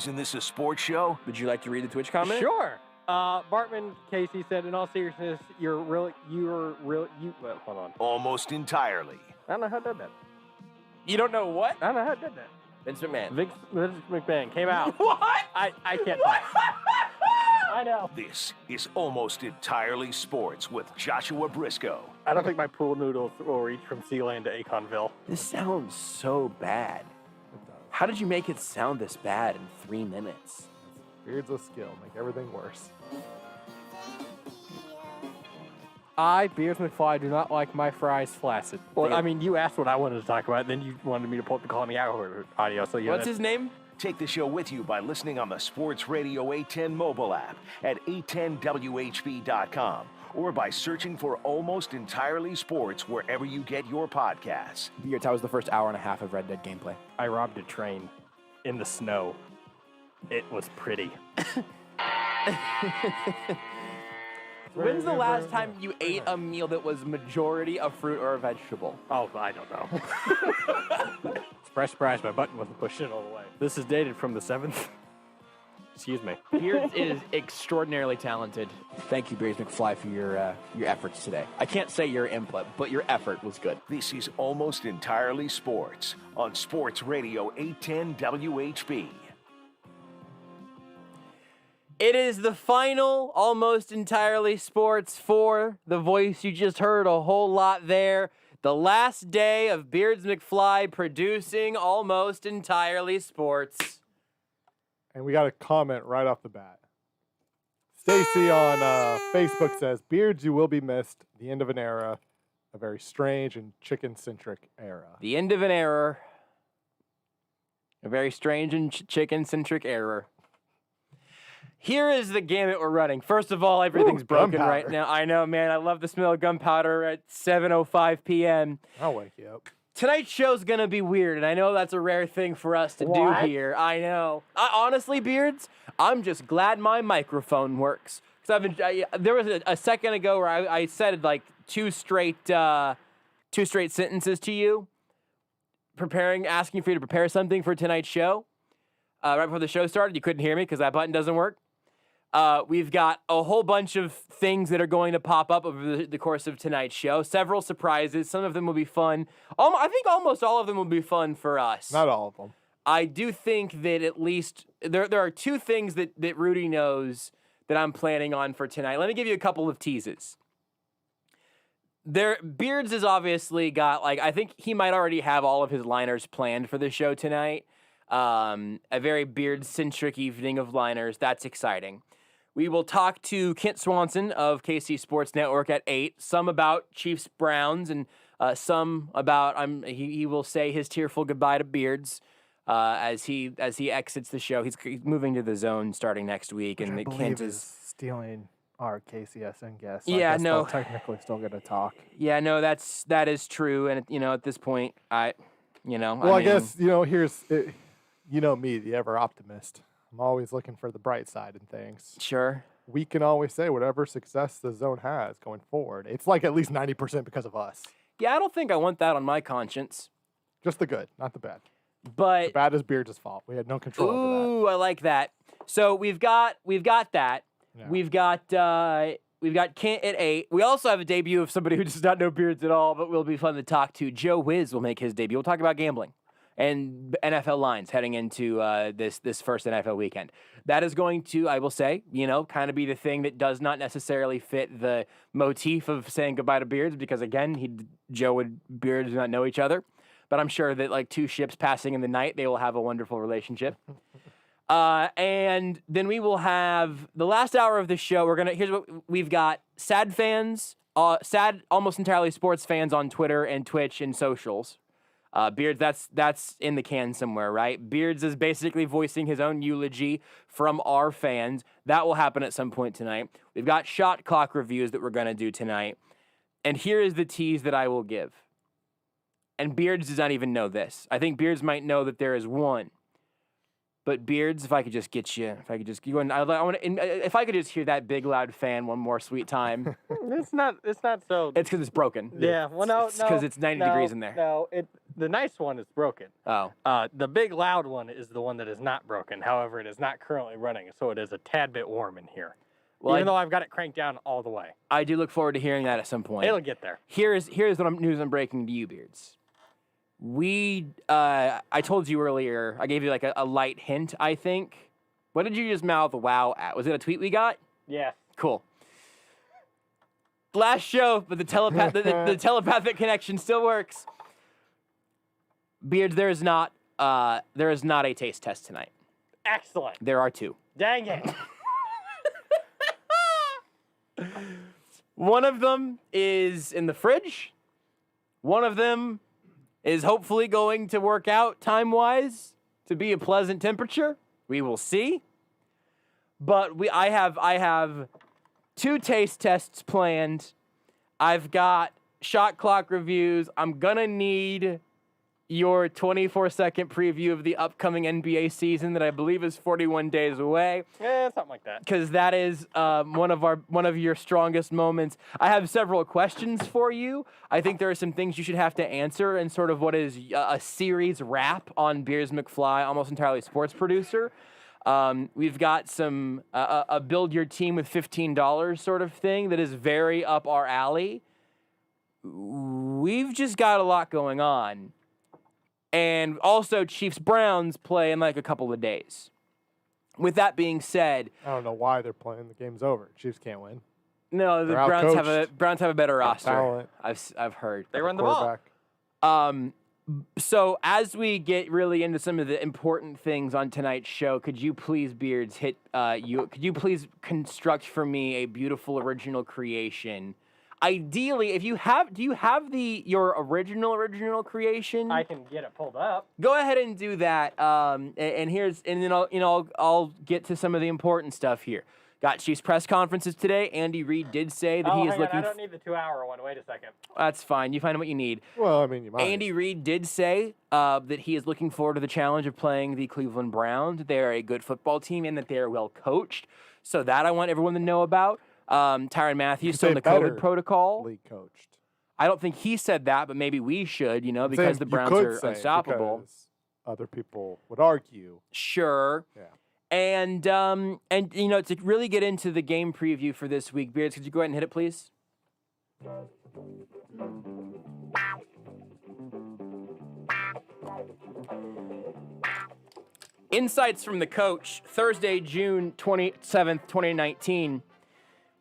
Isn't this a sports show? Would you like to read the Twitch comment? Sure. Bartman Casey said, in all seriousness, hold on. Almost entirely. I don't know how I did that. You don't know what? I don't know how I did that. Vince McMahon. Vince McMahon came out. What? I can't talk. I know. This is Almost Entirely Sports with Joshua Brisco. I don't think my pool noodles will reach from Sealand to Aconville. This sounds so bad. How did you make it sound this bad in 3 minutes? Beards of skill make everything worse. Beards McFly, do not like my fries flaccid. Well, I mean, you asked what I wanted to talk about, and then you wanted me to pull up the Call Me Out audio. So What's his name? Take the show with you by listening on the Sports Radio 810 mobile app at 810WHB.com or by searching for Almost Entirely Sports wherever you get your podcasts. Beards, how was the first hour and a half of Red Dead gameplay? I robbed a train in the snow. It was pretty. When's the last time you ate a meal that was majority a fruit or a vegetable? Oh, I don't know. Surprise, my button wasn't pushed in all the way. This is dated from the 7th. Excuse me. Beards is extraordinarily talented. Thank you, Beards McFly, for your efforts today. I can't say your input, but your effort was good. This is Almost Entirely Sports on Sports Radio 810 WHB. It is the final Almost Entirely Sports for the voice you just heard a whole lot there. The last day of Beards McFly producing Almost Entirely Sports. And we got a comment right off the bat. Stacy on Facebook says, Beards, you will be missed. The end of an era. A very strange and chicken-centric era. The end of an era. A very strange and chicken-centric era. Here is the gamut we're running. First of all, everything's broken gunpowder. right now. I know, man. I love the smell of gunpowder at 7:05 p.m. I'll wake you up. Tonight's show's going to be weird, and I know that's a rare thing for us to do here. I know. Honestly, Beards, I'm just glad my microphone works. Because there was a second ago where I said like two straight sentences to you, asking for you to prepare something for tonight's show. Right before the show started, you couldn't hear me because that button doesn't work. We've got a whole bunch of things that are going to pop up over the course of tonight's show. Several surprises. Some of them will be fun. I think almost all of them will be fun for us. Not all of them. I do think that at least there are two things that Rudy knows that I'm planning on for tonight. Let me give you a couple of teases. Beards has obviously got, I think he might already have all of his liners planned for the show tonight. A very Beard-centric evening of liners. That's exciting. We will talk to Kent Swanson of KC Sports Network at 8. Some about Chiefs Browns and some about he will say his tearful goodbye to Beards as he exits the show. He's moving to the Zone starting next week, and Kent is stealing our KCSN guest. Yeah, no. Technically, still going to talk. Yeah, no, that is true. And at this point, I guess here's. You know me, the ever optimist. I'm always looking for the bright side in things. Sure. We can always say whatever success the Zone has going forward, it's like at least 90% because of us. Yeah, I don't think I want that on my conscience. Just the good, not the bad. But the bad is Beards' fault. We had no control over that. Ooh, I like that. So we've got that. Yeah. We've got Kent at 8. We also have a debut of somebody who does not know Beards at all, but will be fun to talk to. Joe Whiz will make his debut. We'll talk about gambling and NFL lines heading into this first NFL weekend. That is going to, I will say, kind of be the thing that does not necessarily fit the motif of saying goodbye to Beards because, again, Joe and Beards do not know each other. But I'm sure that, like two ships passing in the night, they will have a wonderful relationship. And then we will have the last hour of the show. Here's what we've got: sad fans, sad almost entirely sports fans on Twitter and Twitch and socials. Beards, that's in the can somewhere, right? Beards is basically voicing his own eulogy from our fans. That will happen at some point tonight. We've got shot clock reviews that we're going to do tonight. And here is the tease that I will give. And Beards does not even know this. I think Beards might know that there is one But Beards, if I could just get you, if I could just go and if I could just hear that big loud fan one more sweet time. It's not so. It's because it's broken. Yeah, well, no, It's because it's 90 degrees in there. No, the nice one is broken. Oh. The big loud one is the one that is not broken. However, it is not currently running, so it is a tad bit warm in here. Well, Even though I've got it cranked down all the way. I do look forward to hearing that at some point. It'll get there. Here's what news I'm breaking to you, Beards. I told you earlier, I gave you like a light hint, I think. What did you just mouth wow at? Was it a tweet we got? Yeah. Cool. Last show, but the telepathic connection still works. Beards, there is not a taste test tonight. Excellent. There are 2. Dang it. One of them is in the fridge. One of them is hopefully going to work out time-wise to be a pleasant temperature. We will see. But I have 2 taste tests planned. I've got shot clock reviews. I'm gonna need your 24-second preview of the upcoming NBA season that I believe is 41 days away. Yeah, something like that. Because that is one of your strongest moments. I have several questions for you. I think there are some things you should have to answer in sort of what is a series wrap on Beards McFly, almost entirely sports producer. We've got some a build your team with $15 sort of thing that is very up our alley. We've just got a lot going on. And also, Chiefs-Browns play in like a couple of days. With that being said, I don't know why they're playing. The game's over. Chiefs can't win. No, the They're Browns have a better roster. Talent. I've heard. They run the ball. Quarterback. So as we get really into some of the important things on tonight's show, could you please, Beards, could you please construct for me a beautiful original creation? Ideally, do you have your original creation? I can get it pulled up. Go ahead and do that. And then I'll get to some of the important stuff here. Got Chiefs press conferences today. Andy Reid did say that he is looking. I don't need the 2-hour one. Wait a second. That's fine. You find what you need. Well, I mean, you might. Andy Reid did say that he is looking forward to the challenge of playing the Cleveland Browns. They are a good football team and that they are well coached. So that I want everyone to know about. Tyrann Matthew still in the COVID protocol. League coached. I don't think he said that, but maybe we should, because the Browns are unstoppable. Because other people would argue. Sure. Yeah. And to really get into the game preview for this week, Beards, could you go ahead and hit it, please? Insights from the coach, Thursday, June 27th, 2019.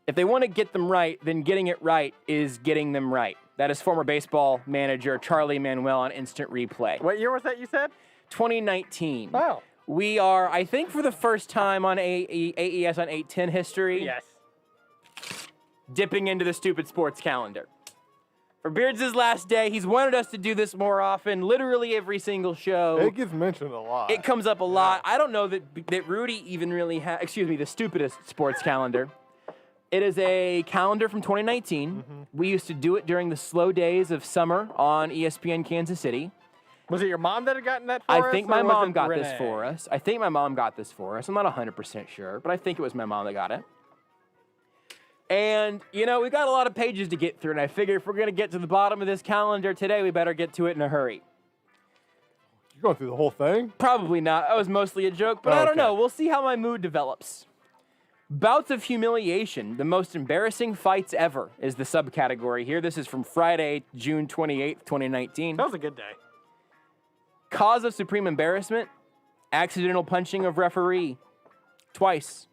If they want to get them right, then getting it right is getting them right. That is former baseball manager Charlie Manuel on Instant Replay. What year was that you said? 2019. Wow. We are, I think, for the first time on AES on 810 history, Yes. dipping into the stupid sports calendar. For Beards' last day, he's wanted us to do this more often, literally every single show. It gets mentioned a lot. It comes up a lot. I don't know that Rudy even really has, the stupidest sports calendar. It is a calendar from 2019. Mm-hmm. We used to do it during the slow days of summer on ESPN Kansas City. Was it your mom that had gotten that for us? I think my or was mom it got Renee? this for us. I'm not 100% sure, but I think it was my mom that got it. And, we got a lot of pages to get through, and I figure if we're going to get to the bottom of this calendar today, we better get to it in a hurry. You're going through the whole thing? Probably not. That was mostly a joke, but I don't Okay. know. We'll see how my mood develops. Bouts of humiliation, the most embarrassing fights ever, is the subcategory here. This is from Friday, June 28th, 2019. That was a good day. Cause of supreme embarrassment, accidental punching of referee, twice.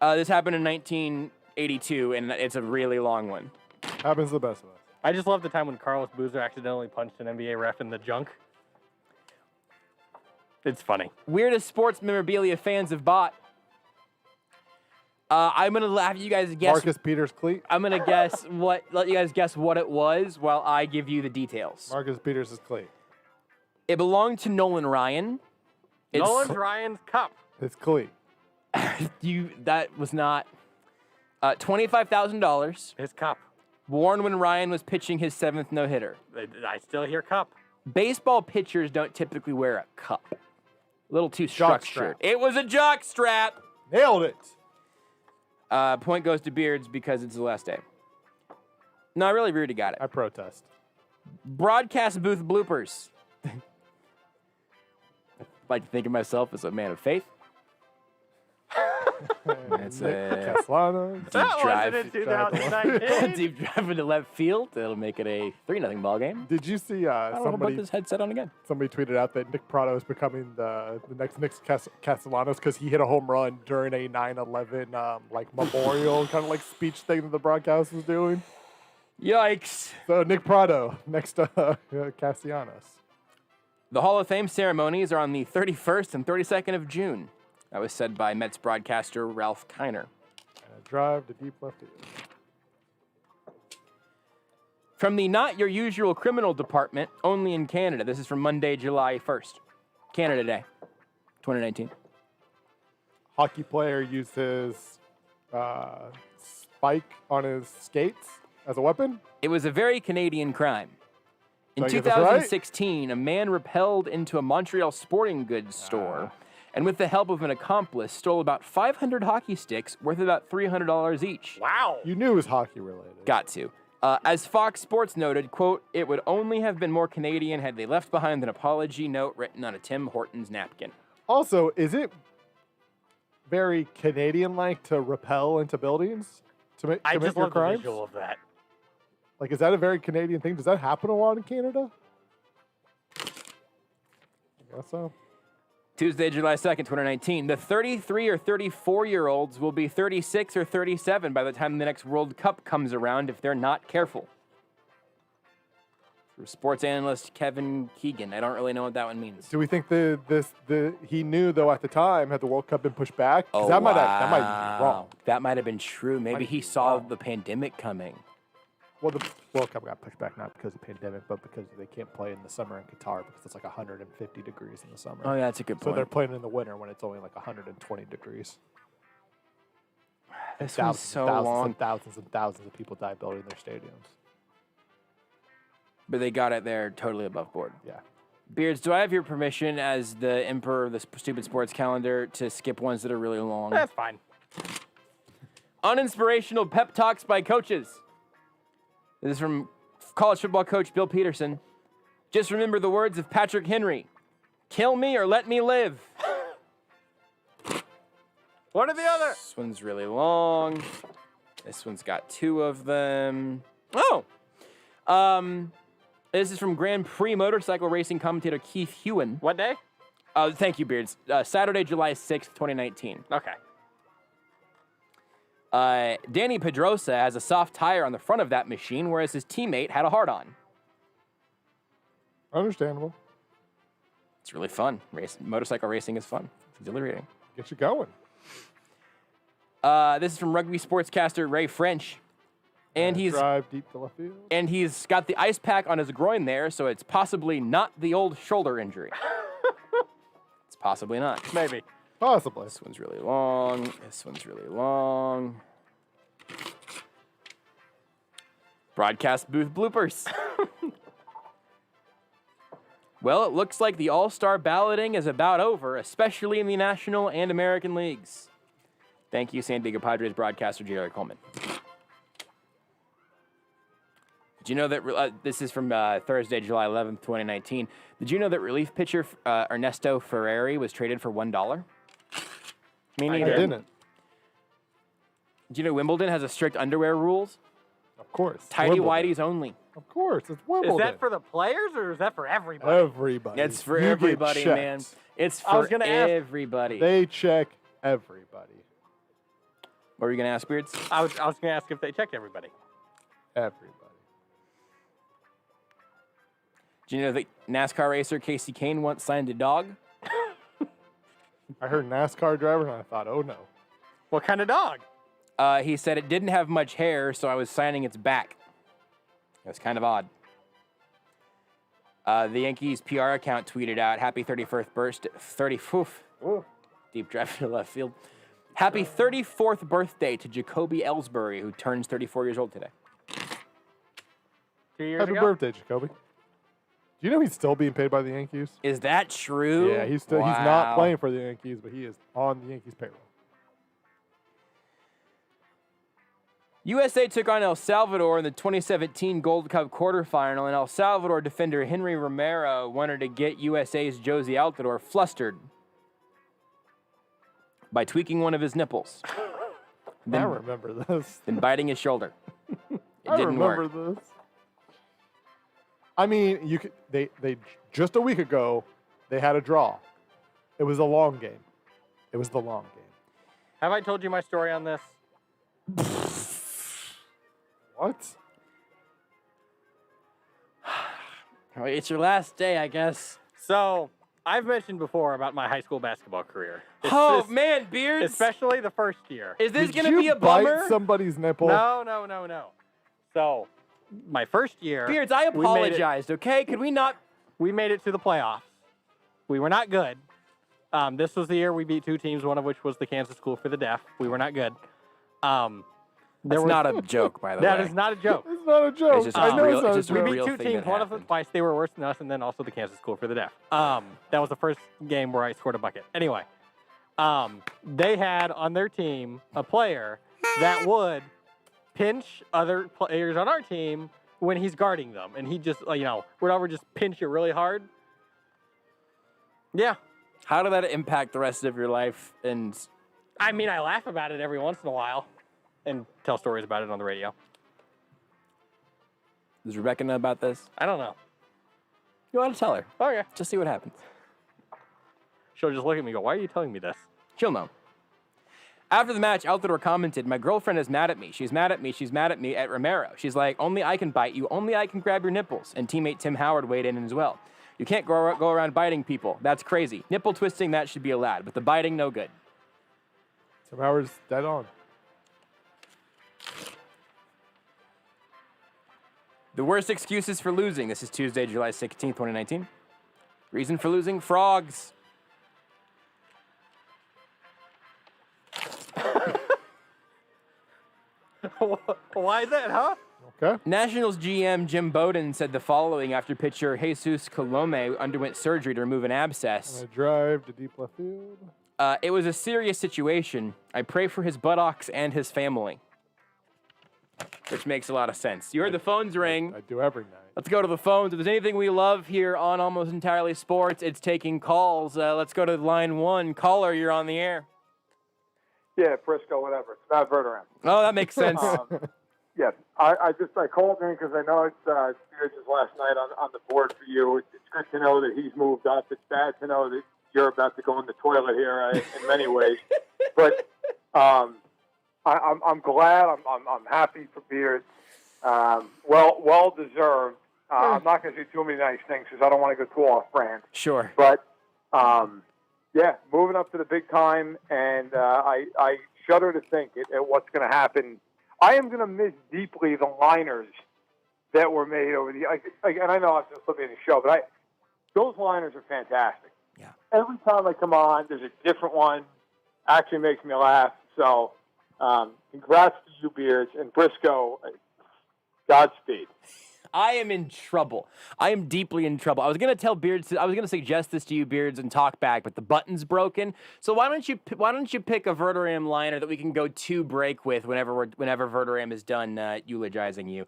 This happened in 1982, and it's a really long one. Happens to the best of us. I just love the time when Carlos Boozer accidentally punched an NBA ref in the junk. It's funny. Weirdest sports memorabilia fans have bought. I'm gonna have you guys guess. Marcus Peters cleat. I'm gonna let you guys guess what it was while I give you the details. Marcus Peters' cleat. It belonged to Nolan Ryan. Nolan Ryan's cup. His cleat. That was not $25,000 His cup. worn when Ryan was pitching his 7th no-hitter. I still hear cup. Baseball pitchers don't typically wear a cup. A little too Jock structured. strap. It was a jock strap. Nailed it. Point goes to Beards because it's the last day. No, really, Rudy got it. I protest. Broadcast booth bloopers. I like to think of myself as a man of faith. That's Castellanos. That drive. wasn't in 2019. Deep drive into left field. It'll make it a 3-0 ball game. Did you see I don't know about this headset on again. somebody tweeted out that Nick Prado is becoming the next Nick Castellanos because he hit a home run during a 9/11 like memorial kind of like speech thing that the broadcast was doing. Yikes. So Nick Prado next to Castellanos. The Hall of Fame ceremonies are on the 31st and 32nd of June. That was said by Mets broadcaster Ralph Kiner. And a drive to deep left field. From the Not Your Usual Criminal Department, only in Canada. This is from Monday, July 1st. Canada Day, 2019. Hockey player used his spike on his skates as a weapon. It was a very Canadian crime. In Did I get this right? 2016, a man rappelled into a Montreal sporting goods store and with the help of an accomplice stole about 500 hockey sticks worth about $300 each. Wow. You knew it was hockey related. Got to. As Fox Sports noted, quote, it would only have been more Canadian had they left behind an apology note written on a Tim Hortons napkin. Also, is it very Canadian-like to rappel into buildings to I commit just your love the crimes? visual of that. Like, is that a very Canadian thing? Does that happen a lot in Canada? I guess so. Tuesday, July 2nd, 2019. The 33 or 34-year-olds will be 36 or 37 by the time the next World Cup comes around if they're not careful. From sports analyst Kevin Keegan. I don't really know what that one means. Do we think he knew though at the time had the World Cup been pushed back? 'Cause that might be wrong. That might have been true. Maybe he saw the pandemic coming. Well, the World Cup got pushed back not because of the pandemic, but because they can't play in the summer in Qatar because it's like 150 degrees in the summer. Oh, yeah, that's a good So point. they're playing in the winter when it's only like 120 degrees. This one's so long. And thousands of people die building their stadiums. But they got it there totally above board. Yeah. Beards, do I have your permission as the emperor of the stupid sports calendar to skip ones that are really long? That's fine. Uninspirational pep talks by coaches. This is from college football coach Bill Peterson. Just remember the words of Patrick Henry. Kill me or let me live. One or the other. This one's really long. This one's got 2 of them. Oh! This is from Grand Prix motorcycle racing commentator Keith Hewen. What day? Thank you, Beards. Saturday, July 6th, 2019. Okay. Danny Pedrosa has a soft tire on the front of that machine, whereas his teammate had a hard-on. Understandable. It's really fun. Motorcycle racing is fun. It's exhilarating. Get you going. This is from rugby sportscaster Ray French. And Drive deep to left field. And he's got the ice pack on his groin there, so it's possibly not the old shoulder injury. It's possibly not. Maybe. Possibly. This one's really long. This one's really long. Broadcast booth bloopers. Well, it looks like the All-Star balloting is about over, especially in the National and American Leagues. Thank you, San Diego Padres broadcaster Jerry Coleman. Did you know that, this is from Thursday, July 11th, 2019. Did you know that relief pitcher Ernesto Ferrari was traded for $1? Me neither. I didn't. Do you know Wimbledon has a strict underwear rules? Of course. Tidy Wimbledon. whities only. Of course. It's Wimbledon. Is that for the players or is that for everybody? Everybody. It's for You get everybody, checked. man. It's I was for gonna ask- everybody. They check everybody. What were you going to ask, Beards? I was going to ask if they checked everybody. Everybody. Do you know that NASCAR racer Casey Kane once signed a dog? I heard NASCAR driver and I thought, oh no. What kind of dog? He said it didn't have much hair, so I was signing its back. It was kind of odd. The Yankees PR account tweeted out, happy 31st birthday, deep drive to left field. Happy 34th birthday to Jacoby Ellsbury, who turns 34 years old today. 2 years Happy ago? birthday, Jacoby. Do you know he's still being paid by the Yankees? Is that true? Yeah, he's not Wow. playing for the Yankees, but he is on the Yankees payroll. USA took on El Salvador in the 2017 Gold Cup quarterfinal, and El Salvador defender Henry Romero wanted to get USA's Josie Altidore flustered by tweaking one of his nipples. I remember this. Then biting his shoulder. It I didn't remember work. this. I mean, you could. They just a week ago, they had a draw. It was a long game. It was the long game. Have I told you my story on this? What? Well, it's your last day, I guess. So, I've mentioned before about my high school basketball career. Man, Beards. Especially the first year. Is this Did going to you be a bite bummer? somebody's nipple? No. So, my first year. Beards, I we made it- apologized, okay? Could we not? We made it to the playoffs. We were not good. This was the year we beat two teams, one of which was the Kansas School for the Deaf. We were not good. That's not a joke, by the way. That is not a joke. It's not a joke. It's just I a know real- it's not a just a We joke. beat real two thing teams, that one of them happened. twice. They were worse than us, and then also the Kansas School for the Deaf. That was the first game where I scored a bucket. Anyway, they had on their team a player that would pinch other players on our team when he's guarding them, and he just, would ever just pinch you really hard. Yeah. How did that impact the rest of your life? And I mean, I laugh about it every once in a while and tell stories about it on the radio. does Rebecca know about this? I don't know. You want to tell her. Okay. Just see what happens. She'll just look at me and go, why are you telling me this? She'll know. After the match, Altidore commented, "My girlfriend is mad at me. She's mad at me. She's mad at me at Romero. She's like, only I can bite you. Only I can grab your nipples." And teammate Tim Howard weighed in as well. "You can't go around biting people. That's crazy. Nipple twisting, that should be allowed. But the biting, no good." Tim Howard's dead on. The worst excuses for losing. This is Tuesday, July 16th, 2019. Reason for losing, frogs. Why is that, huh? Okay. Nationals GM Jim Bowden said the following after pitcher Jesus Colome underwent surgery to remove an abscess. I drive to deep left field. It was a serious situation. I pray for his buttocks and his family. Which makes a lot of sense. You heard the phones ring. I do every night. Let's go to the phones. If there's anything we love here on Almost Entirely Sports, it's taking calls. Let's go to line one. Caller, you're on the air. Yeah, Brisco, whatever. It's not Verderame. Oh, that makes sense. Yes, I called in because I know it's Beards' last night on the board for you. It's good to know that he's moved up. It's bad to know that you're about to go in the toilet here in many ways. But I'm glad. I'm happy for Beards. Well deserved. I'm not going to do too many nice things because I don't want to go too off brand. Sure. But yeah, moving up to the big time, and I shudder to think at what's going to happen. I am going to miss deeply the liners that were made over the. And I know I'm just looking at the show, but those liners are fantastic. Yeah. Every time I come on, there's a different one. Actually makes me laugh. So, congrats to you, Beards, and Brisco. Godspeed. I am in trouble. I am deeply in trouble. I was gonna tell Beards. I was gonna suggest this to you, Beards, and talk back, but the button's broken. So why don't you pick a Verderame liner that we can go to break with whenever Verderame is done eulogizing you,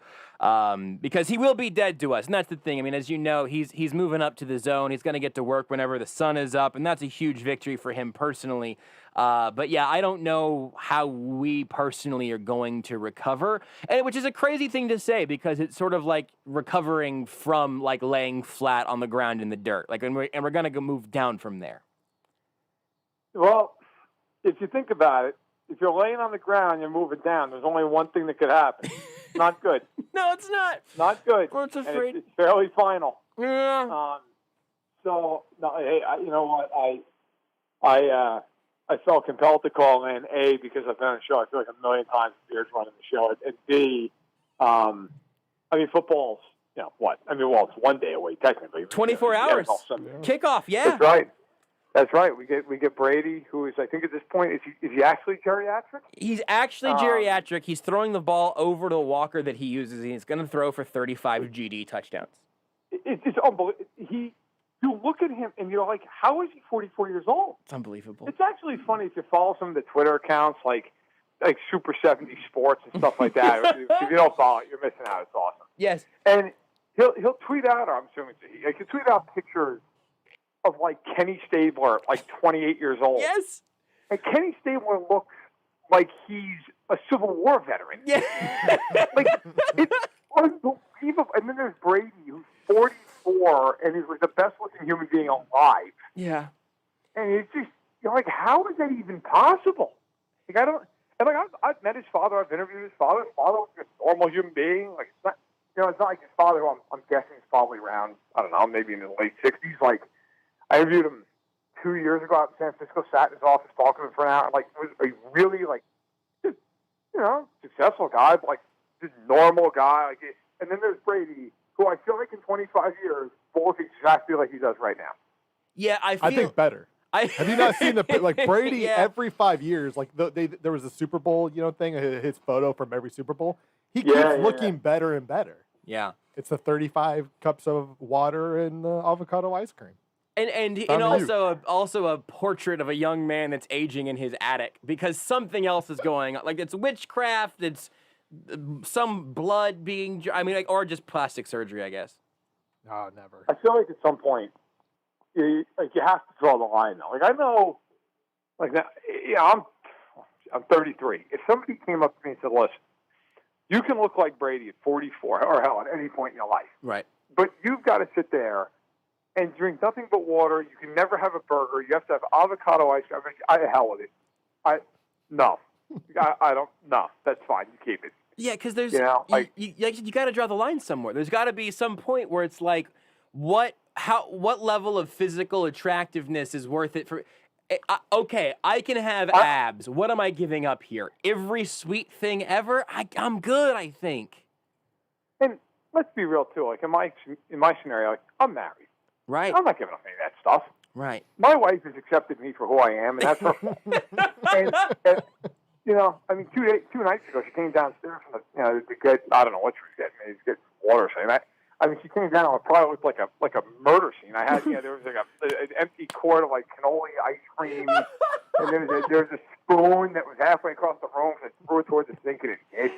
because he will be dead to us, and that's the thing. I mean, as you know, he's moving up to the zone. He's gonna get to work whenever the sun is up, and that's a huge victory for him personally. But yeah, I don't know how we personally are going to recover, and which is a crazy thing to say because it's sort of like recovering from like laying flat on the ground in the dirt, like, and we're gonna go move down from there. Well, if you think about it, if you're laying on the ground, you're moving down. There's only one thing that could happen. Not good. No, it's not. Not good. Well, it's And afraid. it's fairly final. Yeah. So, no, hey, you know what? I felt compelled to call in, A, because I've done a show, I feel like a million times, Beards running the show, and B, I mean, football's, you know, what? I mean, well, it's 1 day away, technically. 24 hours. Kickoff, yeah. That's right. That's right. We get Brady, who is, I think at this point, is he actually geriatric? He's actually geriatric. He's throwing the ball over to the walker that he uses. He's going to throw for 35 GD touchdowns. it's just unbelievable. You look at him and you're like, how is he 44 years old? It's unbelievable. It's actually funny if you follow some of the Twitter accounts like Super 70 Sports and stuff like that. If you don't follow it, you're missing out. It's awesome. Yes. And he'll tweet out, or I'm assuming he'll tweet out pictures of like Kenny Stabler, like 28 years old. Yes. And Kenny Stabler looks like he's a Civil War veteran. Yeah. Like, it's unbelievable. And then there's Brady, who's 44, and he's like the best-looking human being alive. Yeah. And it's just, you're like, how is that even possible? Like, I've met his father. I've interviewed his father. His father was a normal human being. Like, it's not like his father, who I'm guessing is probably around, I don't know, maybe in the late 60s. Like, I interviewed him 2 years ago out in San Francisco, sat in his office talking to him for an hour. Like, was a really, like, just, successful guy, but, like, just normal guy. Like, and then there's Brady, who I feel like in 25 years will look exactly like he does right now. Yeah, I think better. Have you not seen Brady every 5 years? Like there was a Super Bowl, thing, his photo from every Super Bowl. He keeps looking better and better. Yeah, it's the 35 cups of water and avocado ice cream. And also a portrait of a young man that's aging in his attic because something else is going on. Like it's witchcraft. It's some blood being. Or just plastic surgery, I guess. No, never. I feel like at some point. You have to draw the line though. Like I know, like now, I'm 33. If somebody came up to me and said, "Listen, you can look like Brady at 44, or hell, at any point in your life, right? But you've got to sit there and drink nothing but water. You can never have a burger. You have to have avocado ice cream. I hell with it. I don't. No, that's fine. You keep it. Yeah, because there's you got to draw the line somewhere. There's got to be some point where it's like, what level of physical attractiveness is worth it for? Okay, I can have abs. What am I giving up here? Every sweet thing ever? I'm good, I think. And let's be real too. Like in my scenario, like, I'm married. Right. I'm not giving up any of that stuff. Right. My wife has accepted me for who I am, and that's her fault. and 2 nights ago, she came downstairs from to get, I don't know what she was getting. Maybe get water or something. She came down and it probably looked like a murder scene. I had, there was like an empty quart of like cannoli ice cream, and there was a spoon that was halfway across the room, and I threw it towards the sink and it hit.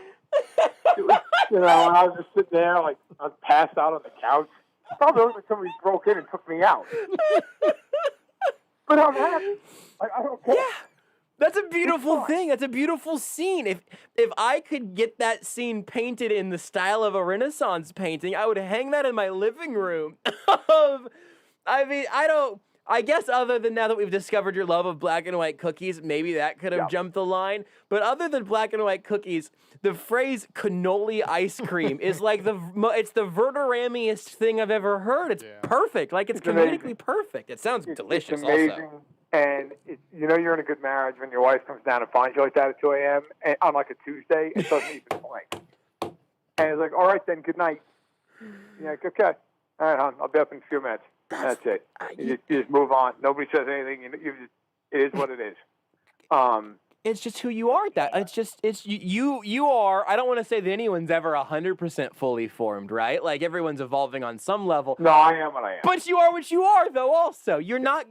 It was, and I was just sitting there, like I was passed out on the couch. Probably looked like somebody broke in and took me out. But I'm happy. I don't care. Yeah. That's a beautiful thing. That's a beautiful scene. If I could get that scene painted in the style of a Renaissance painting, I would hang that in my living room. I guess other than now that we've discovered your love of black and white cookies, maybe that could have jumped the line. But other than black and white cookies, the phrase cannoli ice cream is like it's the verderamiest thing I've ever heard. It's perfect. Like it's comedically perfect. It sounds delicious. It's amazing. Also. And you're in a good marriage when your wife comes down and finds you like that at 2 a.m. and on like a Tuesday and doesn't even blink. And it's like, all right then, good night. You're like, okay, all right, hon, I'll be up in a few minutes. That's it. You just move on. Nobody says anything. It is what it is. It's just who you are. You are. I don't want to say that anyone's ever 100% fully formed, right? Like everyone's evolving on some level. No, I am what I am. But you are what you are, though. Also, you're not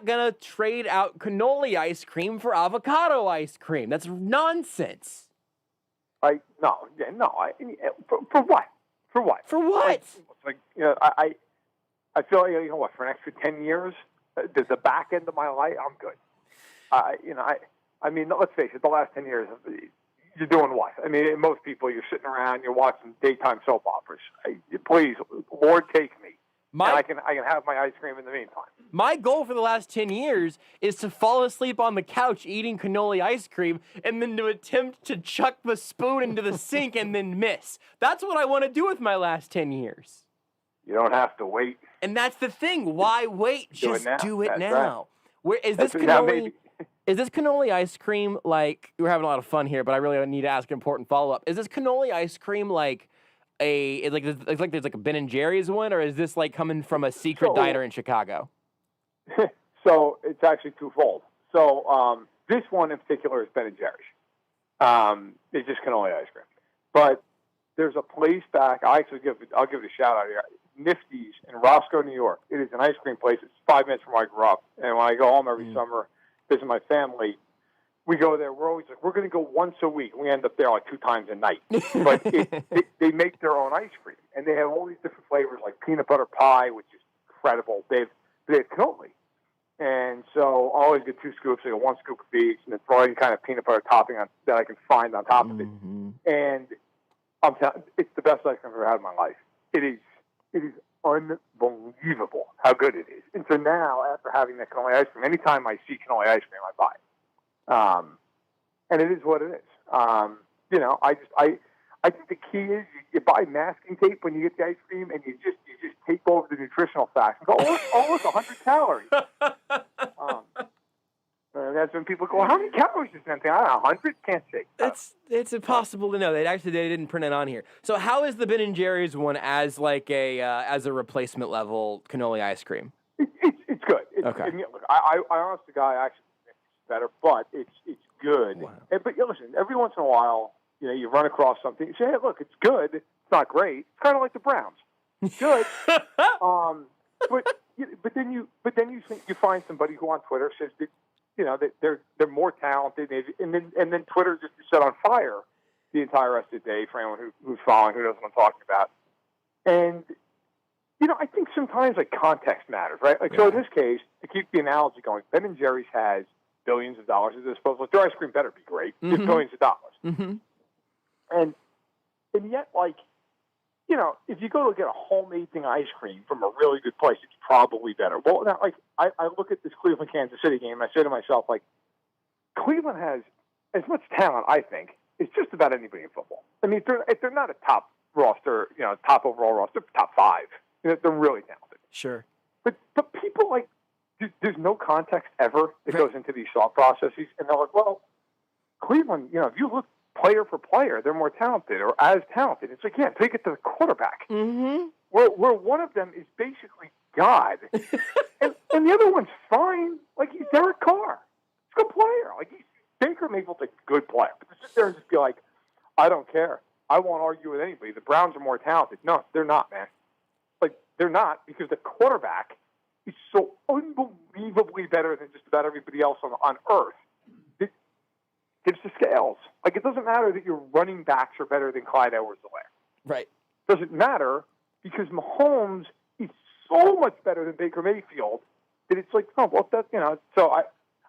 gonna trade out cannoli ice cream for avocado ice cream. That's nonsense. For what? For what? For what? Like I feel like for an extra 10 years, the back end of my life, I'm good. Let's face it, the last 10 years, you're doing what? I mean, most people, you're sitting around, you're watching daytime soap operas. Please, Lord, take me. And I can have my ice cream in the meantime. My goal for the last 10 years is to fall asleep on the couch eating cannoli ice cream and then to attempt to chuck the spoon into the sink and then miss. That's what I want to do with my last 10 years. You don't have to wait. And that's the thing. Why wait? Just do it now. Right. Where is this cannoli? Is this cannoli ice cream like? We're having a lot of fun here, but I really need to ask an important follow-up. Is this cannoli ice cream like there's like a Ben and Jerry's one, or is this like coming from a secret diner in Chicago? So it's actually twofold. So this one in particular is Ben and Jerry's. It's just cannoli ice cream, but there's a place back. I'll give it a shout out here. Nifty's in Roscoe, New York. It is an ice cream place. It's 5 minutes from where I grew up. And when I go home every summer, visit my family, we go there. We're always like, we're going to go once a week. We end up there like 2 times a night. But they make their own ice cream. And they have all these different flavors, like peanut butter pie, which is incredible. They have cannoli. And so I always get 2 scoops. I get 1 scoop of each, and then throw any kind of peanut butter topping on that I can find on top of it. And I'm telling, it's the best ice cream I've ever had in my life. It is unbelievable how good it is. And so now, after having that cannoli ice cream, anytime I see cannoli ice cream, I buy it. And it is what it is. You know, I think the key is you buy masking tape when you get the ice cream, and you just tape over the nutritional facts and go, oh, look, 100 calories. That's when people go, how many calories is that thing? I don't know, 100? Can't say. It's impossible to know. They didn't print it on here. So how is the Ben & Jerry's one as like as a replacement level cannoli ice cream? It's good. Okay. And, look, I honestly, guy, actually think it's better, but it's good. Wow. But listen, every once in a while, you know, you run across something. You say, hey, look, it's good. It's not great. It's kind of like the Browns. It's good. But then you think you find somebody who on Twitter says that, you know, that they're more talented, and then Twitter just set on fire the entire rest of the day for anyone who's following, who knows what I'm talking about. And you know, I think sometimes like context matters, right? Like so in this case, to keep the analogy going, Ben & Jerry's has billions of dollars at their disposal. Their ice cream better be great. It's billions of dollars. And yet, like, you know, if you go to get a homemade thing ice cream from a really good place, it's probably better. Well, now, like, I look at this Cleveland-Kansas City game, and I say to myself, like, Cleveland has as much talent, I think, as just about anybody in football. I mean, if they're not a top roster, you know, top overall roster, top 5. You know, they're really talented. Sure. But people, like, there's no context ever that goes into these thought processes, and they're like, well, Cleveland, you know, if you look player for player, they're more talented or as talented. It's like, yeah, take it to the quarterback. Where one of them is basically God, and the other one's fine. Like, he's Derek Carr. He's a good player. Like, Baker Mayfield's a good player. But to sit there and just be like, I don't care. I won't argue with anybody. The Browns are more talented. No, they're not, man. Like, they're not, because the quarterback is so unbelievably better than just about everybody else on earth. Tips the scales. Like, it doesn't matter that your running backs are better than Clyde Edwards-Helaire. Right. Doesn't matter because Mahomes is so much better than Baker Mayfield that it's like, oh, well, that's, you know. So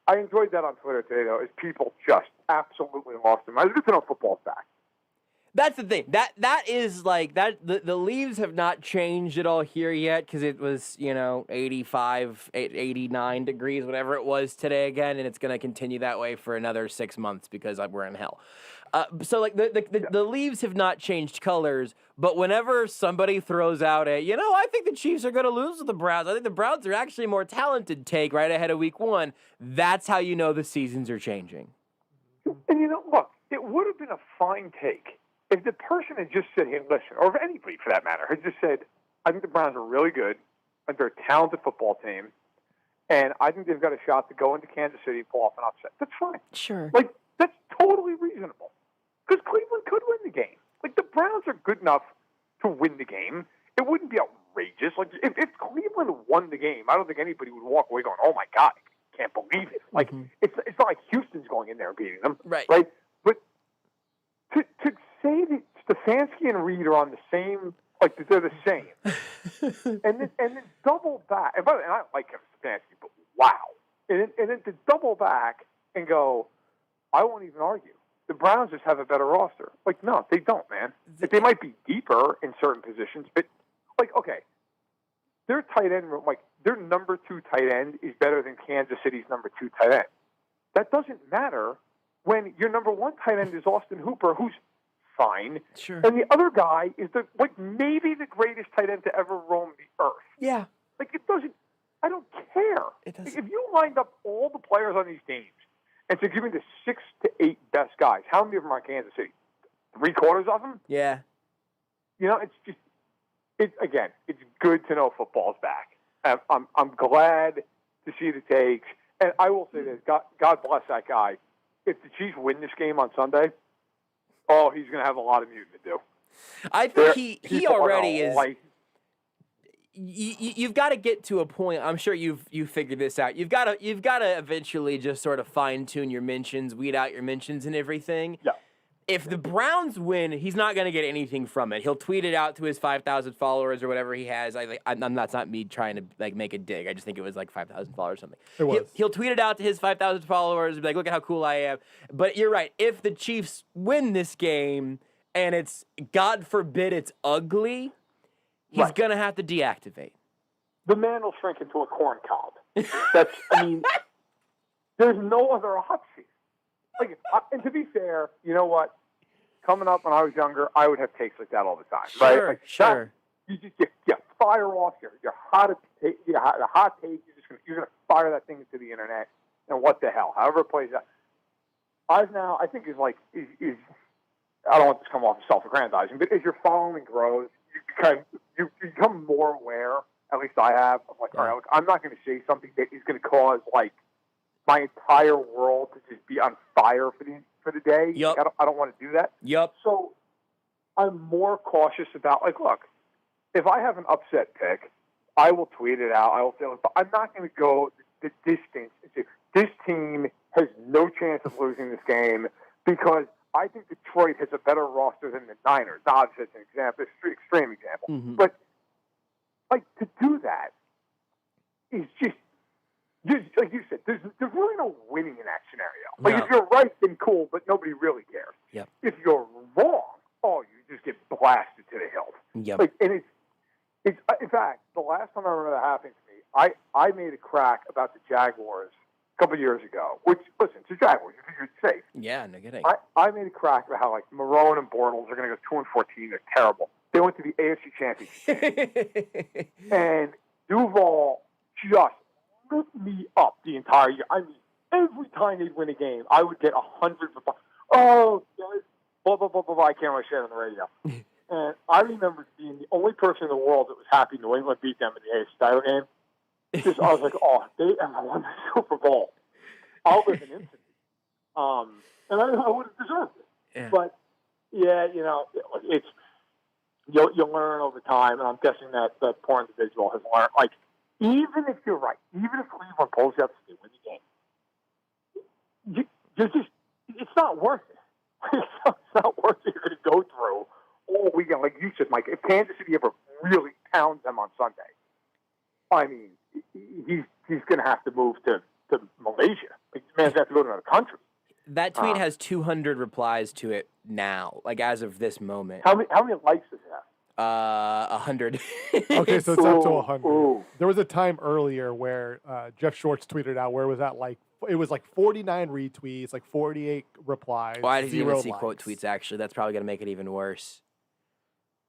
I enjoyed that on Twitter today, though, as people just absolutely lost them. I was good to know football's back. That's the thing. That is like that. The leaves have not changed at all here yet because it was, you know, 85, 89 degrees, whatever it was today again, and it's going to continue that way for another 6 months because we're in hell. So like the leaves have not changed colors, but whenever somebody throws out you know, I think the Chiefs are going to lose to the Browns. I think the Browns are actually more talented. Take right ahead of Week 1. That's how you know the seasons are changing. And you know, look, it would have been a fine take if the person had just said, hey, listen, or if anybody for that matter, had just said, I think the Browns are really good, and they're a talented football team, and I think they've got a shot to go into Kansas City and pull off an upset. That's fine. Sure. Like, that's totally reasonable. Because Cleveland could win the game. Like, the Browns are good enough to win the game. It wouldn't be outrageous. Like, if Cleveland won the game, I don't think anybody would walk away going, oh, my God, I can't believe it. Like, it's not like Houston's going in there and beating them. Right. Right? But to say that Stefanski and Reed are on the same, like, that they're the same, and then double back, and I like Kevin Stefanski, but wow. And then to double back and go, I won't even argue. The Browns just have a better roster. Like, no, they don't, man. They might be deeper in certain positions, but, like, okay, their tight end, like, their number 2 tight end is better than Kansas City's number 2 tight end. That doesn't matter when your number 1 tight end is Austin Hooper, who's fine. Sure. And the other guy is maybe the greatest tight end to ever roam the earth. Yeah. Like, it doesn't, I don't care. It doesn't. Like, if you lined up all the players on these teams and to give me the 6 to 8 best guys, how many of them are Kansas City? 3/4 of them? Yeah. You know, it's good to know football's back. I'm glad to see the takes. And I will say this, God bless that guy. If the Chiefs win this game on Sunday, oh, he's going to have a lot of muting to do. I think he already is. you've got to get to a point. I'm sure you've figured this out. You've got to eventually just sort of fine tune your mentions, weed out your mentions and everything. Yeah. If the Browns win, he's not going to get anything from it. He'll tweet it out to his 5,000 followers or whatever he has. That's not me trying to like make a dig. I just think it was like 5,000 followers or something. It was. He'll tweet it out to his 5,000 followers and be like, look at how cool I am. But you're right. If the Chiefs win this game and it's, God forbid, it's ugly, he's going to have to deactivate. The man will shrink into a corn cob. There's no other option. Like, and to be fair, you know what? Coming up when I was younger, I would have takes like that all the time. Sure, right? Like, sure. You just fire off your hot take. You're gonna fire that thing into the internet, and what the hell? However it plays out. I think is I don't want this to come off as self-aggrandizing, but as your following grows, you become more aware. At least I have. I'm like, all right, look, I'm not going to say something that is going to cause like my entire world to just be on fire for the day. Yep. Like, I don't want to do that. Yep. So I'm more cautious about, like, look, if I have an upset pick, I will tweet it out. I will say, but I'm not going to go the distance and say, this team has no chance of losing this game because I think Detroit has a better roster than the Niners. Now, obviously, it's an example, it's an extreme example. Mm-hmm. But, like, to do that is just like you said, there's really no winning in that scenario. Like, if you're right, then cool, but nobody really cares. Yep. If you're wrong, you just get blasted to the hilt. Yep. Like, and it's in fact, the last time I remember that happening to me, I made a crack about the Jaguars a couple of years ago, which, listen, it's the Jaguars. You figure it's safe. Yeah, no kidding. I made a crack about how, like, Marone and Bortles are going to go 2-14. They're terrible. They went to the AFC Championship game. And Duval just lit me up the entire year. I mean, every time they'd win a game, I would get 100. Oh, blah, blah, blah, blah, blah. I can't really say it on the radio. And I remember being the only person in the world that was happy New England beat them in the AFC title game. Just, I was like, they ever won the Super Bowl. I'll live in infamy. And I would have deserved it. Yeah. But, yeah, it's you'll learn over time, and I'm guessing that poor individual has learned, like, even if you're right, even if Cleveland pulls out to win the game, it's not worth it. It's not worth it. You're going to go through all weekend. Like you said, Mike, if Kansas City ever really pounds them on Sunday, I mean, he's going to have to move to Malaysia. Like, this man's going to have to go to another country. That tweet has 200 replies to it now, like as of this moment. How many likes does it have? 100. Okay, so it's up to 100. There was a time earlier where Jeff Schwartz tweeted out where it was at, like, it was like 49 retweets, like 48 replies. Well, I didn't even see likes. quote tweets, actually. That's probably going to make it even worse.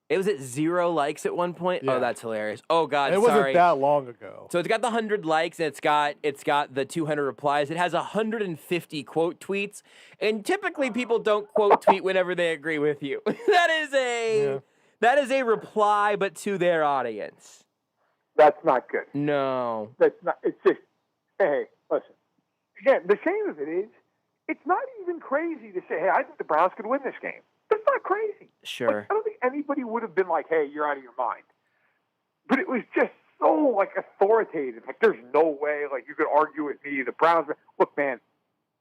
It was at 0 likes at one point. Yeah. Oh, that's hilarious. Oh God, it sorry. wasn't that long ago. So it's got the 100 likes and it's got the 200 replies. It has 150 quote tweets, and typically people don't quote tweet whenever they agree with you. That is a reply, but to their audience. That's not good. No, that's not. It's just, hey, listen. Again, the shame of it is, it's not even crazy to say, hey, I think the Browns could win this game. That's not crazy. Sure. Like, I don't think anybody would have been like, hey, you're out of your mind. But it was just so, like, authoritative. Like, there's no way, like, you could argue with me. The Browns, look, man,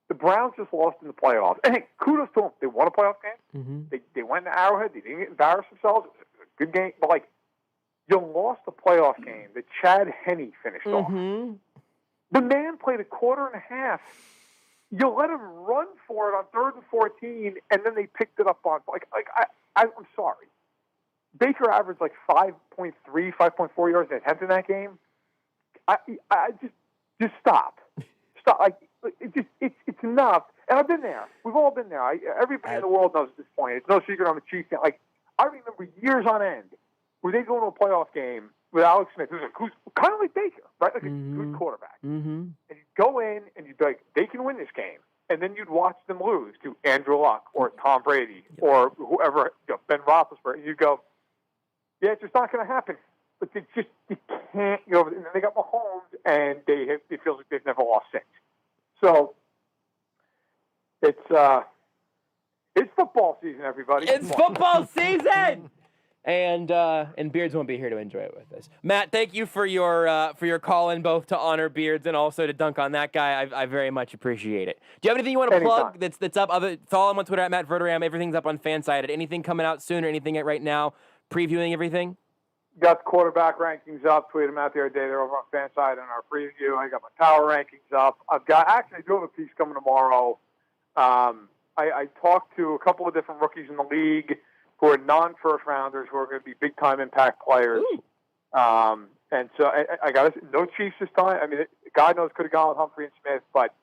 the Browns just lost in the playoffs. And, hey, kudos to them. They won a playoff game. Mm-hmm. They went to Arrowhead. They didn't get embarrassed themselves. It was a good game. But, like, you lost a playoff game that Chad Henne finished off. The man played a quarter and a half. You let him run for it on 3rd and 14, and then they picked it up on, I'm sorry. Baker averaged like 5.3, 5.4 yards an attempt in that game. I just stop. Stop. Like, it's enough. And I've been there. We've all been there. Everybody in the world knows at this point. It's no secret I'm a Chiefs fan. Like, I remember years on end where they go into a playoff game with Alex Smith, who's kind of like Baker, right? Like a good quarterback. And you'd go in and you'd be like, they can win this game. And then you'd watch them lose to Andrew Luck or Tom Brady or whoever, Ben Roethlisberger. And you'd go, yeah, it's just not going to happen. But you can't go over. And then they got Mahomes, and it feels like they've never lost since. So it's football season, everybody. It's football season! And Beards won't be here to enjoy it with us. Matt, thank you for your call in, both to honor Beards and also to dunk on that guy. I very much appreciate it. Do you have anything you want to plug that's up? Follow him on Twitter at Matt Verderame. Everything's up on Fansided. Anything coming out soon or anything right now? Previewing everything? Got the quarterback rankings up. Tweeted them out the other day. They're over on Fanside in our preview. I got my power rankings up. I do have a piece coming tomorrow. I talked to a couple of different rookies in the league who are non-first rounders who are going to be big-time impact players. And so I got no Chiefs this time. I mean, God knows could have gone with Humphrey and Smith, but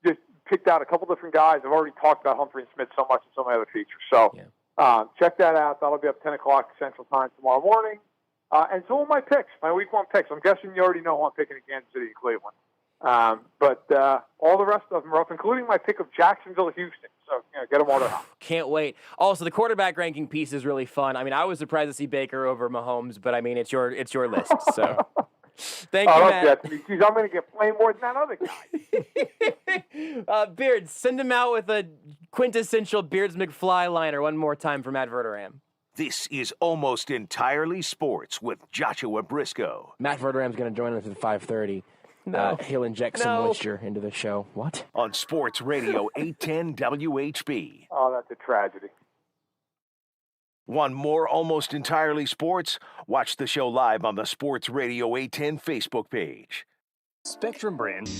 just picked out a couple different guys. I've already talked about Humphrey and Smith so much in so many other features. So check that out. That'll be up 10 o'clock Central Time tomorrow morning. And so are my picks, my Week 1 picks. I'm guessing you already know who I'm picking in Kansas City and Cleveland. But all the rest of them are up, including my pick of Jacksonville, Houston. So get them all down. Can't wait. Also, the quarterback ranking piece is really fun. I mean, I was surprised to see Baker over Mahomes, but I mean, it's your list. So thank you, Matt. Geez, I'm going to get playing more than that other guy. Beards, send him out with a quintessential Beards McFly liner one more time for Matt Verderame. This is Almost Entirely Sports with Joshua Brisco. Matt Verderame's going to join us at 5:30. No. He'll inject some moisture into the show. What? On Sports Radio 810 WHB. Oh, that's a tragedy. Want more Almost Entirely Sports? Watch the show live on the Sports Radio 810 Facebook page. Spectrum brand.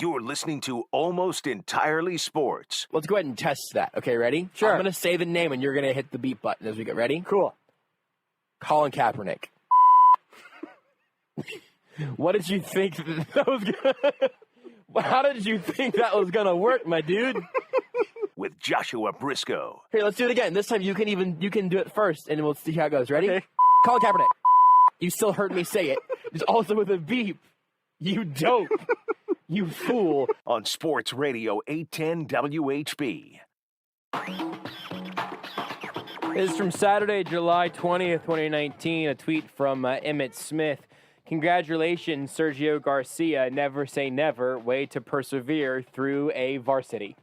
You're listening to Almost Entirely Sports. Let's go ahead and test that. Okay, ready? Sure. I'm going to say the name, and you're going to hit the beep button as we get ready. Cool. Colin Kaepernick. What did you think that was gonna... How did you think that was going to work, my dude? With Joshua Brisco. Here, let's do it again. This time you can do it first, and we'll see how it goes. Ready? Okay. Colin Kaepernick. You still heard me say it. It's also with a beep. You dope. You fool. On Sports Radio 810 WHB. This is from Saturday, July 20th, 2019. A tweet from Emmett Smith. Congratulations, Sergio Garcia. Never say never. Way to persevere through a varsity.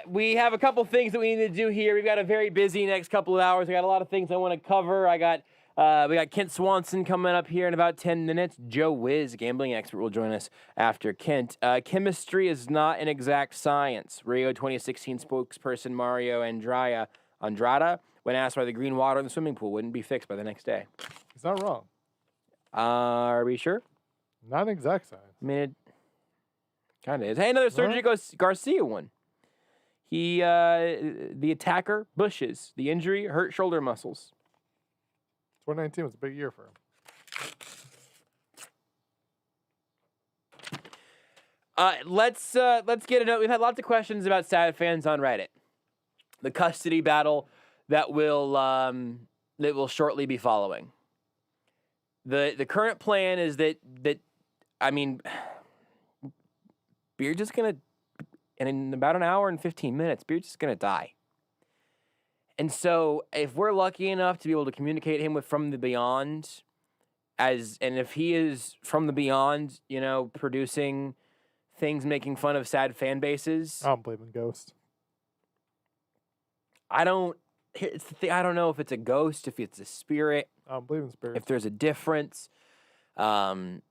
We have a couple things that we need to do here. We've got a very busy next couple of hours. We got a lot of things I want to cover. We got Kent Swanson coming up here in about 10 minutes. Joe Whiz, gambling expert, will join us after Kent. Chemistry is not an exact science. Rio 2016 spokesperson Mario Andrada, when asked why the green water in the swimming pool wouldn't be fixed by the next day. He's not wrong. Are we sure? Not an exact science. I mean, it kind of is. Hey, another Sergio Garcia one. The attacker, bushes. The injury, hurt shoulder muscles. 2019 was a big year for him. Let's get it out. We've had lots of questions about Sad fans on Reddit. The custody battle that will shortly be following. The current plan is that I mean, Beard's just gonna, and in about an hour and 15 minutes, Beard's just gonna die. And so, if we're lucky enough to be able to communicate him with From the Beyond, and if he is from the beyond, producing things making fun of sad fan bases, I don't believe in ghosts. I don't know if it's a ghost, if it's a spirit. I don't believe in spirits. If there's a difference.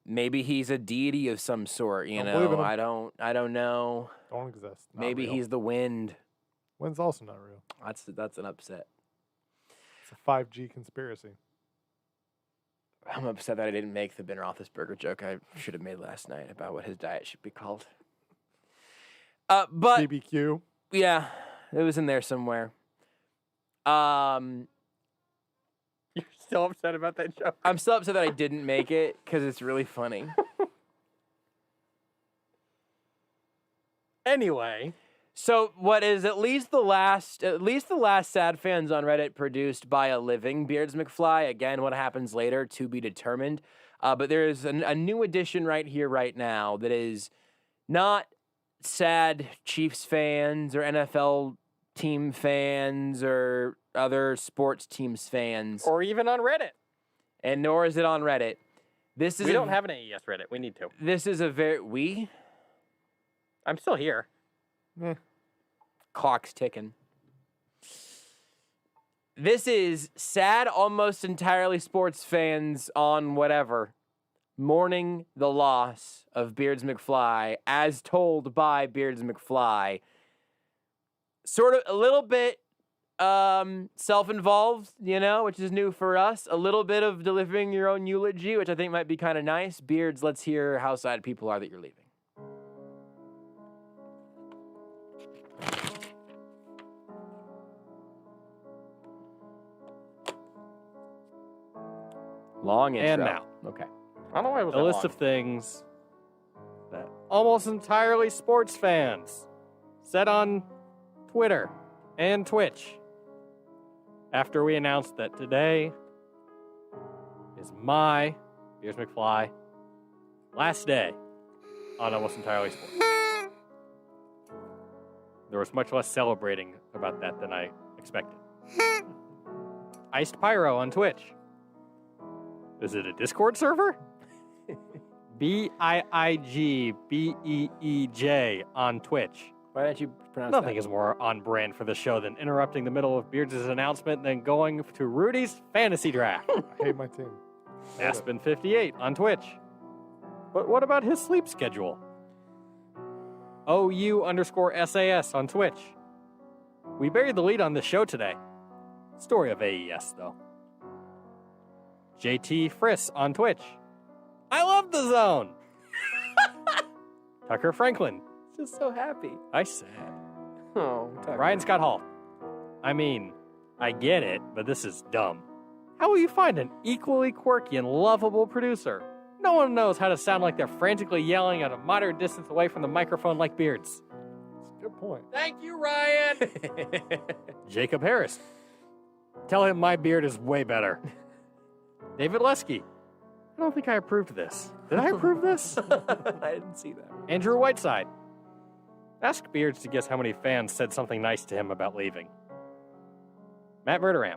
Maybe he's a deity of some sort. Don't believe in him. I don't know. Don't exist. Not Maybe real. he's the wind. Wind's also not real. That's an upset. It's a 5G conspiracy. I'm upset that I didn't make the Ben Roethlisberger joke I should have made last night about what his diet should be called. But BBQ. yeah, it was in there somewhere. You're still upset about that joke? I'm still upset that I didn't make it because it's really funny. Anyway. So what is at least the last sad fans on Reddit produced by a living Beards McFly. Again, what happens later to be determined. But there is a new edition right here, right now that is not sad Chiefs fans or NFL team fans or other sports teams fans. Or even on Reddit. And nor is it on Reddit. We don't have an AES Reddit. We need to. This is a very... I'm still here. Clock's ticking. This is sad, almost entirely sports fans on whatever, mourning the loss of Beards McFly, as told by Beards McFly. Sort of a little bit self-involved, which is new for us. A little bit of delivering your own eulogy, which I think might be kind of nice. Beards, let's hear how sad people are that you're leaving. Long intro. And now. Okay. I don't know why it was A that list long. of things that almost entirely sports fans said on Twitter and Twitch after we announced that today is my, Beards McFly, last day on Almost Entirely Sports. There was much less celebrating about that than I expected. Iced Pyro on Twitch. Is it a Discord server? BIIGBEEJ on Twitch. Why don't you pronounce Nothing that? is more on brand for the show than interrupting the middle of Beards' announcement than going to Rudy's fantasy draft. I hate my team. Aspen58 on Twitch. But what about his sleep schedule? OU_SAS on Twitch. We buried the lead on this show today. Story of AES, though. JT Friss on Twitch. I love the zone. Tucker Franklin. Just so happy. I said. Oh, Tucker. Ryan Scott Hall. I mean, I get it, but this is dumb. How will you find an equally quirky and lovable producer? No one knows how to sound like they're frantically yelling at a moderate distance away from the microphone like Beards. That's a good point. Thank you, Ryan. Jacob Harris. Tell him my beard is way better. David Lesky. I don't think I approved this. Did I approve this? I didn't see that. Andrew Whiteside. Ask Beards to guess how many fans said something nice to him about leaving. Matt Verderam.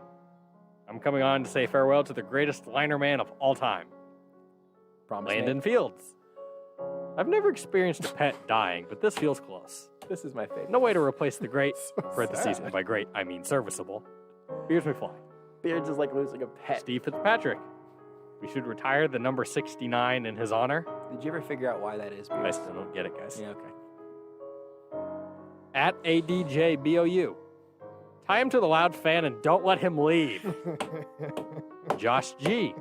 I'm coming on to say farewell to the greatest liner man of all time. Promise Landon Fields. I've never experienced a pet dying, but this feels close. This is my favorite. No way to replace the great, parentheses, sad. and by great, I mean serviceable, Beards McFly. Beards is like losing a pet. Steve Fitzpatrick. We should retire the number 69 in his honor. Did you ever figure out why that is, I Beards? still don't get it, guys. Yeah, okay. At ADJBOU. Tie him to the loud fan and don't let him leave. Josh G.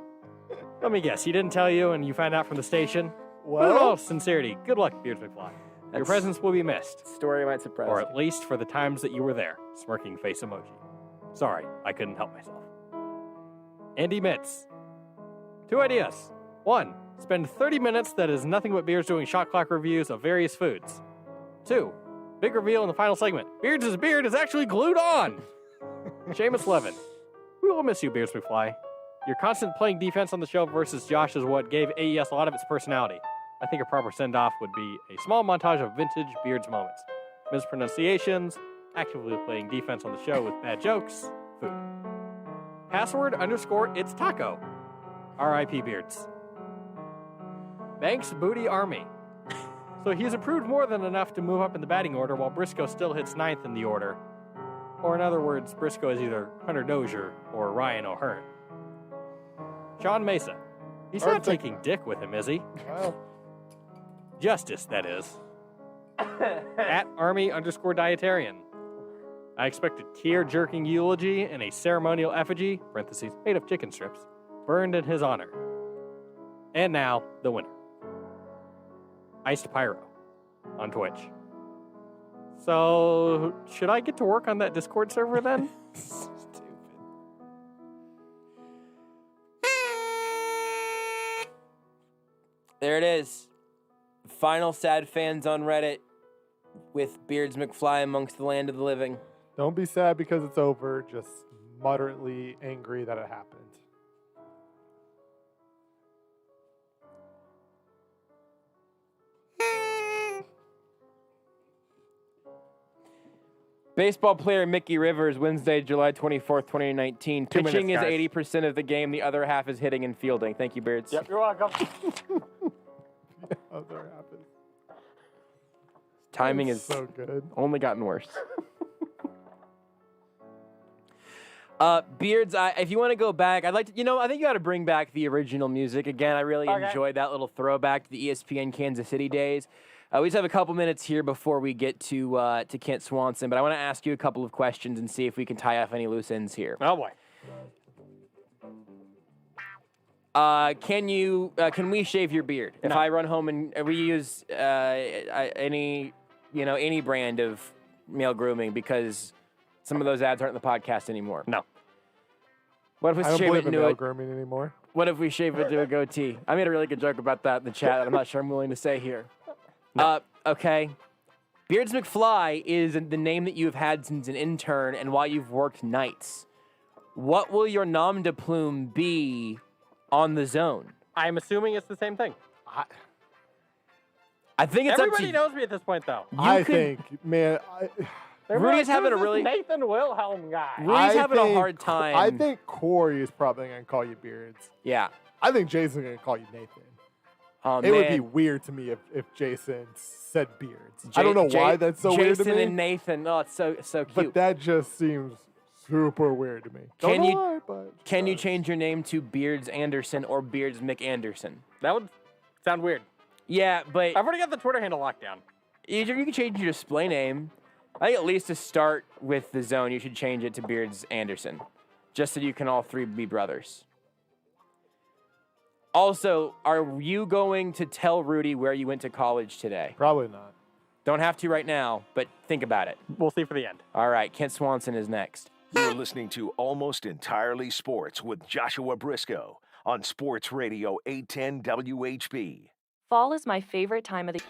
Let me guess, he didn't tell you and you found out from the station? Well, in all sincerity, good luck, Beards McFly. Your That's- presence will be missed. Story might surprise Or you. at least for the times that you were there. Smirking face emoji. Sorry, I couldn't help myself. Andy Mitz. 2 ideas. 1. Spend 30 minutes that is nothing but Beards doing shot clock reviews of various foods. 2. Big reveal in the final segment. Beards' beard is actually glued on! Seamus Levin. We will miss you, Beards McFly. Your constant playing defense on the show versus Josh is what gave AES a lot of its personality. I think a proper send-off would be a small montage of vintage Beards moments. Mispronunciations, actively playing defense on the show with bad jokes, food. Password_it's taco. R.I.P. Beards. Banks Booty Army. So he's improved more than enough to move up in the batting order while Brisco still hits 9th in the order. Or in other words, Brisco is either Hunter Dozier or Ryan O'Hearn. Sean Mesa. He's not taking dick with him, is he? Well, Justice, that is. At Army_dietarian. I expect a tear-jerking eulogy and a ceremonial effigy, parentheses, made of chicken strips, burned in his honor. And now, the winner. Iced Pyro on Twitch. So, should I get to work on that Discord server then? Stupid. There it is. Final sad fans on Reddit with Beards McFly amongst the land of the living. don't be sad because it's over. Just moderately angry that it happened. Baseball player Mickey Rivers, Wednesday, July 24th, 2019. 2 Pitching minutes, is guys. 80% of the game. The other half is hitting and fielding. Thank you, Beards. Yep, you're welcome. Other happened. Timing It's is so good. only gotten worse. Beards, if you want to go back, I'd like to, I think you got to bring back the original music again. I really enjoyed that little throwback to the ESPN Kansas City days. We just have a couple minutes here before we get to Kent Swanson, but I want to ask you a couple of questions and see if we can tie off any loose ends here. Oh boy. Can we shave your beard? If I run home and we use any brand of male grooming, because some of those ads aren't in the podcast anymore. No. What if we I don't shave it believe in into male a grooming anymore. What if we shave it to a goatee? I made a really good joke about that in the chat that I'm not sure I'm willing to say here. Okay. Beards McFly is the name that you've had since an intern and while you've worked nights. What will your nom de plume be on the zone? I'm assuming it's the same thing. I think it's Everybody up to knows me at this point, though. I think, man, Rudy's having a "Who's this really- Nathan Wilhelm guy. Rudy's having a hard time. I think Corey is probably going to call you Beards. Yeah. I think Jason's going to call you Nathan. Oh, It would be man. weird to me if Jason said Beards. I don't know why that's so weird to Jason me. and Nathan. Oh, it's so cute. But that just seems super weird to me. Can Don't know you- why, but Can you does. change your name to Beards Anderson or Beards McAnderson? That would sound weird. Yeah, but I've already got the Twitter handle locked down. you can change your display name. I think at least to start with the zone, you should change it to Beards Anderson. just so you can all three be brothers. Also, are you going to tell Rudy where you went to college today? Probably not. Don't have to right now, but think about it. We'll see for the end. All right, Kent Swanson is next. You're listening to Almost Entirely Sports with Joshua Brisco on Sports Radio 810 WHB. Fall is my favorite time of the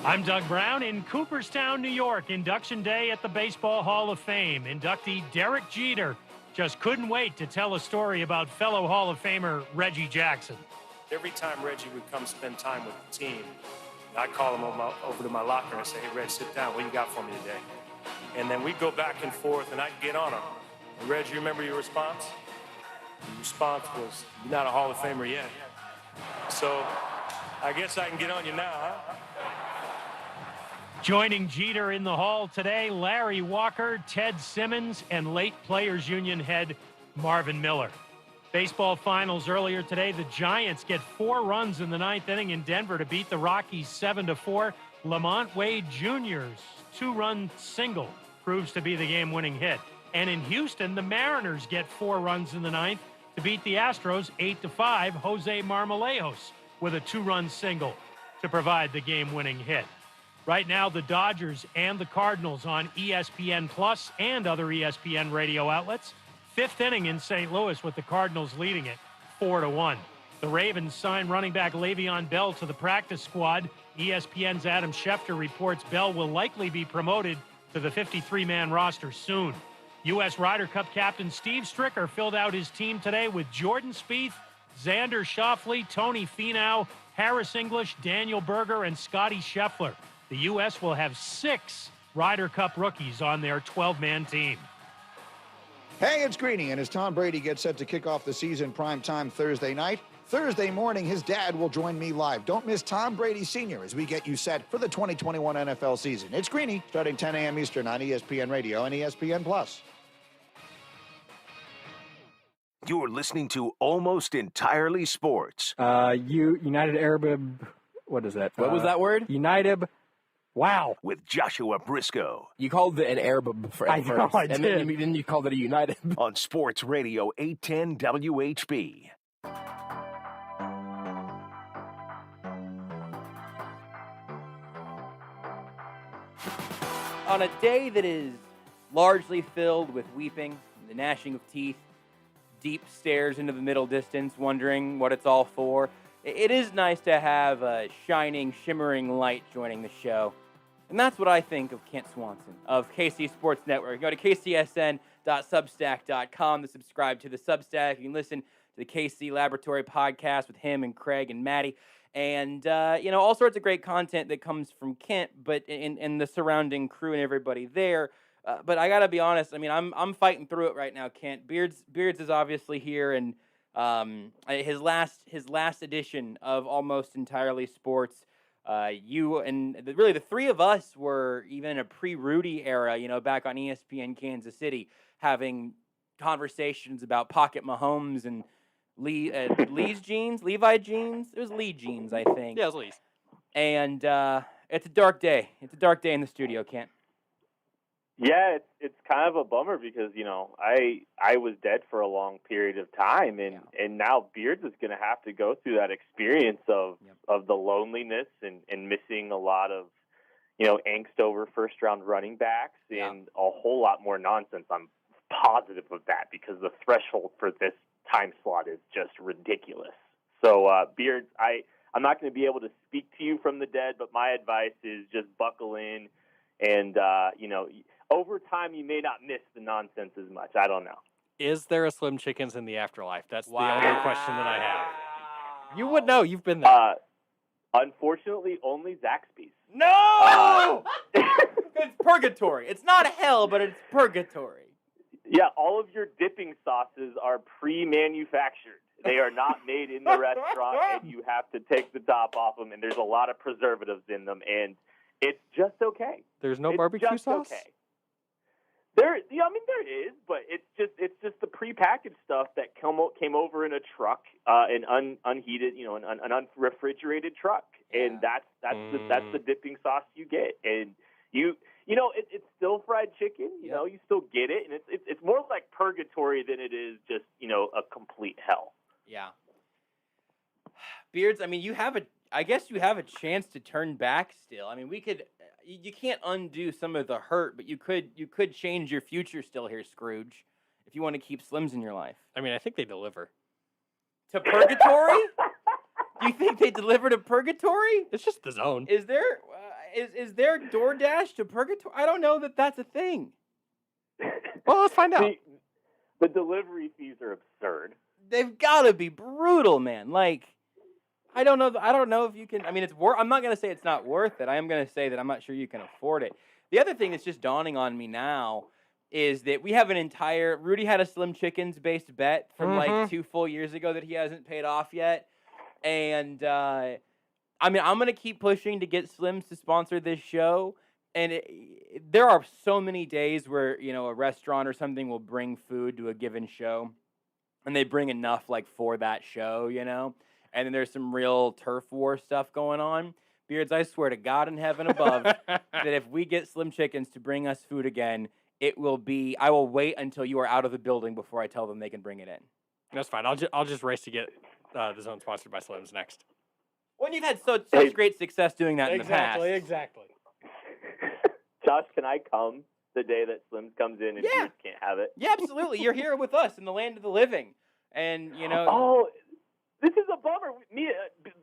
I'm Doug Brown in Cooperstown, New York. Induction day at the Baseball Hall of Fame. Inductee Derek Jeter just couldn't wait to tell a story about fellow Hall of Famer Reggie Jackson. Every time Reggie would come spend time with the team, I'd call him over to my locker and say, hey, Reg, sit down. What you got for me today? And then we'd go back and forth, and I'd get on him. And Reg, you remember your response? Your response was, you're not a Hall of Famer yet. So I guess I can get on you now, huh? Joining Jeter in the hall today, Larry Walker, Ted Simmons, and late Players Union head Marvin Miller. Baseball finals earlier today, the Giants get 4 runs in the 9th inning in Denver to beat the Rockies 7-4. Lamont Wade Jr.'s 2-run single proves to be the game-winning hit. And in Houston, the Mariners get 4 runs in the 9th to beat the Astros 8-5. Jose Marmolejos with a 2-run single to provide the game-winning hit. Right now, the Dodgers and the Cardinals on ESPN Plus and other ESPN radio outlets. 5th inning in St. Louis with the Cardinals leading it 4-1. The Ravens sign running back Le'Veon Bell to the practice squad. ESPN's Adam Schefter reports Bell will likely be promoted to the 53-man roster soon. U.S. Ryder Cup captain Steve Stricker filled out his team today with Jordan Spieth, Xander Schauffele, Tony Finau, Harris English, Daniel Berger, and Scotty Scheffler. The U.S. will have 6 Ryder Cup rookies on their 12-man team. Hey, it's Greeny, and as Tom Brady gets set to kick off the season primetime Thursday night, Thursday morning, his dad will join me live. Don't miss Tom Brady Sr. as we get you set for the 2021 NFL season. It's Greeny, starting 10 a.m. Eastern on ESPN Radio and ESPN Plus. You're listening to Almost Entirely Sports. United Arab, what is that? What was that word? United, wow. With Joshua Brisco. You called it an Arab for I know, I and did. then you called it a United. On Sports Radio 810 WHB. On a day that is largely filled with weeping, the gnashing of teeth, deep stares into the middle distance, wondering what it's all for, it is nice to have a shining, shimmering light joining the show. And that's what I think of Kent Swanson of KC Sports Network. Go to kcsn.substack.com to subscribe to the Substack. You can listen to the KC Laboratory podcast with him and Craig and Maddie. And, all sorts of great content that comes from Kent, but in the surrounding crew and everybody there. But I got to be honest, I mean, I'm fighting through it right now, Kent. Beards is obviously here, and his last edition of Almost Entirely Sports. You and really the three of us were even in a pre-Rudy era, back on ESPN Kansas City, having conversations about Pocket Mahomes and Levi jeans. It was Lee jeans, I think. Yeah, it was Lee's. And it's a dark day. It's a dark day in the studio, Kent. Yeah, it's kind of a bummer because, I was dead for a long period of time, and now Beards is going to have to go through that experience of the loneliness and missing a lot of, angst over first-round running backs and a whole lot more nonsense. I'm positive of that because the threshold for this time slot is just ridiculous. So, Beards, I'm not going to be able to speak to you from the dead, but my advice is just buckle in and, over time, you may not miss the nonsense as much. I don't know. Is there a Slim Chickens in the afterlife? That's the only question that I have. You would know. You've been there. Unfortunately, only Zaxby's. No! It's purgatory. It's not hell, but it's purgatory. Yeah, all of your dipping sauces are pre-manufactured. They are not made in the restaurant, and you have to take the top off them, and there's a lot of preservatives in them, and it's just okay. There's no barbecue sauce? Okay. There is, but it's just the prepackaged stuff that came over in a truck, an unheated, an unrefrigerated truck, and that's the dipping sauce you get, and it's still fried chicken. You still get it, and it's more like purgatory than it is just a complete hell. Yeah. Beards, I mean, I guess you have a chance to turn back still. I mean, you can't undo some of the hurt, but you could change your future still here, Scrooge, if you want to keep Slims in your life. I mean, I think they deliver. To purgatory? Do you think they deliver to purgatory? It's just the zone. Is there? is there DoorDash to Purgatory? I don't know that that's a thing. Well, let's find out. See, the delivery fees are absurd. They've got to be brutal, man. Like, I don't know. I don't know if you can. I mean, it's worth. I'm not gonna say it's not worth it. I am gonna say that I'm not sure you can afford it. The other thing that's just dawning on me now is that we have an entire. Rudy had a Slim Chickens based bet from like 2 full years ago that he hasn't paid off yet, and I mean, I'm gonna keep pushing to get Slims to sponsor this show. And there are so many days where a restaurant or something will bring food to a given show, and they bring enough like for that show, And then there's some real turf war stuff going on. Beards, I swear to God in heaven above that if we get Slim Chickens to bring us food again, it will be. I will wait until you are out of the building before I tell them they can bring it in. That's fine. I'll just race to get the zone sponsored by Slims next. When you've had such great success doing that in the past. Exactly. Josh, can I come the day that Slims comes in and Beards can't have it? Yeah, absolutely. You're here with us in the land of the living, and Oh, this is a bummer.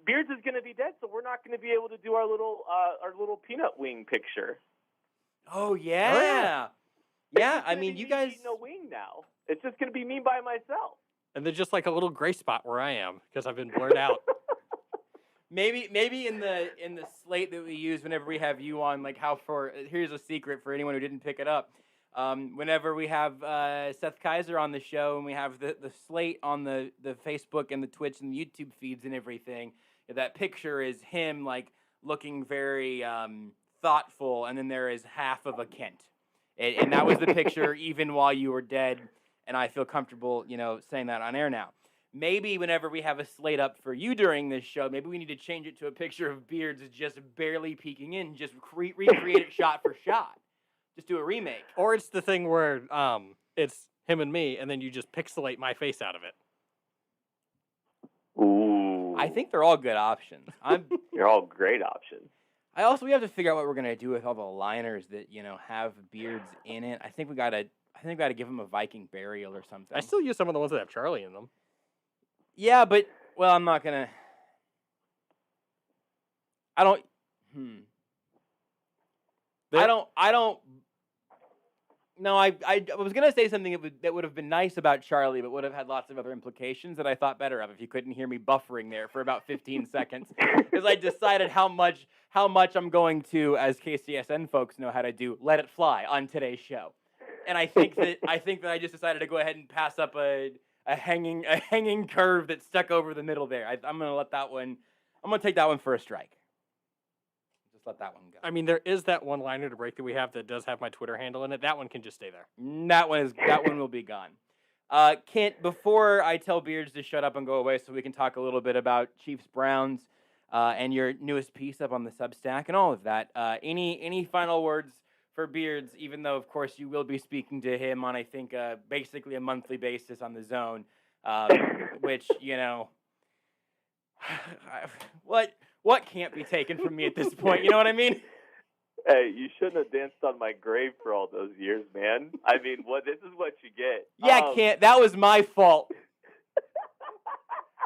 Beards is going to be dead, so we're not going to be able to do our little peanut wing picture. Oh yeah, yeah. I mean, you guys. No wing now. It's just going to be me by myself. And there's just like a little gray spot where I am because I've been blurred out. Maybe in the slate that we use whenever we have you on, like here's a secret for anyone who didn't pick it up. Whenever we have Seth Kaiser on the show and we have the slate on the Facebook and the Twitch and the YouTube feeds and everything, that picture is him like looking very thoughtful, and then there is half of a Kent, and that was the picture even while you were dead. And I feel comfortable, saying that on air now. Maybe whenever we have a slate up for you during this show, maybe we need to change it to a picture of Beards just barely peeking in, just recreate it shot for shot. Just do a remake. Or it's the thing where it's him and me, and then you just pixelate my face out of it. Ooh. I think they're all good options. They're all great options. We have to figure out what we're gonna do with all the liners that have Beards in it. I think we gotta give them a Viking burial or something. I still use some of the ones that have Charlie in them. Yeah, but I'm not gonna. I don't. No, I was gonna say something that would have been nice about Charlie, but would have had lots of other implications that I thought better of. If you couldn't hear me buffering there for about 15 seconds, because I decided how much I'm going to, as KCSN folks know how to do, let it fly on today's show, and I think that I just decided to go ahead and pass up a hanging curve that stuck over the middle there. I'm gonna let that one. I'm gonna take that one for a strike. Just let that one go. I mean, there is that one liner to break that we have that does have my Twitter handle in it. That one can just stay there. That one will be gone. Kent, before I tell Beards to shut up and go away, so we can talk a little bit about Chiefs Browns and your newest piece up on the Substack and all of that. Any final words for Beards, even though, of course, you will be speaking to him on, I think, basically a monthly basis on the Zone, which, what can't be taken from me at this point? You know what I mean? Hey, you shouldn't have danced on my grave for all those years, man. I mean, this is what you get. Yeah, Kent, that was my fault.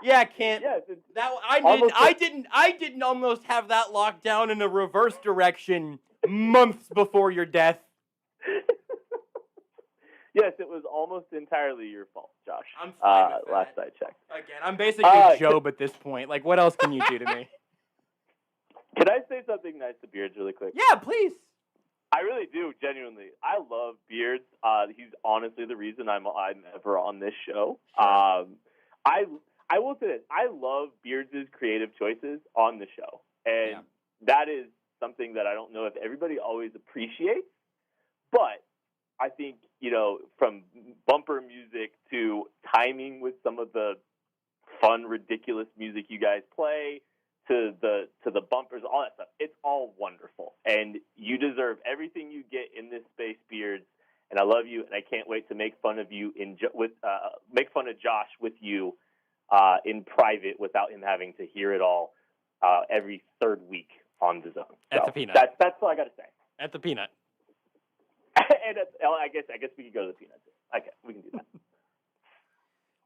Yeah, Kent. Yes, I didn't almost have that locked down in a reverse direction months before your death. Yes, it was almost entirely your fault, Josh. I'm fine with that. Last I checked. Again, I'm basically Job at this point. Like, what else can you do to me? Can I say something nice to Beards really quick? Yeah, please. I really do, genuinely. I love Beards. He's honestly the reason I'm ever on this show. Sure. I will say this. I love Beards' creative choices on the show. And that is something that I don't know if everybody always appreciates. But I think, from bumper music to timing with some of the fun, ridiculous music you guys play, to the bumpers, all that stuff, it's all wonderful. And you deserve everything you get in this space, Beards. And I love you, and I can't wait to make fun of you make fun of Josh with you in private without him having to hear it all every third week on the Zone. At the Peanut. That's all I got to say. At the Peanut. And I guess we could go to the Peanut. Okay, we can do that.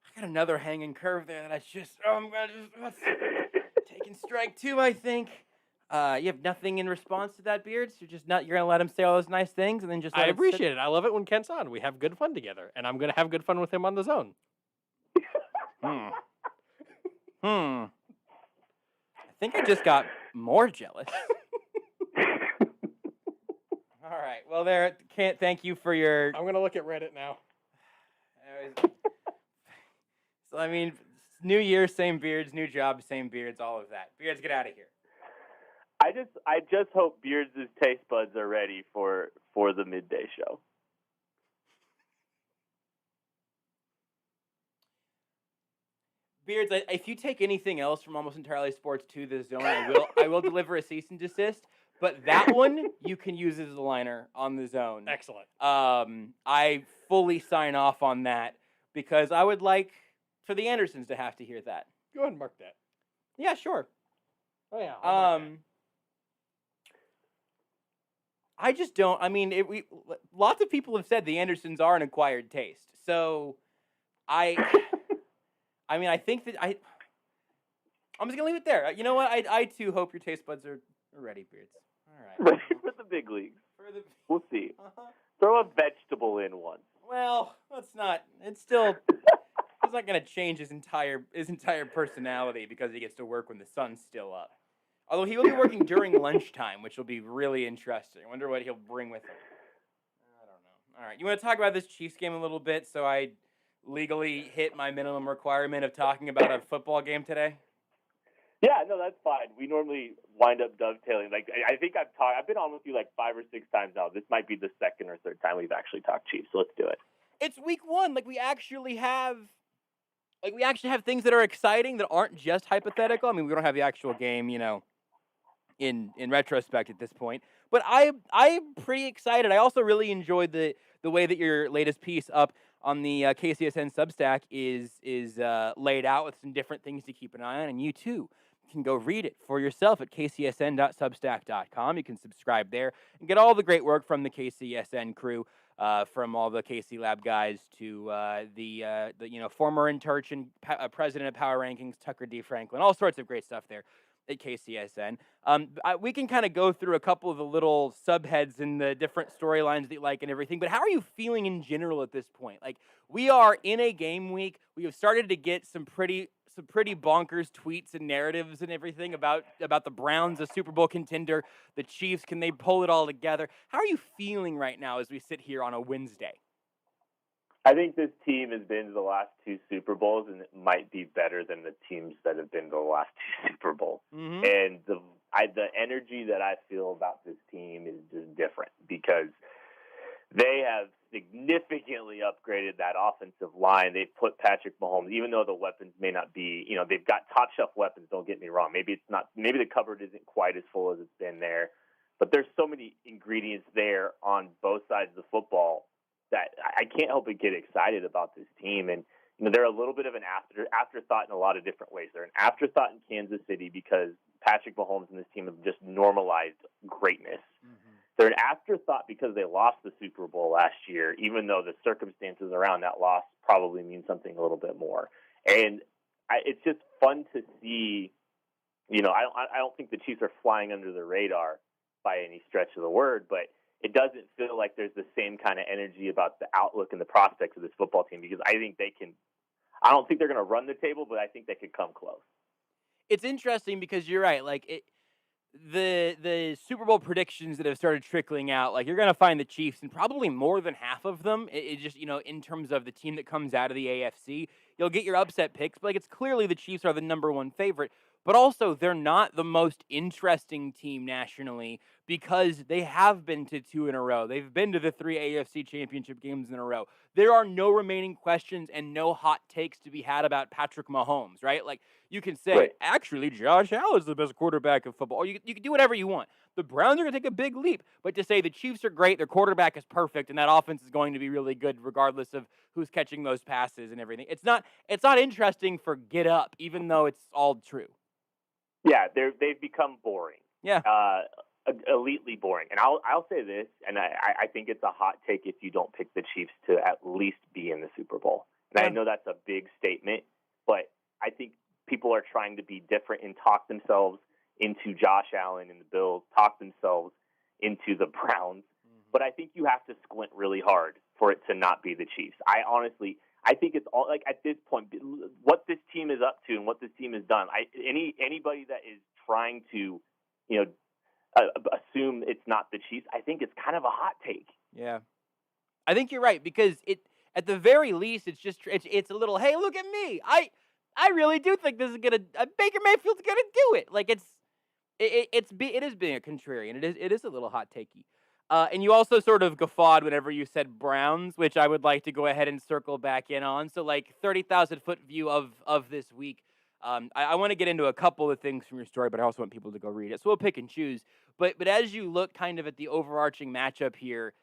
I got another hanging curve there that I'm gonna just taking strike two, I think. You have nothing in response to that, Beards? You're gonna let him say all those nice things and then just let I it appreciate it. I love it when Kent's on. We have good fun together, and I'm gonna have good fun with him on the zone. I think I just got more jealous. All right. Well, can't thank you for your. I'm gonna look at Reddit now. So I mean, new year, same Beards, new job, same Beards, all of that. Beards, get out of here. I just hope Beards' taste buds are ready for the midday show. Beards, if you take anything else from Almost Entirely Sports to the zone, I will deliver a cease and desist. But that one you can use as a liner on the zone. Excellent. I fully sign off on that because I would like for the Andersons to have to hear that. Go ahead and mark that. Yeah, sure. Oh yeah. I just don't. I mean, lots of people have said the Andersons are an acquired taste. So, I think that I'm just gonna leave it there. You know what? I too hope your taste buds are ready, Beards. All right. Ready for the big leagues. We'll see. Throw a vegetable in once. Well, let's not. It's still. He's not gonna change his entire personality because he gets to work when the sun's still up. Although he will be working during lunchtime, which will be really interesting. I wonder what he'll bring with him. I don't know. All right, you want to talk about this Chiefs game a little bit so I legally hit my minimum requirement of talking about a football game today? Yeah, no, that's fine. We normally wind up dovetailing. Like I think I've been on with you like 5 or 6 times now. This might be the second or third time we've actually talked Chiefs, so let's do it. It's week 1. We actually have things that are exciting that aren't just hypothetical. I mean, we don't have the actual game, in retrospect at this point. But I'm pretty excited. I also really enjoyed the way that your latest piece up on the KCSN Substack is laid out with some different things to keep an eye on, and you too can go read it for yourself at kcsn.substack.com. You can subscribe there and get all the great work from the KCSN crew, from all the KC Lab guys to the former in-church and president of Power Rankings, Tucker D. Franklin, all sorts of great stuff there at KCSN. We can kind of go through a couple of the little subheads and the different storylines that you like and everything, but how are you feeling in general at this point? We are in a game week. We have started to get some pretty bonkers tweets and narratives and everything about the Browns, a Super Bowl contender, the Chiefs. Can they pull it all together? How are you feeling right now as we sit here on a Wednesday? I think this team has been to the last 2 Super Bowls, and it might be better than the teams that have been to the last 2 Super Bowls. Mm-hmm. And the energy that I feel about this team is just different because they have significantly upgraded that offensive line. They've put Patrick Mahomes, even though the weapons may not be, they've got top shelf weapons. Don't get me wrong. Maybe the cupboard isn't quite as full as it's been there, but there's so many ingredients there on both sides of the football that I can't help but get excited about this team. And, they're a little bit of an afterthought in a lot of different ways. They're an afterthought in Kansas City because Patrick Mahomes and this team have just normalized greatness. Mm-hmm. They're an afterthought because they lost the Super Bowl last year, even though the circumstances around that loss probably mean something a little bit more. And it's just fun to see, I don't think the Chiefs are flying under the radar by any stretch of the word, but it doesn't feel like there's the same kind of energy about the outlook and the prospects of this football team because I think I don't think they're going to run the table, but I think they could come close. It's interesting because you're right. The Super Bowl predictions that have started trickling out, you're going to find the Chiefs and probably more than half of them. It just, in terms of the team that comes out of the AFC, you'll get your upset picks. But it's clearly the Chiefs are the number 1 favorite. But also, they're not the most interesting team nationally because they have been to 2 in a row. They've been to the 3 AFC championship games in a row. There are no remaining questions and no hot takes to be had about Patrick Mahomes, right? You can say, right, actually, Josh Allen's the best quarterback of football. Or you can do whatever you want. The Browns are going to take a big leap. But to say the Chiefs are great, their quarterback is perfect, and that offense is going to be really good regardless of who's catching those passes and everything. It's not interesting for Get Up, even though it's all true. Yeah, they've become boring. Yeah, elitely boring. And I'll say this, and I think it's a hot take if you don't pick the Chiefs to at least be in the Super Bowl. And yeah, I know that's a big statement, but I think people are trying to be different and talk themselves into Josh Allen and the Bills, talk themselves into the Browns. But I think you have to squint really hard for it to not be the Chiefs. I think it's all, like, at this point, what this team is up to and what this team has done. Anybody that is trying to, assume it's not the Chiefs, I think it's kind of a hot take. Yeah, I think you're right, because at the very least, it's a little, hey, look at me. I really do think this is Baker Mayfield's gonna do it. Like, it is being a contrarian. It is a little hot takey. And you also sort of guffawed whenever you said Browns, which I would like to go ahead and circle back in on. So, like, 30,000-foot view of this week. I want to get into a couple of things from your story, but I also want people to go read it. So we'll pick and choose. But as you look kind of at the overarching matchup here,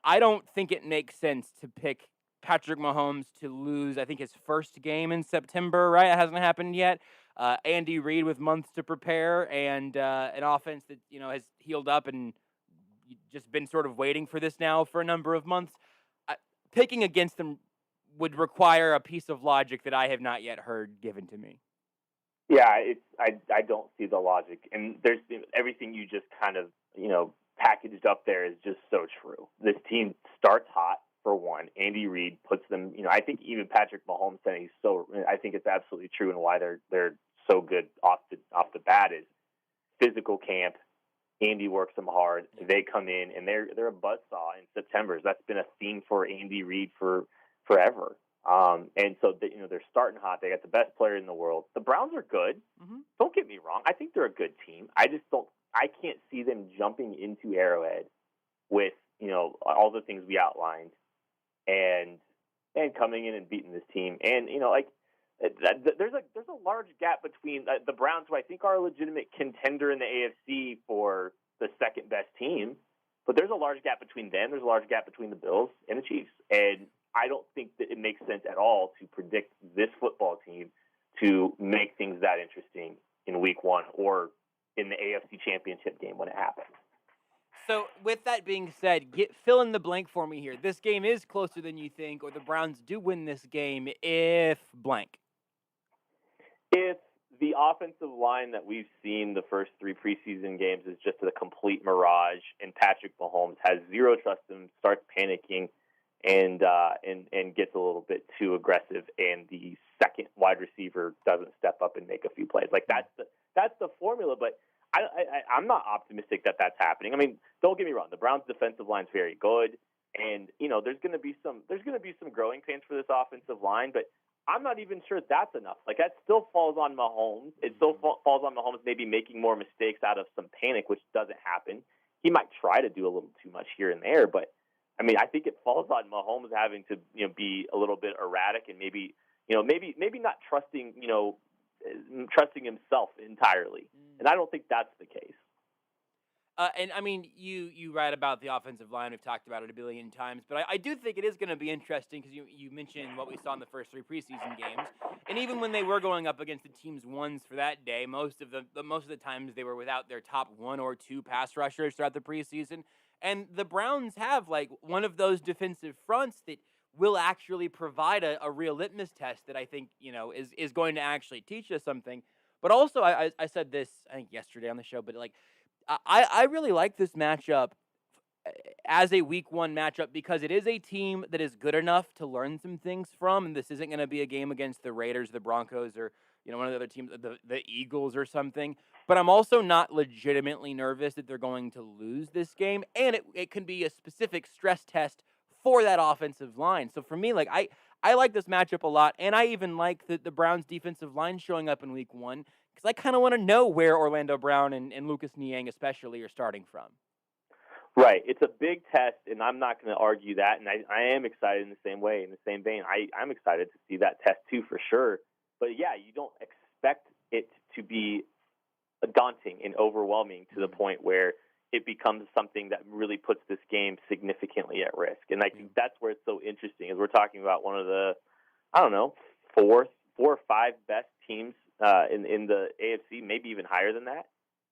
I don't think it makes sense to pick Patrick Mahomes to lose, I think, his first game in September, right? It hasn't happened yet. Andy Reid with months to prepare, and an offense that, has healed up and just been sort of waiting for this now for a number of months. Picking against them would require a piece of logic that I have not yet heard given to me. Yeah, I don't see the logic, and there's everything you just kind of packaged up there is just so true. This team starts hot, for one. Andy Reid puts them. I think even Patrick Mahomes saying I think it's absolutely true, and why they're so good off the bat is physical camp. Andy works them hard. They come in and they're a buzzsaw in September. That's been a theme for Andy Reid for forever. And so they're starting hot. They got the best player in the world. The Browns are good. Mm-hmm. Don't get me wrong. I think they're a good team. I can't see them jumping into Arrowhead with all the things we outlined and coming in and beating this team. And there's a large gap between the Browns, who I think are a legitimate contender in the AFC for the second best team, but there's a large gap between them. There's a large gap between the Bills and the Chiefs, and I don't think that it makes sense at all to predict this football team to make things that interesting in Week 1 or in the AFC Championship game when it happens. So, with that being said, fill in the blank for me here. This game is closer than you think, or the Browns do win this game if blank. If the offensive line that we've seen the first 3 preseason games is just a complete mirage, and Patrick Mahomes has zero trust in him, starts panicking, and gets a little bit too aggressive, and the second wide receiver doesn't step up and make a few plays. Like, that's the formula, but I'm not optimistic that that's happening. I mean, don't get me wrong. The Browns' defensive line's very good, and there's going to be some growing pains for this offensive line, but I'm not even sure that's enough. Like, that still falls on Mahomes. It still falls on Mahomes maybe making more mistakes out of some panic, which doesn't happen. He might try to do a little too much here and there, but I mean, I think it falls on Mahomes having to be a little bit erratic and maybe not trusting himself entirely. And I don't think that's the case. And I mean, you write about the offensive line. We've talked about it a billion times, but I do think it is going to be interesting because you mentioned what we saw in the first 3 preseason games, and even when they were going up against the team's ones for that day, most of the times they were without their top 1 or 2 pass rushers throughout the preseason, and the Browns have like one of those defensive fronts that will actually provide a real litmus test that I think is going to actually teach us something. But also, I said this I think yesterday on the show, but like. I really like this matchup as a Week 1 matchup because it is a team that is good enough to learn some things from, and this isn't going to be a game against the Raiders, the Broncos, or one of the other teams, the Eagles or something. But I'm also not legitimately nervous that they're going to lose this game, and it can be a specific stress test for that offensive line. So for me, like I like this matchup a lot, and I even like the Browns' defensive line showing up in Week 1. Because I kind of want to know where Orlando Brown and Lucas Niang especially are starting from. Right. It's a big test, and I'm not going to argue that. And I am excited in the same way, in the same vein. I'm excited to see that test too, for sure. But, yeah, you don't expect it to be daunting and overwhelming to the point where it becomes something that really puts this game significantly at risk. And I think that's where it's so interesting, is we're talking about one of the, 4 or 5 best teams in the AFC, maybe even higher than that.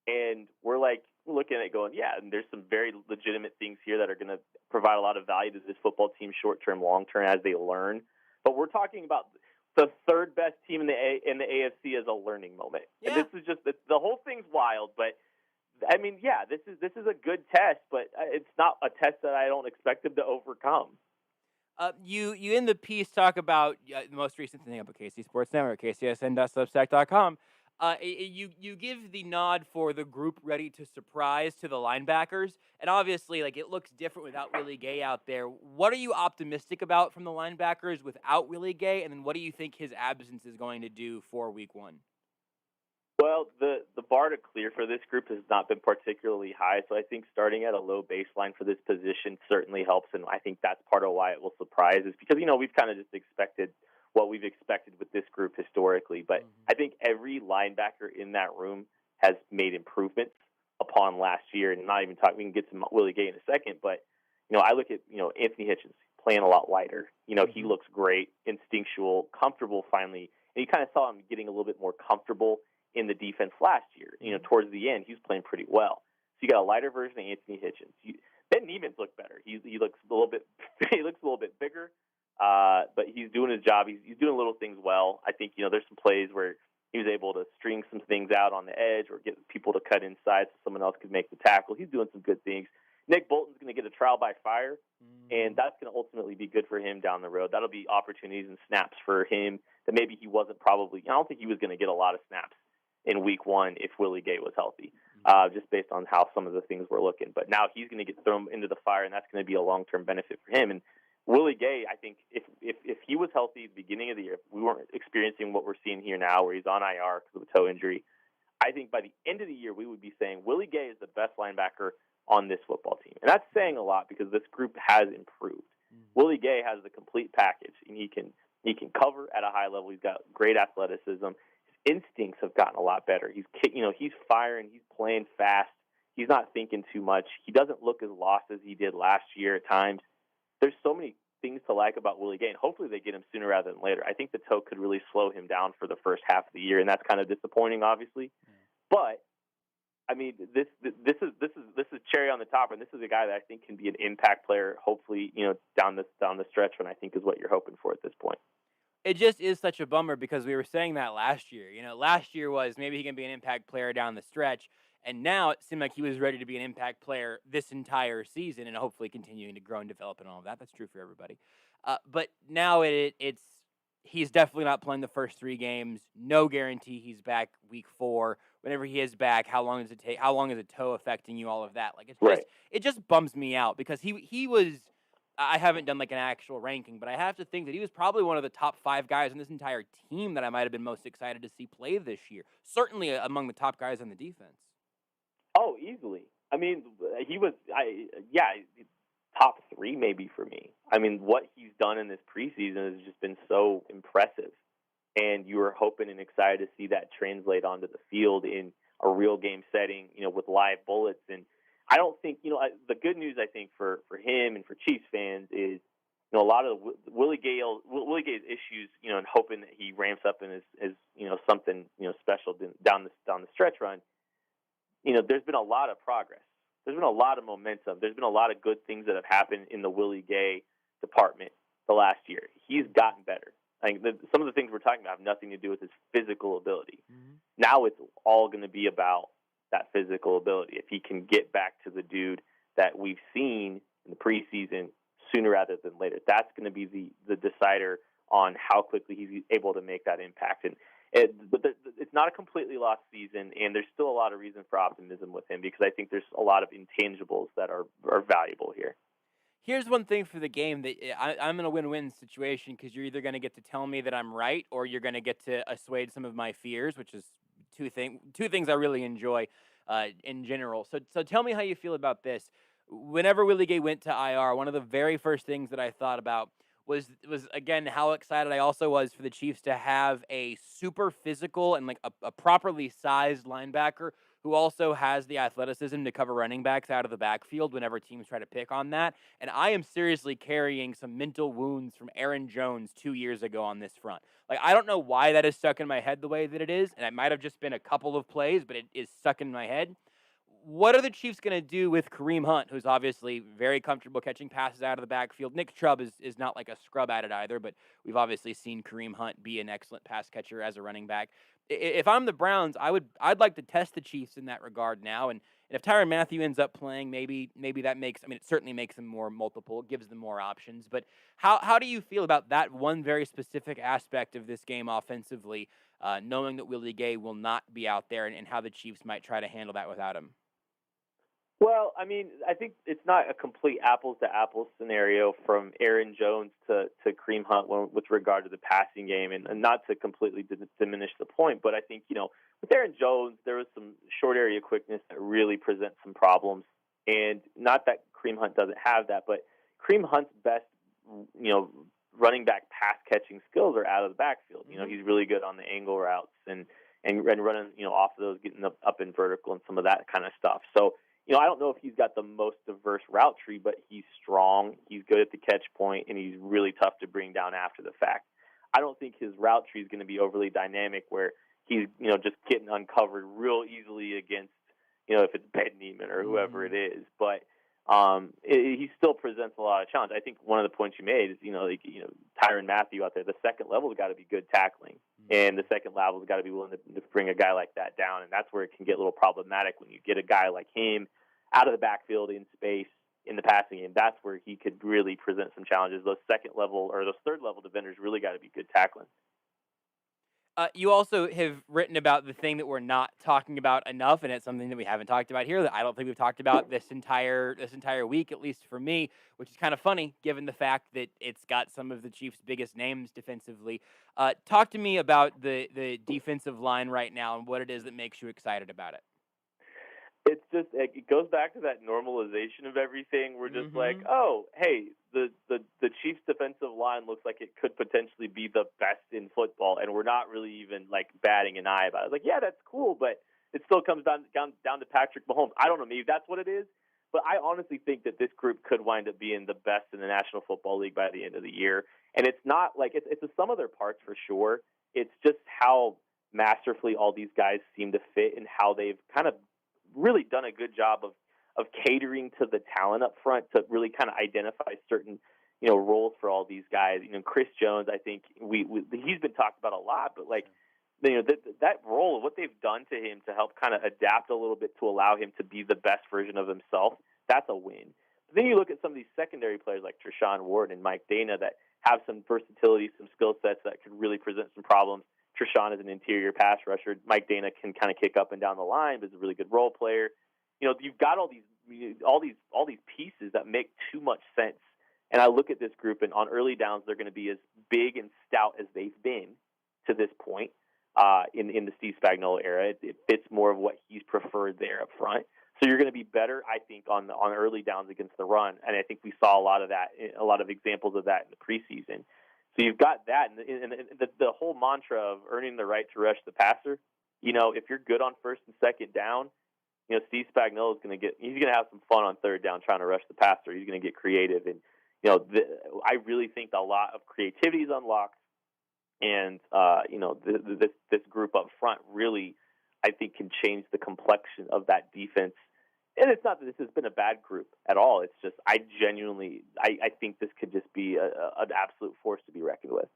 And we're looking at it going, yeah, and there's some very legitimate things here that are going to provide a lot of value to this football team short-term, long-term as they learn. But we're talking about the third best team in the AFC as a learning moment. Yeah. And this is just the whole thing's wild, but I mean, yeah, this is a good test, but it's not a test that I don't expect them to overcome. You in the piece talk about the most recent thing up at KC Sports Network, kcsn.substack.com. You give the nod for the group ready to surprise to the linebackers, and obviously, like, it looks different without Willie Gay out there. What are you optimistic about from the linebackers without Willie Gay, and then what do you think his absence is going to do for Week 1? Well, the bar to clear for this group has not been particularly high, so I think starting at a low baseline for this position certainly helps, and I think that's part of why it will surprise is because, we've kind of just expected what we've expected with this group historically, but I think every linebacker in that room has made improvements upon last year, and not even talking, we can get to Willie Gay in a second, but, I look at, Anthony Hitchens playing a lot lighter. He looks great, instinctual, comfortable finally, and you kind of saw him getting a little bit more comfortable in the defense last year. Towards the end, he was playing pretty well. So you got a lighter version of Anthony Hitchens. Ben Neiman's look better. He looks a little bit bigger, but he's doing his job. He's doing little things well. I think there's some plays where he was able to string some things out on the edge or get people to cut inside so someone else could make the tackle. He's doing some good things. Nick Bolton's going to get a trial by fire, and that's going to ultimately be good for him down the road. That'll be opportunities and snaps for him that maybe he wasn't probably. I don't think he was going to get a lot of snaps in Week 1 if Willie Gay was healthy, just based on how some of the things were looking. But now he's going to get thrown into the fire, and that's going to be a long-term benefit for him. And Willie Gay, I think, if he was healthy at the beginning of the year, if we weren't experiencing what we're seeing here now where he's on IR because of a toe injury, I think by the end of the year we would be saying Willie Gay is the best linebacker on this football team. And that's saying a lot because this group has improved. Willie Gay has the complete package, and he can cover at a high level. He's got great athleticism. Instincts have gotten a lot better. He's firing. He's playing fast. He's not thinking too much. He doesn't look as lost as he did last year at times. There's so many things to like about Willie Gay, and hopefully they get him sooner rather than later. I think the toe could really slow him down for the first half of the year, and that's kind of disappointing, obviously. But I mean, this is cherry on the top, and this is a guy that I think can be an impact player. Hopefully, down the stretch, when I think is what you're hoping for at this point. It just is such a bummer because we were saying that last year. Last year was maybe he can be an impact player down the stretch, and now it seemed like he was ready to be an impact player this entire season and hopefully continuing to grow and develop and all of that. That's true for everybody. But now it's he's definitely not playing the first 3 games. No guarantee he's back Week 4. Whenever he is back, how long does it take? How long is a toe affecting you? All of that. Like it just bums me out because he was. I haven't done like an actual ranking, but I have to think that he was probably one of the top 5 guys on this entire team that I might have been most excited to see play this year. Certainly among the top guys on the defense. Oh, easily. I mean, he was, top 3 maybe for me. I mean, what he's done in this preseason has just been so impressive. And you were hoping and excited to see that translate onto the field in a real game setting, with live bullets. And I don't think, the good news, I think, for him and for Chiefs fans is, a lot of Willie Gay's issues, and hoping that he ramps up and is something, special down the stretch run. There's been a lot of progress. There's been a lot of momentum. There's been a lot of good things that have happened in the Willie Gay department the last year. He's gotten better. I think some of the things we're talking about have nothing to do with his physical ability. Now it's all going to be about that physical ability. If he can get back to the dude that we've seen in the preseason sooner rather than later, that's going to be the decider on how quickly he's able to make that impact. But it's not a completely lost season, and there's still a lot of reason for optimism with him because I think there's a lot of intangibles that are valuable here. Here's one thing for the game that I'm in a win-win situation because you're either going to get to tell me that I'm right or you're going to get to assuage some of my fears, which is two things I really enjoy in general. So tell me how you feel about this. Whenever Willie Gay went to IR, one of the very first things that I thought about was again how excited I also was for the Chiefs to have a super physical and like a properly sized linebacker who also has the athleticism to cover running backs out of the backfield whenever teams try to pick on that. And I am seriously carrying some mental wounds from Aaron Jones 2 years ago on this front. Like, I don't know why that is stuck in my head the way that it is, and it might have just been a couple of plays, but it is stuck in my head. what are the Chiefs going to do with Kareem Hunt, who's obviously very comfortable catching passes out of the backfield? Nick Chubb is not like a scrub at it either, but we've obviously seen Kareem Hunt be an excellent pass catcher as a running back. If I'm the Browns, I'd like to test the Chiefs in that regard now. And if Tyrann Mathieu ends up playing, maybe that makes, I mean, it certainly makes them more multiple, gives them more options. But how do you feel about that one very specific aspect of this game offensively, knowing that Willie Gay will not be out there, and how the Chiefs might try to handle that without him? Well, I mean, I think it's not a complete apples-to-apples scenario from Aaron Jones to Kareem Hunt with regard to the passing game, and not to completely diminish the point, but I think, with Aaron Jones, there was some short area quickness that really presents some problems, and not that Kareem Hunt doesn't have that, but Kareem Hunt's best, running back pass-catching skills are out of the backfield. He's really good on the angle routes and running, off of those, getting up in vertical and some of that kind of stuff. So, I don't know if he's got the most diverse route tree, but he's strong, he's good at the catch point, and he's really tough to bring down after the fact. I don't think his route tree is going to be overly dynamic where he's, just getting uncovered real easily against, if it's Ben Neiman or whoever it is. But he still presents a lot of challenge. I think one of the points you made is, Tyrann Mathieu out there, the second level has got to be good tackling. And the second level has got to be willing to bring a guy like that down. And that's where it can get a little problematic when you get a guy like him out of the backfield in space in the passing game. That's where he could really present some challenges. Those second level or those third level defenders really got to be good tackling. You also have written about the thing that we're not talking about enough, and it's something that we haven't talked about here that I don't think we've talked about this entire week, at least for me, which is kind of funny given the fact that it's got some of the Chiefs' biggest names defensively. Talk to me about the defensive line right now and what it is that makes you excited about it. It's just, it goes back to that normalization of everything. We're just like, oh, hey, the Chiefs defensive line looks like it could potentially be the best in football, and we're not really even like batting an eye about it. Like, yeah, that's cool, but it still comes down to Patrick Mahomes. I don't know, maybe that's what it is, but I honestly think that this group could wind up being the best in the National Football League by the end of the year. And it's not like it's a sum of their parts for sure. It's just how masterfully all these guys seem to fit and how they've kind of really done a good job of catering to the talent up front to really kind of identify certain, roles for all these guys. Chris Jones, I think he's been talked about a lot, but like, that role, what they've done to him to help kind of adapt a little bit to allow him to be the best version of himself, that's a win. But then you look at some of these secondary players like Treshaun Ward and Mike Dana that have some versatility, some skill sets that could really present some problems. Treshaun is an interior pass rusher. Mike Dana can kind of kick up and down the line, but is a really good role player. You've got all these pieces that make too much sense. And I look at this group, and on early downs, they're going to be as big and stout as they've been to this point in the Steve Spagnuolo era. It fits more of what he's preferred there up front. So you're going to be better, I think, on early downs against the run. And I think we saw a lot of that, a lot of examples of that in the preseason. So you've got that, and the whole mantra of earning the right to rush the passer. If you're good on first and second down, Steve Spagnuolo is going to have some fun on third down trying to rush the passer. He's going to get creative, and I really think a lot of creativity is unlocked, and this group up front really, I think, can change the complexion of that defense. And it's not that this has been a bad group at all. It's just I think this could just be an absolute force to be reckoned with.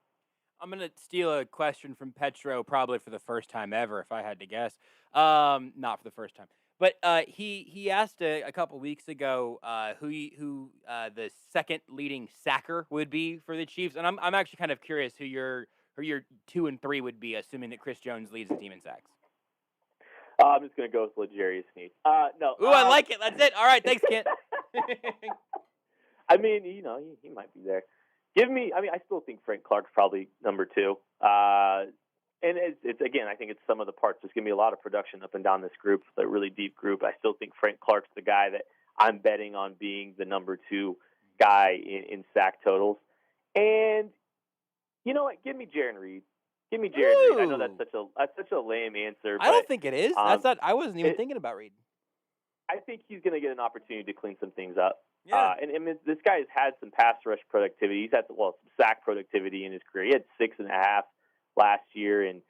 I'm going to steal a question from Petro probably for the first time ever, if I had to guess. Not for the first time. But he asked a couple weeks ago who the second leading sacker would be for the Chiefs. And I'm actually kind of curious who your 2 and 3 would be, assuming that Chris Jones leads the team in sacks. I'm just going to go with L'Jarius Sneed. No. Ooh, I like it. That's it. All right. Thanks, Kent. I mean, he might be there. I still think Frank Clark's probably number 2. And it's again, I think it's some of the parts. There's going to be a lot of production up and down this group, a really deep group. I still think Frank Clark's the guy that I'm betting on being the number 2 guy in sack totals. And you know what? Give me Jarran Reed. Give me Jarran Reed. I know that's such a lame answer. But, I don't think it is. I wasn't even thinking about Reed. I think he's going to get an opportunity to clean some things up. Yeah. And this guy has had some pass rush productivity. He's had some sack productivity in his career. He had 6.5 last year, and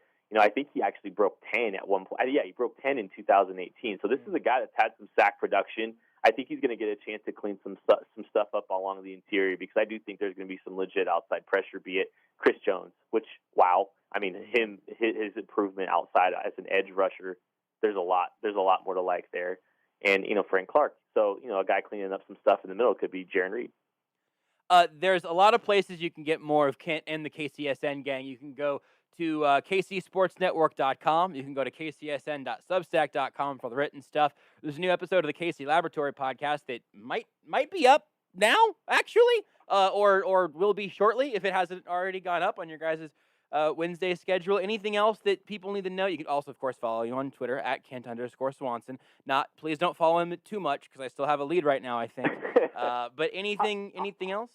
I think he actually broke 10 at one point. Yeah, he broke 10 in 2018. So this is a guy that's had some sack production. I think he's going to get a chance to clean some stuff up along the interior, because I do think there's going to be some legit outside pressure, be it Chris Jones, which, wow. I mean, his improvement outside as an edge rusher, there's a lot more to like there. And, Frank Clark. So, a guy cleaning up some stuff in the middle could be Jaron Reed. There's a lot of places you can get more of Kent and the KCSN gang. You can go to kcsportsnetwork.com. You can go to kcsn.substack.com for the written stuff. There's a new episode of the KC Laboratory podcast that might be up now, actually, or will be shortly if it hasn't already gone up on your guys' Wednesday schedule. Anything else that people need to know? You can also, of course, follow you on Twitter at Kent_Swanson. Please don't follow him too much, because I still have a lead right now, I think. But anything else?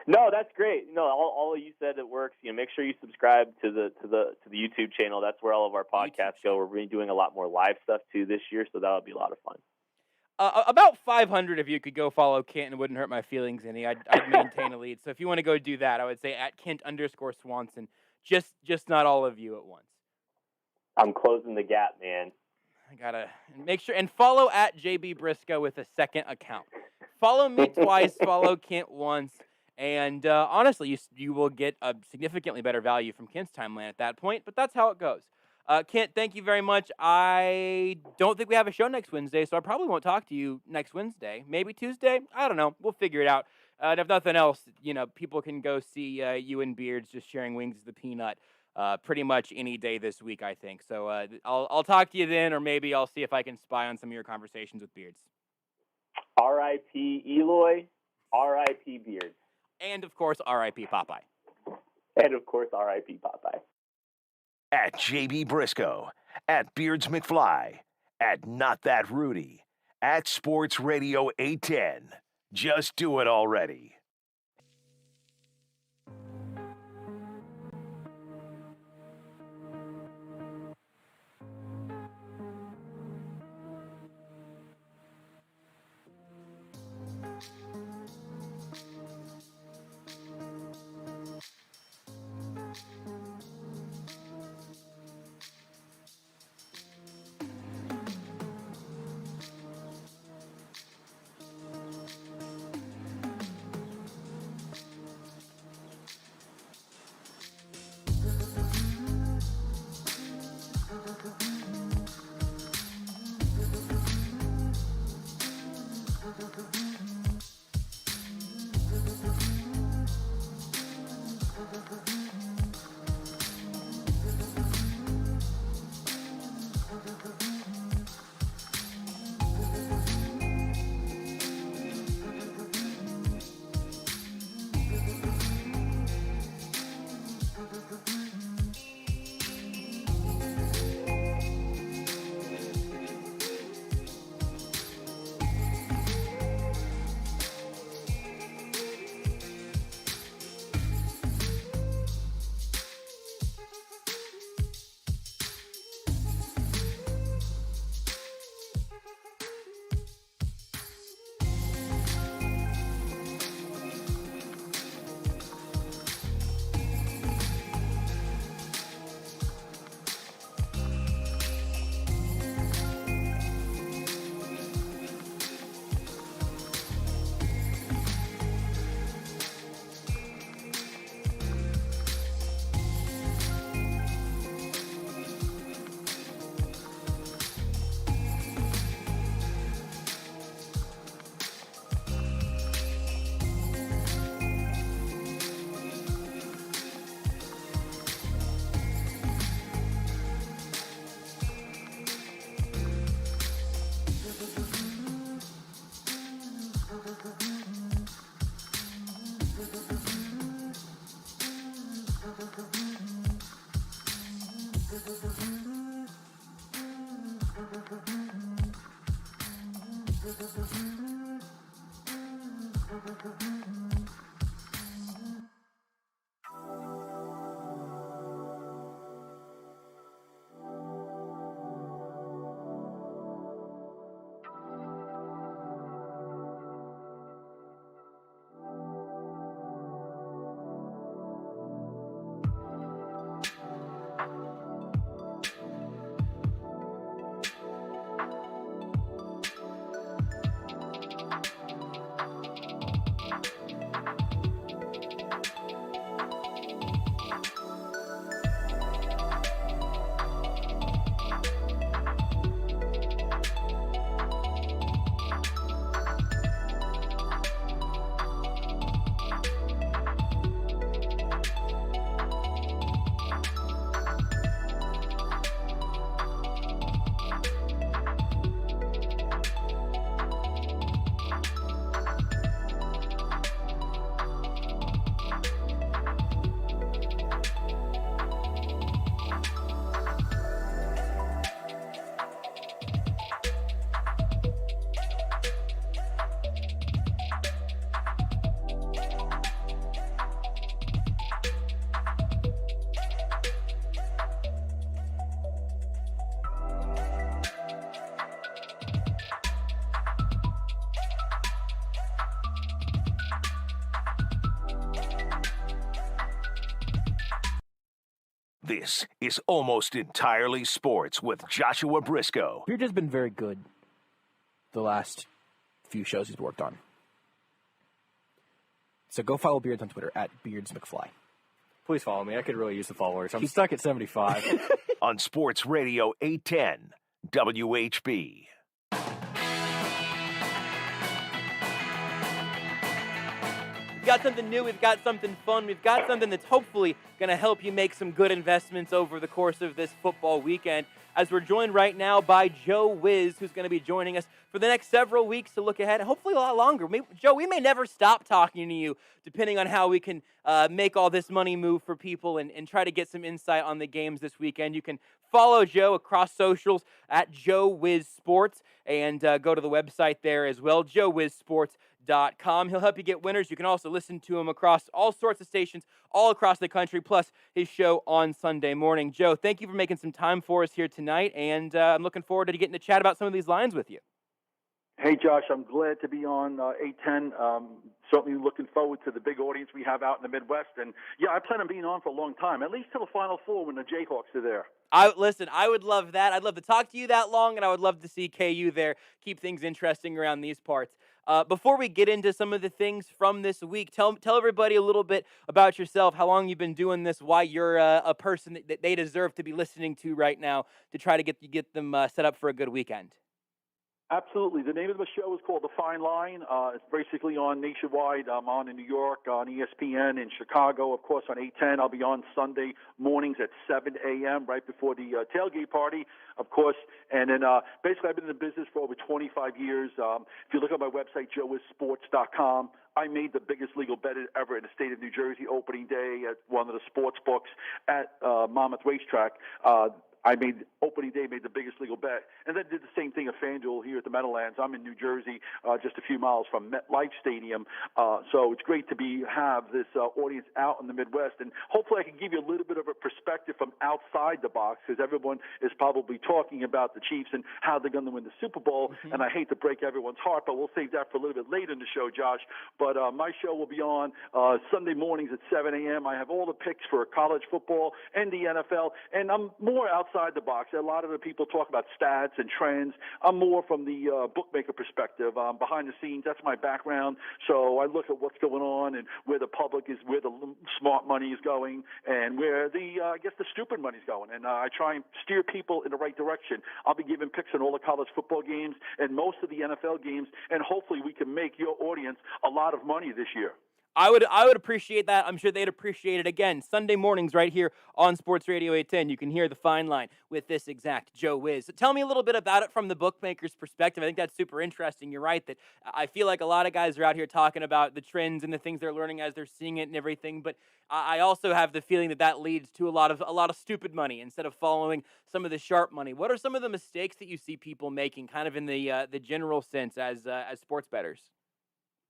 No, that's great. All you said it works. Make sure you subscribe to the YouTube channel. That's where all of our podcasts go. We're really doing a lot more live stuff too this year, so that'll be a lot of fun. About 500 of you could go follow Kent, and it wouldn't hurt my feelings any. I'd maintain a lead. So if you want to go do that, I would say at Kent_Swanson. Just not all of you at once. I'm closing the gap, man. I gotta make sure and follow at JB Brisco with a second account. Follow me twice. Follow Kent once. And honestly, you will get a significantly better value from Kent's timeline at that point, but that's how it goes. Kent, thank you very much. I don't think we have a show next Wednesday, so I probably won't talk to you next Wednesday. Maybe Tuesday? I don't know. We'll figure it out. And if nothing else, people can go see you and Beards just sharing Wings of the Peanut pretty much any day this week, I think. So I'll talk to you then, or maybe I'll see if I can spy on some of your conversations with Beards. R.I.P. Eloy, R.I.P. Beards. And, of course, R.I.P. Popeye. And, of course, R.I.P. Popeye. At JB Brisco, at Beards McFly, at Not That Rudy, at Sports Radio 810. Just do it already. This is Almost Entirely Sports with Joshua Brisco. Beard has been very good the last few shows he's worked on. So go follow Beards on Twitter at Beards McFly. Please follow me. I could really use the followers. I'm stuck at 75. On Sports Radio 810 WHB. We've got something new, we've got something fun, we've got something that's hopefully going to help you make some good investments over the course of this football weekend, as we're joined right now by Joe Whiz, who's going to be joining us for the next several weeks to look ahead, and hopefully a lot longer. Joe, we may never stop talking to you, depending on how we can make all this money move for people and try to get some insight on the games this weekend. You can follow Joe across socials at Joe Whiz Sports, and go to the website there as well, joewizsports.com. He'll help you get winners. You can also listen to him across all sorts of stations all across the country, plus his show on Sunday morning. Joe, thank you for making some time for us here tonight, and I'm looking forward to getting to chat about some of these lines with you. Hey, Josh, I'm glad to be on 810. Certainly looking forward to the big audience we have out in the Midwest. And, yeah, I plan on being on for a long time, at least till the Final Four when the Jayhawks are there. Listen, I would love that. I'd love to talk to you that long, and I would love to see KU there, keep things interesting around these parts. Before we get into some of the things from this week, tell everybody a little bit about yourself, how long you've been doing this, why you're a person that they deserve to be listening to right now to try to get them set up for a good weekend. Absolutely. The name of the show is called The Feinline. It's basically on nationwide. I'm on in New York, on ESPN, in Chicago, of course, on 810. I'll be on Sunday mornings at 7 a.m., right before the tailgate party, of course. And then basically I've been in the business for over 25 years. If you look at my website, joewizsports.com, I made the biggest legal bet ever in the state of New Jersey opening day at one of the sports books at Monmouth Racetrack. Opening day made the biggest legal bet, and then did the same thing at FanDuel here at the Meadowlands. I'm in New Jersey, just a few miles from MetLife Stadium, so it's great to have this audience out in the Midwest, and hopefully I can give you a little bit of a perspective from outside the box, because everyone is probably talking about the Chiefs and how they're going to win the Super Bowl, and I hate to break everyone's heart, but we'll save that for a little bit later in the show, Josh. But my show will be on Sunday mornings at 7 a.m. I have all the picks for college football and the NFL, and I'm more outside the box. A lot of the people talk about stats and trends. I'm more from the bookmaker perspective. Behind the scenes, that's my background. So I look at what's going on and where the public is, where the smart money is going, and where the stupid money is going. And I try and steer people in the right direction. I'll be giving picks on all the college football games and most of the NFL games, and hopefully we can make your audience a lot of money this year. I would appreciate that. I'm sure they'd appreciate it. Again, Sunday mornings right here on Sports Radio 810. You can hear the Fine Line with this exact Joe Whiz. So tell me a little bit about it from the bookmaker's perspective. I think that's super interesting. You're right that I feel like a lot of guys are out here talking about the trends and the things they're learning as they're seeing it and everything. But I also have the feeling that leads to a lot of stupid money instead of following some of the sharp money. What are some of the mistakes that you see people making, kind of in the general sense as sports bettors?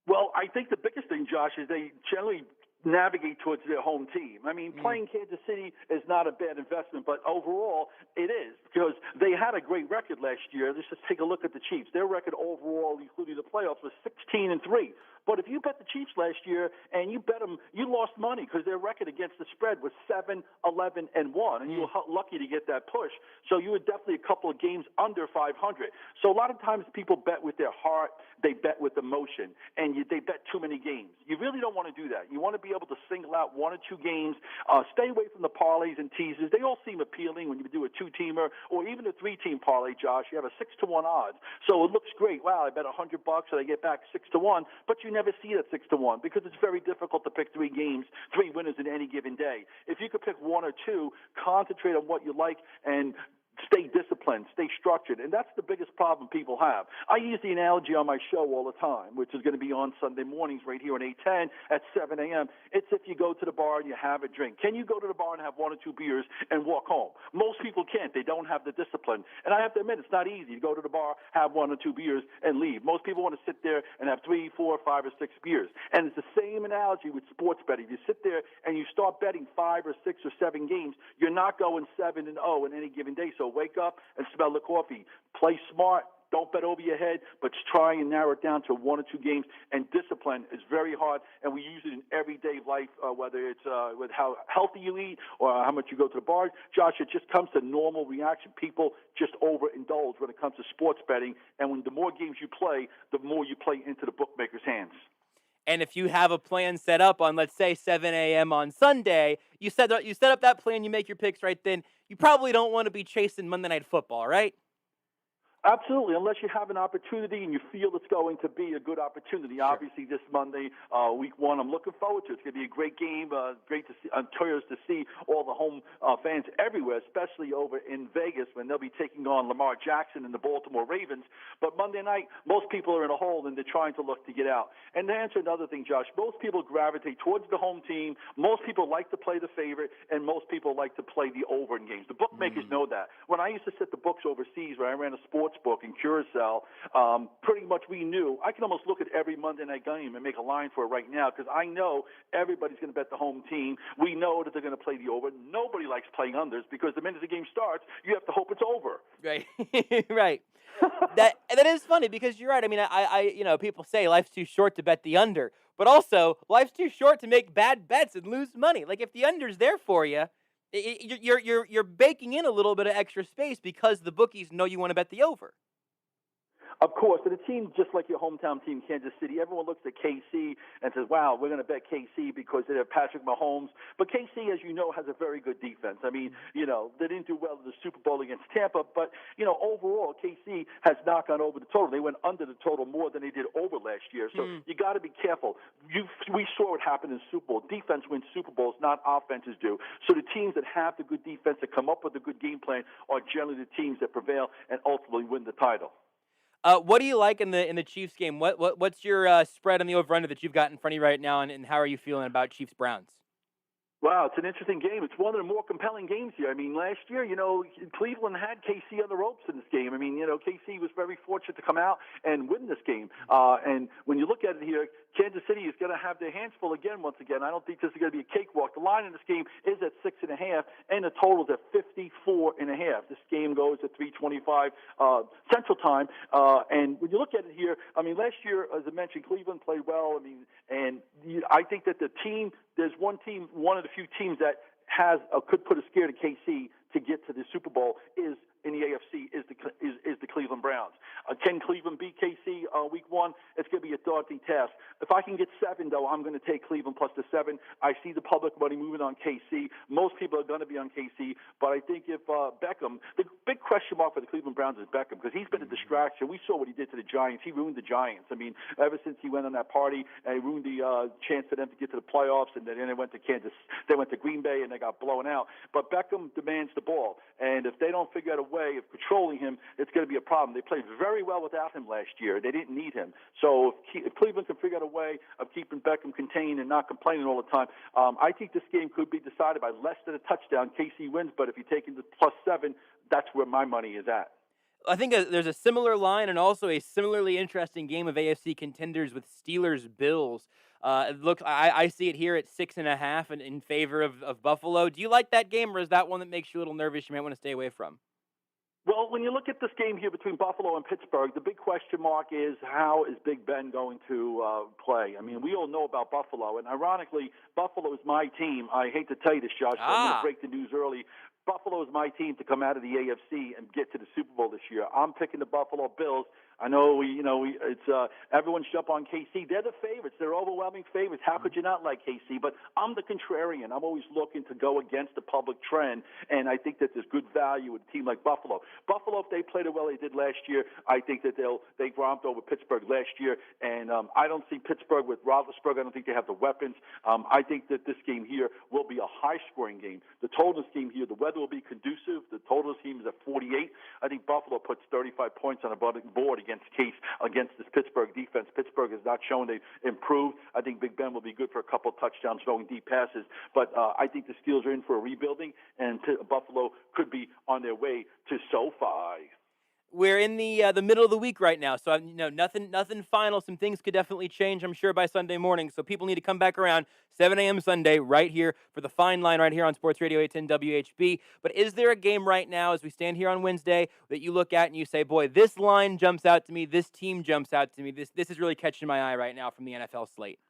Well, I think the biggest thing, Josh, is they generally navigate towards their home team. I mean, playing Kansas City is not a bad investment, but overall it is, because they had a great record last year. Let's just take a look at the Chiefs. Their record overall, including the playoffs, was 16-3. But if you bet the Chiefs last year and you bet them, you lost money because their record against the spread was 7-11-1, and you were lucky to get that push. So you were definitely a couple of games under 500. So a lot of times people bet with their heart, they bet with emotion, and they bet too many games. You really don't want to do that. You want to be able to single out one or two games. Stay away from the parlays and teasers. They all seem appealing when you do a two-teamer or even a three-team parlay, Josh. You have a 6-1 odds. So it looks great. Wow, I bet $100 and I get back 6-1, but you never see that 6-1 because it's very difficult to pick three winners in any given day. If you could pick one or two, concentrate on what you like and stay disciplined, stay structured, and that's the biggest problem people have. I use the analogy on my show all the time, which is going to be on Sunday mornings right here on 810 at 7 a.m. It's if you go to the bar and you have a drink. Can you go to the bar and have one or two beers and walk home? Most people can't. They don't have the discipline. And I have to admit, it's not easy to go to the bar, have one or two beers, and leave. Most people want to sit there and have 3, 4, 5, or 6 beers. And it's the same analogy with sports betting. You sit there and you start betting 5 or 6 or 7 games, you're not going 7-0 in any given day. So wake up and smell the coffee. Play smart, Don't bet over your head, but try and narrow it down to 1 or 2 games. And discipline is very hard, and we use it in everyday life, whether it's with how healthy you eat or how much you go to the bar. Josh, it just comes to normal reaction. People just overindulge when it comes to sports betting, and when the more games you play, the more you play into the bookmaker's hands. And if you have a plan set up on, let's say, 7 a.m. on Sunday, you set up that plan, you make your picks right then, you probably don't want to be chasing Monday Night Football, right? Absolutely, unless you have an opportunity and you feel it's going to be a good opportunity. Sure. Obviously, this Monday, week 1, I'm looking forward to it. It's going to be a great game, great to see, curious to see all the home fans everywhere, especially over in Vegas when they'll be taking on Lamar Jackson and the Baltimore Ravens. But Monday night, most people are in a hole and they're trying to look to get out. And to answer another thing, Josh, most people gravitate towards the home team. Most people like to play the favorite, and most people like to play the over in games. The bookmakers know that. When I used to set the books overseas, where I ran a sports book in Curacao, pretty much we knew. I can almost look at every Monday night game and make a line for it right now because I know everybody's going to bet the home team. We know that they're going to play the over. Nobody likes playing unders because the minute the game starts, you have to hope it's over. Right, right. that is funny because you're right. I mean, I people say life's too short to bet the under, but also life's too short to make bad bets and lose money. Like if the under's there for you, you're baking in a little bit of extra space because the bookies know you want to bet the over. Of course, and a team just like your hometown team, Kansas City, everyone looks at KC and says, wow, we're going to bet KC because they have Patrick Mahomes. But KC, as you know, has a very good defense. I mean, they didn't do well in the Super Bowl against Tampa, but, overall, KC has not gone over the total. They went under the total more than they did over last year. So you got to be careful. We saw what happened in the Super Bowl. Defense wins Super Bowls, not offenses do. So the teams that have the good defense, that come up with a good game plan, are generally the teams that prevail and ultimately win the title. What do you like in the Chiefs game? What's your spread on the over-under that you've got in front of you right now, and how are you feeling about Chiefs-Browns? Wow, it's an interesting game. It's one of the more compelling games here. I mean, last year, Cleveland had KC on the ropes in this game. I mean, KC was very fortunate to come out and win this game. And when you look at it here, Kansas City is going to have their hands full once again. I don't think this is going to be a cakewalk. The line in this game is at 6.5, and the total is at 54.5. This game goes at 3:25 Central Time. And when you look at it here, I mean, last year, as I mentioned, Cleveland played well. I mean, and I think that there's one of the few teams that could put a scare to KC to get to the Super Bowl is in the AFC is the Cleveland Browns. Can Cleveland beat KC week 1? It's going to be a daunting task. If I can get 7, though, I'm going to take Cleveland plus the 7. I see the public money moving on KC. Most people are going to be on KC, but I think if Beckham, the big question mark for the Cleveland Browns is Beckham because he's been a distraction. We saw what he did to the Giants. He ruined the Giants. I mean, ever since he went on that party, and he ruined the chance for them to get to the playoffs, and then they went to they went to Green Bay, and they got blown out. But Beckham demands the ball, and if they don't figure out a way of controlling him, it's going to be a problem. They played very well without him last year. They didn't need him. So if Cleveland can figure out a way of keeping Beckham contained and not complaining all the time, I think this game could be decided by less than a touchdown. KC wins, but if you're taking the plus 7, that's where my money is at. I think there's a similar line and also a similarly interesting game of AFC contenders with Steelers-Bills. I see it here at 6.5 and in favor of Buffalo. Do you like that game, or is that one that makes you a little nervous you might want to stay away from? Well, when you look at this game here between Buffalo and Pittsburgh, the big question mark is how is Big Ben going to play? I mean, we all know about Buffalo, and ironically, Buffalo is my team. I hate to tell you this, Josh, but I'm going to break the news early. Buffalo is my team to come out of the AFC and get to the Super Bowl this year. I'm picking the Buffalo Bills. I know everyone's jump on KC. They're the favorites. They're overwhelming favorites. How could you not like KC? But I'm the contrarian. I'm always looking to go against the public trend, and I think that there's good value with a team like Buffalo. Buffalo, if they played it well they did last year, I think that they romped over Pittsburgh last year, and I don't see Pittsburgh with Roethlisberger. I don't think they have the weapons. I think that this game here will be a high-scoring game. The total this game here, the weather will be conducive. The total this game is at 48. I think Buffalo puts 35 points on the board against this Pittsburgh defense. Pittsburgh has not shown they've improved. I think Big Ben will be good for a couple of touchdowns, throwing deep passes. But I think the Steelers are in for a rebuilding, and Buffalo could be on their way to SoFi. we're in the middle of the week right now, so nothing final. Some things could definitely change, I'm sure, by Sunday morning. So people need to come back around 7 a.m. Sunday right here for the Fine Line right here on Sports Radio 810 WHB. But is there a game right now, as we stand here on Wednesday, that you look at and you say, boy, this line jumps out to me, this team jumps out to me, this is really catching my eye right now from the NFL slate?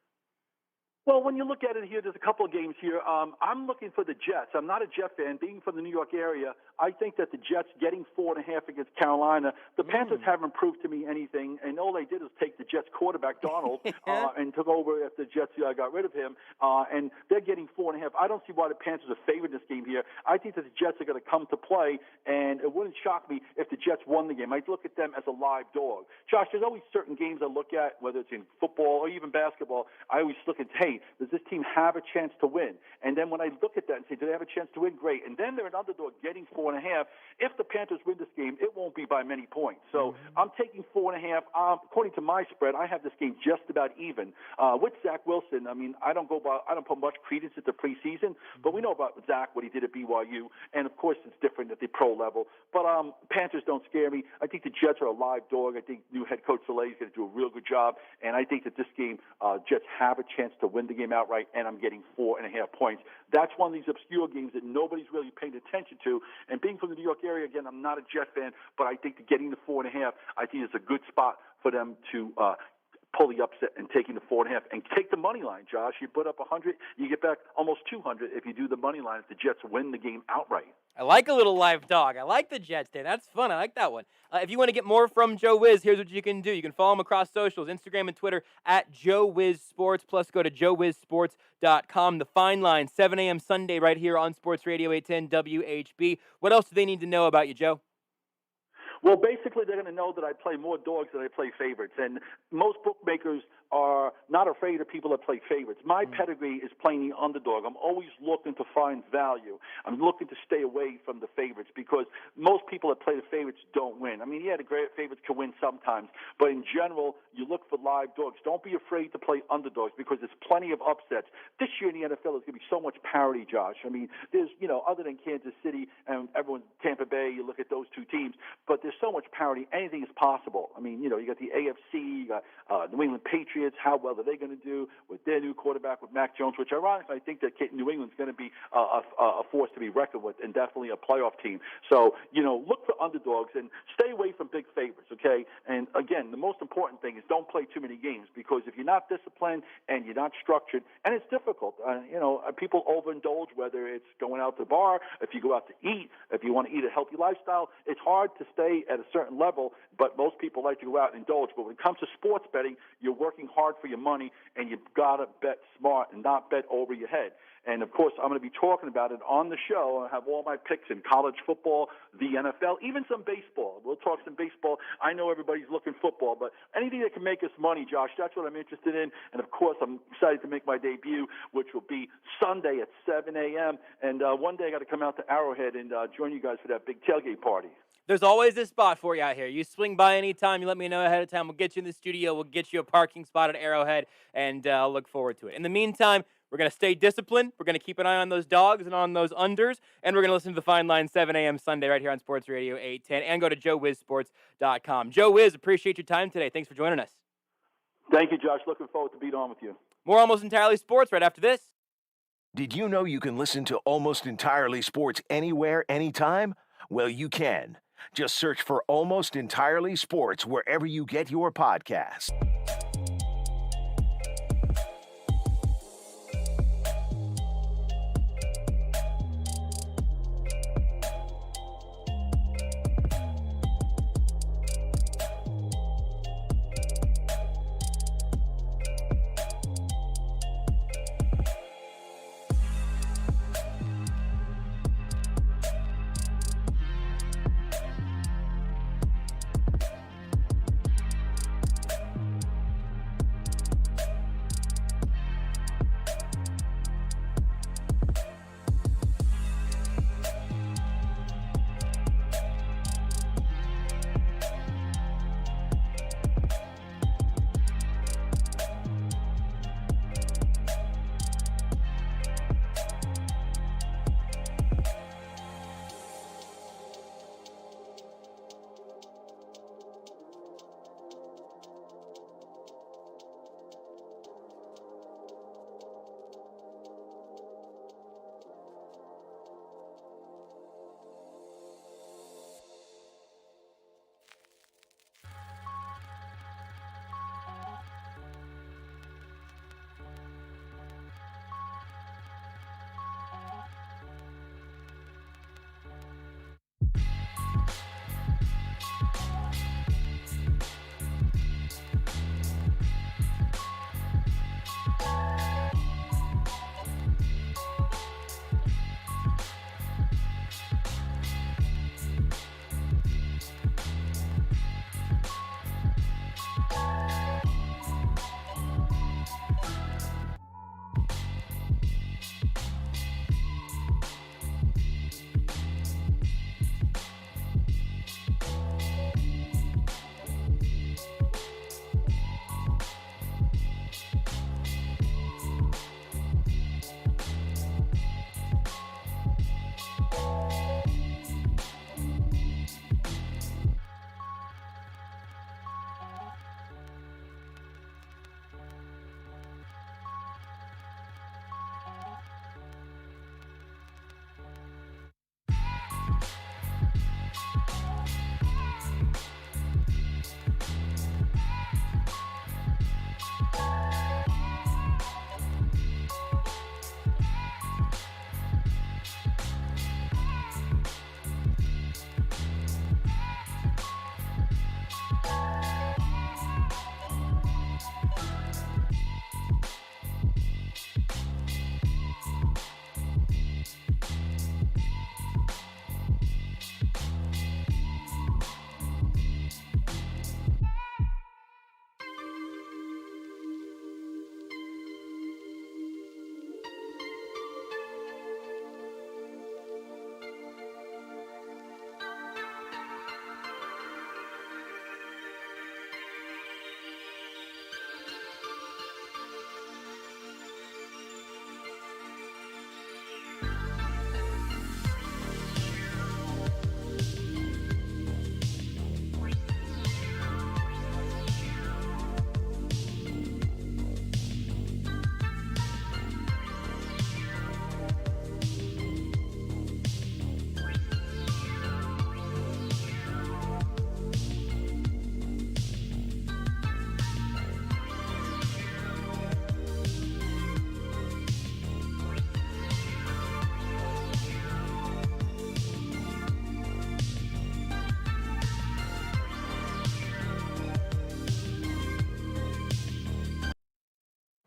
Well, when you look at it here, there's a couple of games here. I'm looking for the Jets. I'm not a Jet fan. Being from the New York area, I think that the Jets getting 4.5 against Carolina, the Panthers haven't proved to me anything, and all they did is take the Jets quarterback, Donald, and took over after the Jets got rid of him, and they're getting 4.5. I don't see why the Panthers are favored in this game here. I think that the Jets are going to come to play, and it wouldn't shock me if the Jets won the game. I'd look at them as a live dog. Josh, there's always certain games I look at, whether it's in football or even basketball. I always look at, hey, does this team have a chance to win? And then when I look at that and say, do they have a chance to win? Great. And then they're an underdog getting 4.5. If the Panthers win this game, it won't be by many points. So I'm taking 4.5. According to my spread, I have this game just about even. With Zach Wilson, I mean, I don't put much credence at the preseason, but we know about Zach, what he did at BYU. And of course, it's different at the pro level. But Panthers don't scare me. I think the Jets are a live dog. I think new head coach Saleh is going to do a real good job. And I think that this game, Jets have a chance to win the game outright, and I'm getting 4.5 points. That's one of these obscure games that nobody's really paying attention to. And being from the New York area, again, I'm not a Jet fan, but I think that getting the 4.5, I think it's a good spot for them to pull the upset and taking the 4.5 and take the money line, Josh. You put up 100, you get back almost 200 if you do the money line if the Jets win the game outright. I like a little live dog. I like the Jets day. That's fun. I like that one. If you want to get more from Joe Wiz, here's what you can do. You can follow him across socials, Instagram and Twitter, at Joe Wiz Sports. Plus, go to joewizsports.com. The Fine Line, 7 a.m. Sunday right here on Sports Radio 810 WHB. What else do they need to know about you, Joe? Well, basically, they're going to know that I play more dogs than I play favorites. And most bookmakers are not afraid of people that play favorites. My pedigree is playing the underdog. I'm always looking to find value. I'm looking to stay away from the favorites because most people that play the favorites don't win. I mean, yeah, the great favorites can win sometimes, but in general, you look for live dogs. Don't be afraid to play underdogs because there's plenty of upsets. This year in the NFL, there's going to be so much parity, Josh. I mean, there's, other than Kansas City and everyone, Tampa Bay, you look at those two teams, but there's so much parity. Anything is possible. I mean, you got the AFC, you got New England Patriots. How well are they going to do with their new quarterback, with Mac Jones, which ironically I think that New England's going to be a force to be reckoned with and definitely a playoff team. So, look for underdogs and stay away from big favorites, okay? And again, the most important thing is don't play too many games because if you're not disciplined and you're not structured, and it's difficult, people overindulge, whether it's going out to the bar, if you go out to eat, if you want to eat a healthy lifestyle, it's hard to stay at a certain level, but most people like to go out and indulge. But when it comes to sports betting, you're working hard for your money, and you've got to bet smart and not bet over your head. And, of course, I'm going to be talking about it on the show. I have all my picks in college football, the NFL, even some baseball. We'll talk some baseball. I know everybody's looking football, but anything that can make us money, Josh, that's what I'm interested in. And, of course, I'm excited to make my debut, which will be Sunday at 7 a.m. And one day I got to come out to Arrowhead and join you guys for that big tailgate party. There's always this spot for you out here. You swing by anytime. You let me know ahead of time. We'll get you in the studio. We'll get you a parking spot at Arrowhead, and I'll look forward to it. In the meantime, we're going to stay disciplined. We're going to keep an eye on those dogs and on those unders, and we're going to listen to the Fine Line 7 a.m. Sunday right here on Sports Radio 810, and go to joewizsports.com. Joe Wiz, appreciate your time today. Thanks for joining us. Thank you, Josh. Looking forward to being on with you. More Almost Entirely Sports right after this. Did you know you can listen to Almost Entirely Sports anywhere, anytime? Well, you can. Just search for Almost Entirely Sports wherever you get your podcasts.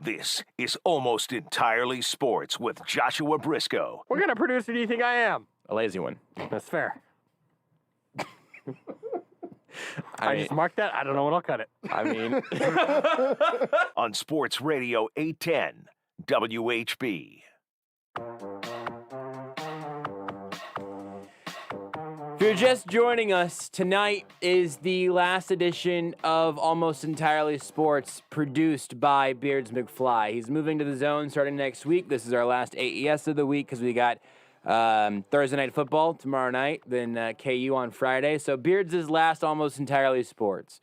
This is Almost Entirely Sports with Joshua Brisco. What kind of producer do you think I am? A lazy one. That's fair. I just marked that. I don't know when I'll cut it. I mean, on Sports Radio 810 WHB. If you're just joining us, tonight is the last edition of Almost Entirely Sports, produced by Beards McFly. He's moving to the Zone starting next week. This is our last AES of the week because we got Thursday Night Football tomorrow night, then KU on Friday. So Beards is last Almost Entirely Sports.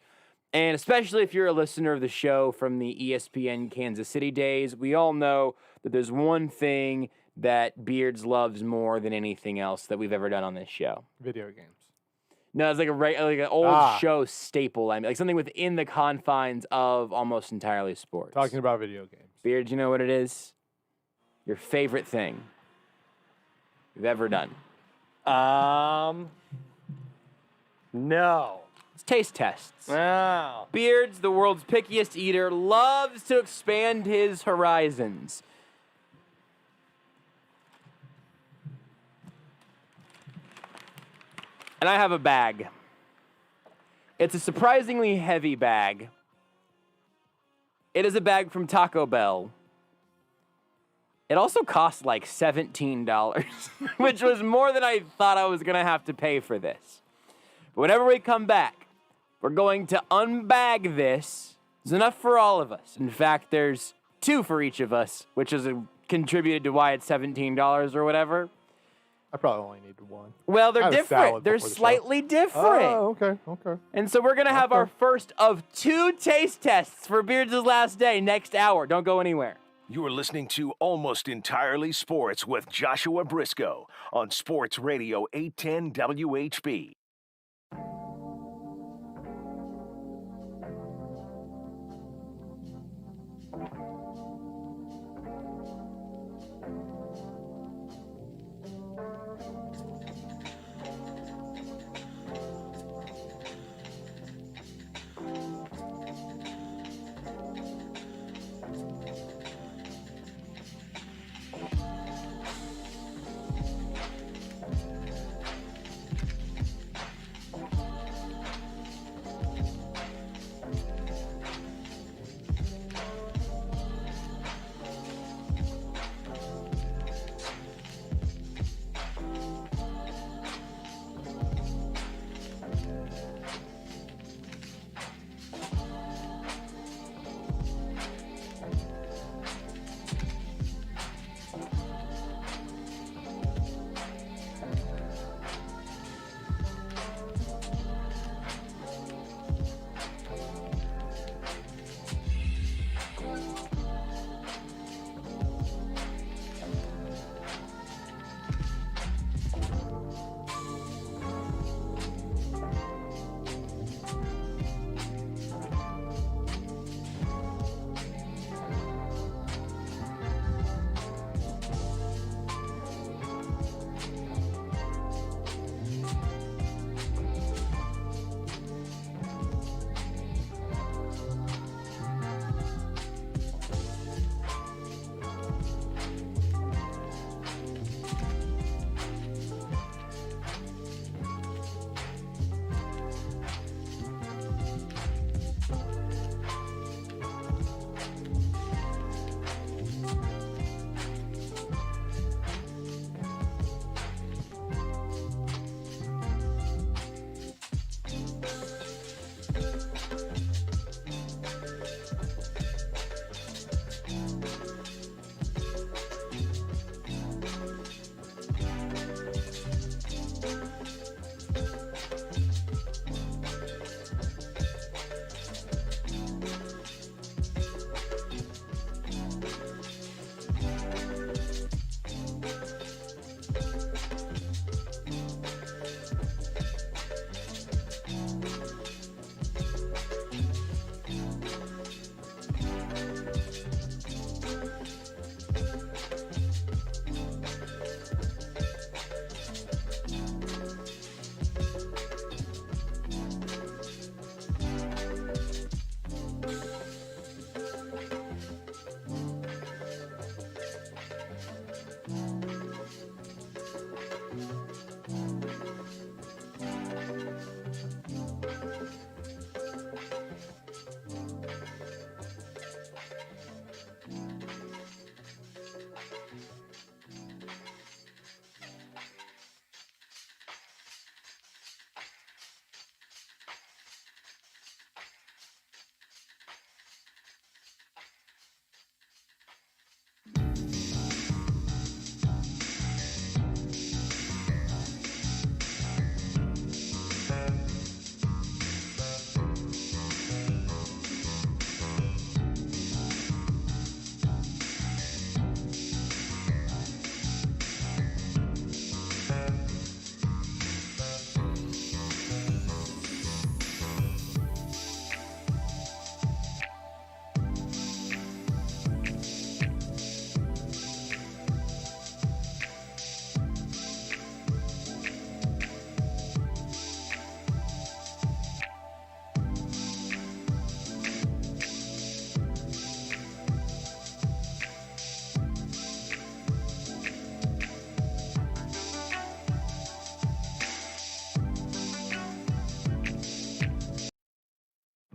And especially if you're a listener of the show from the ESPN Kansas City days, we all know that there's one thing that Beards loves more than anything else that we've ever done on this show. Video games. No, it's like an old show staple. I mean, like something within the confines of Almost Entirely Sports. Talking about video games. Beards, you know what it is? Your favorite thing you've ever done. No. It's taste tests. No. Beards, the world's pickiest eater, loves to expand his horizons. And I have a bag. It's a surprisingly heavy bag. It is a bag from Taco Bell. It also cost like $17, which was more than I thought I was going to have to pay for this. But whenever we come back, we're going to unbag this. There's enough for all of us. In fact, there's 2 for each of us, which has contributed to why it's $17 or whatever. I probably only need 1. Well, they're different. They're slightly different. Oh, okay. And so we're going to have our first of 2 taste tests for Beards' last day next hour. Don't go anywhere. You're listening to Almost Entirely Sports with Joshua Brisco on Sports Radio 810 WHB.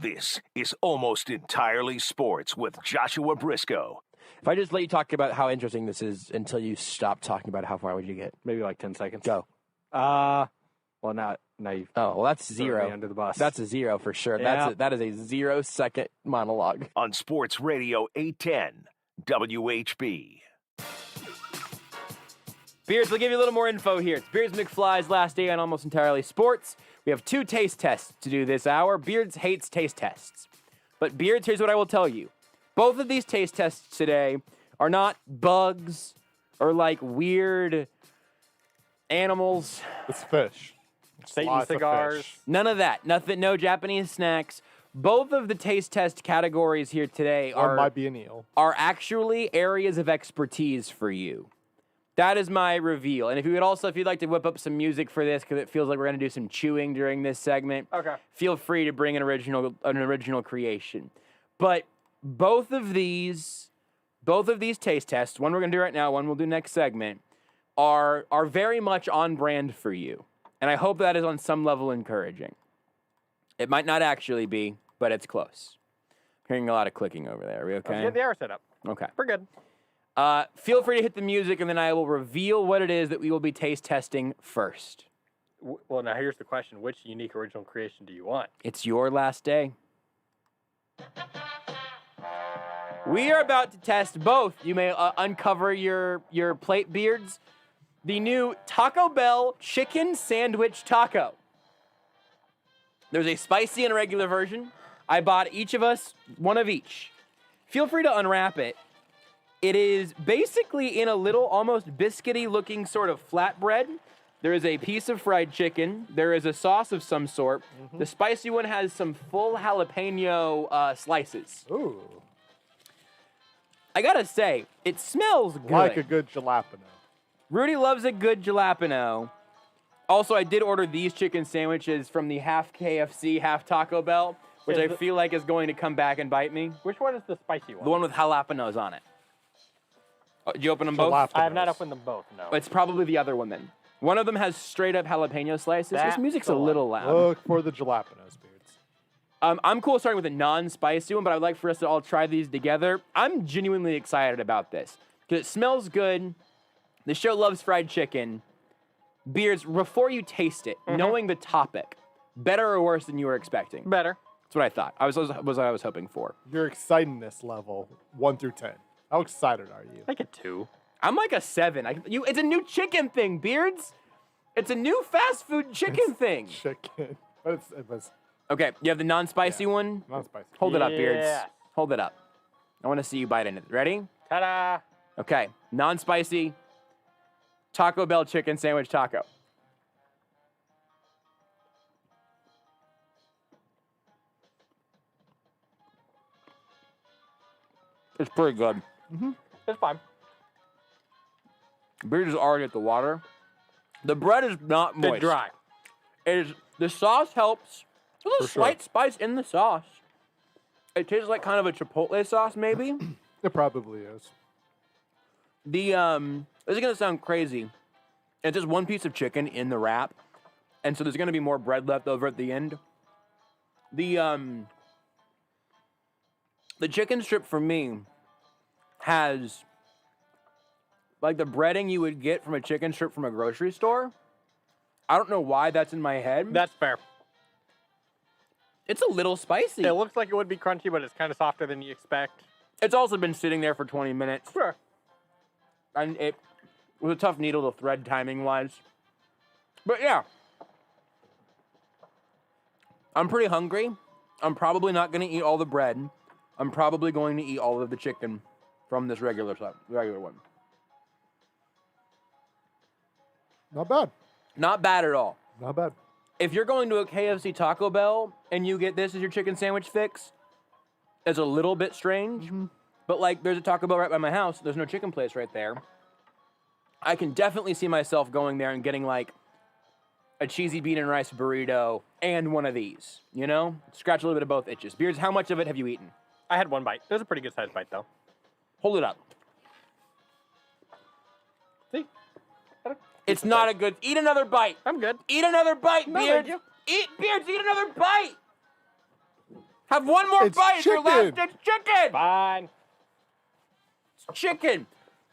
This is Almost Entirely Sports with Joshua Brisco. If I just let you talk about how interesting this is until you stop talking about it, how far would you get? Maybe like 10 seconds. Go. Well, now you've that's zero. under the bus. That's a zero for sure. Yeah. That is a 0-second monologue. On Sports Radio 810 WHB. Beards, we'll give you a little more info here. It's Beards McFly's last day on Almost Entirely Sports. We have 2 taste tests to do this hour. Beards hates taste tests. But Beards, here's what I will tell you. Both of these taste tests today are not bugs or like weird animals. It's fish. Satan cigars. None of that. Nothing. No Japanese snacks. Both of the taste test categories here today might be an eel. Are actually areas of expertise for you. That is my reveal. And if you'd like to whip up some music for this, because it feels like we're going to do some chewing during this segment, okay, feel free to bring an original creation. But both of these taste tests, one we're going to do right now, one we'll do next segment, are very much on brand for you. And I hope that is on some level encouraging. It might not actually be, but it's close. I'm hearing a lot of clicking over there. Are we okay? Let's get the hour set up. Okay. We're good. Feel free to hit the music, and then I will reveal what it is that we will be taste testing first. Well, now here's the question. Which unique original creation do you want? It's your last day. We are about to test both. You may uncover your plate, Beards. The new Taco Bell chicken sandwich taco. There's a spicy and a regular version. I bought each of us one of each. Feel free to unwrap it. It is basically in a little almost biscuity looking sort of flatbread. There is a piece of fried chicken. There is a sauce of some sort. Mm-hmm. The spicy one has some full jalapeno slices. Ooh. I gotta say, it smells good. Like a good jalapeno. Rudy loves a good jalapeno. Also, I did order these chicken sandwiches from the half KFC, half Taco Bell, which I feel like is going to come back and bite me. Which one is the spicy one? The one with jalapenos on it. Oh, did you open them both? I have not opened them both, no. It's probably the other one then. One of them has straight up jalapeno slices. This music's a little loud. Look for the jalapenos, Beards. I'm cool starting with a non-spicy one, but I'd like for us to all try these together. I'm genuinely excited about this because it smells good. The show loves fried chicken. Beards, before you taste it, knowing the topic, better or worse than you were expecting? Better. That's what I thought. I was hoping for. Your excitingness level, 1 through 10. How excited are you? Like a 2. I'm like a 7. It's a new chicken thing, Beards. It's a new fast food chicken thing. Chicken. But it was. Okay, you have the non-spicy one? Non-spicy. Hold it up, Beards. Hold it up. I want to see you bite in it. Ready? Ta-da! Okay, non-spicy Taco Bell chicken sandwich taco. It's pretty good. Mm-hmm. It's fine. Beard is already at the water. The bread is not moist. It's dry. The sauce helps. There's a slight spice in the sauce. It tastes like kind of a chipotle sauce, maybe. It probably is. This is gonna sound crazy. It's just one piece of chicken in the wrap, and so there's gonna be more bread left over at the end. The chicken strip for me has like the breading you would get from a chicken strip from a grocery store. I don't know why that's in my head. That's fair. It's a little spicy. It looks like it would be crunchy, but it's kind of softer than you expect. It's also been sitting there for 20 minutes. Sure. And it was a tough needle to thread timing-wise. But yeah. I'm pretty hungry. I'm probably not going to eat all the bread. I'm probably going to eat all of the chicken from this regular one. Not bad. Not bad at all. Not bad. If you're going to a KFC Taco Bell and you get this as your chicken sandwich fix, it's a little bit strange. Mm-hmm. But like, there's a Taco Bell right by my house. There's no chicken place right there. I can definitely see myself going there and getting like a cheesy bean and rice burrito and one of these, you know? Scratch a little bit of both itches. Beards, how much of it have you eaten? I had one bite. It was a pretty good sized bite, though. Hold it up. See? It's not a good... Eat another bite. I'm good. Eat another bite, No, Beards. thank you. Beards, eat another bite. Have one more It's bite. It's your last. chicken. It's chicken. Fine. It's chicken.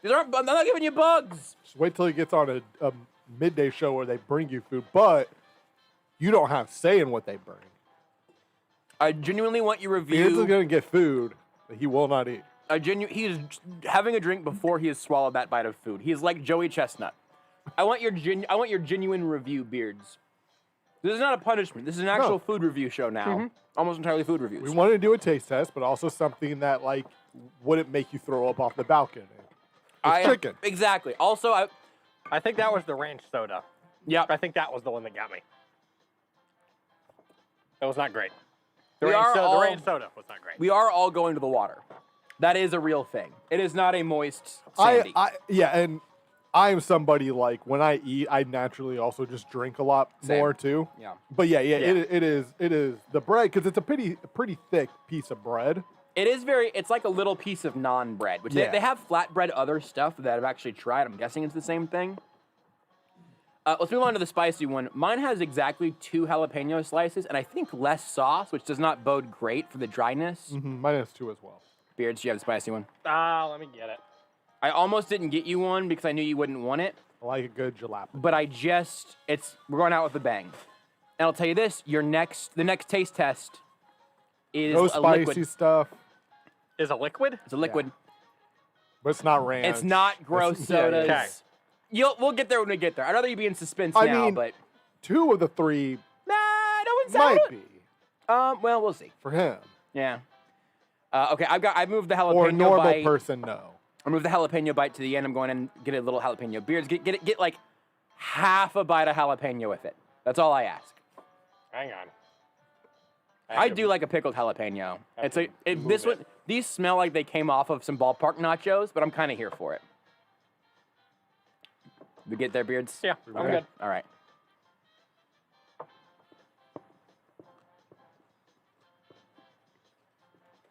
I'm not giving you bugs. Just wait till he gets on a midday show where they bring you food, but you don't have say in what they bring. I genuinely want you to Beards is review. going to get food that he will not eat. He is having a drink before he has swallowed that bite of food. He is like Joey Chestnut. I want your genuine review, Beards. This is not a punishment. This is an actual food review show now. Almost entirely food reviews. We wanted to do a taste test, but also something that like wouldn't make you throw up off the balcony. It's chicken. Exactly. Also, I think that was the ranch soda. Yeah. I think that was the one that got me. That was not great. The We ranch are soda, all- the ranch soda was not great. we are all going to the water. That is a real thing. It is not a moist sandy. And I am somebody like when I eat, I naturally also just drink a lot Same. more too. Yeah. But it is the bread because it's a pretty thick piece of bread. It's like a little piece of naan bread, which Yeah. they have flatbread other stuff that I've actually tried. I'm guessing it's the same thing. Let's move on to the spicy one. Mine has exactly 2 jalapeno slices and I think less sauce, which does not bode great for the dryness. Mine has 2 as well. Beards, do you have the spicy one? Let me get it. I almost didn't get you one because I knew you wouldn't want it. I like a good jalapeno. But we're going out with a bang. And I'll tell you this, the next taste test is No a spicy liquid. stuff, Is a liquid? It's a liquid. but it's not ranch. It's not gross sodas. Okay. We'll get there when we get there. I'd rather you be in suspense I now, mean, but 2 of the 3 no one's might out. be Well, we'll see. for him. Yeah. Okay, I moved the jalapeno Or a normal bite. person, no. I moved the jalapeno bite to the end. I'm going and get a little jalapeno. Beards, get like half a bite of jalapeno with it. That's all I ask. Hang on. I do like a pickled jalapeno. These smell like they came off of some ballpark nachos, but I'm kind of here for it. We get there, Beards? Yeah, I'm good. All right.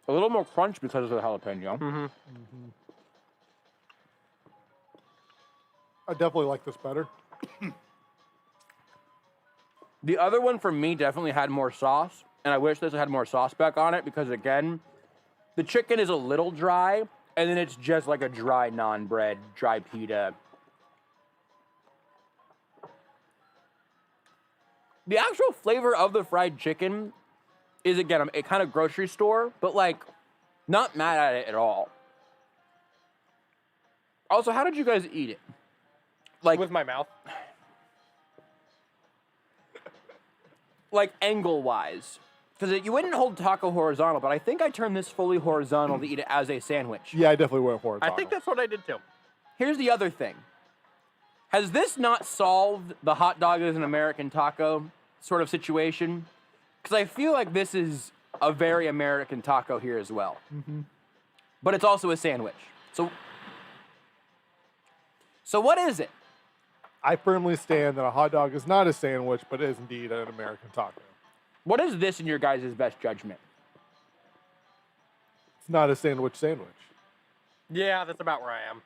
A little more crunch because of the jalapeno. I definitely like this better. The other one for me definitely had more sauce, and I wish this had more sauce back on it because, again, the chicken is a little dry, and then it's just like a dry naan bread, dry pita. The actual flavor of the fried chicken is, again, a kind of grocery store, but, like, not mad at it at all. Also, how did you guys eat it? Like, with my mouth. Like, angle-wise. Because you wouldn't hold taco horizontal, but I think I turned this fully horizontal to eat it as a sandwich. Yeah, I definitely went horizontal. I think that's what I did too. Here's the other thing. Has this not solved the hot dog is an American taco sort of situation? Because I feel like this is a very American taco here as well. But it's also a sandwich. So what is it? I firmly stand that a hot dog is not a sandwich, but is indeed an American taco. What is this in your guys' best judgment? It's not a sandwich. Yeah, that's about where I am.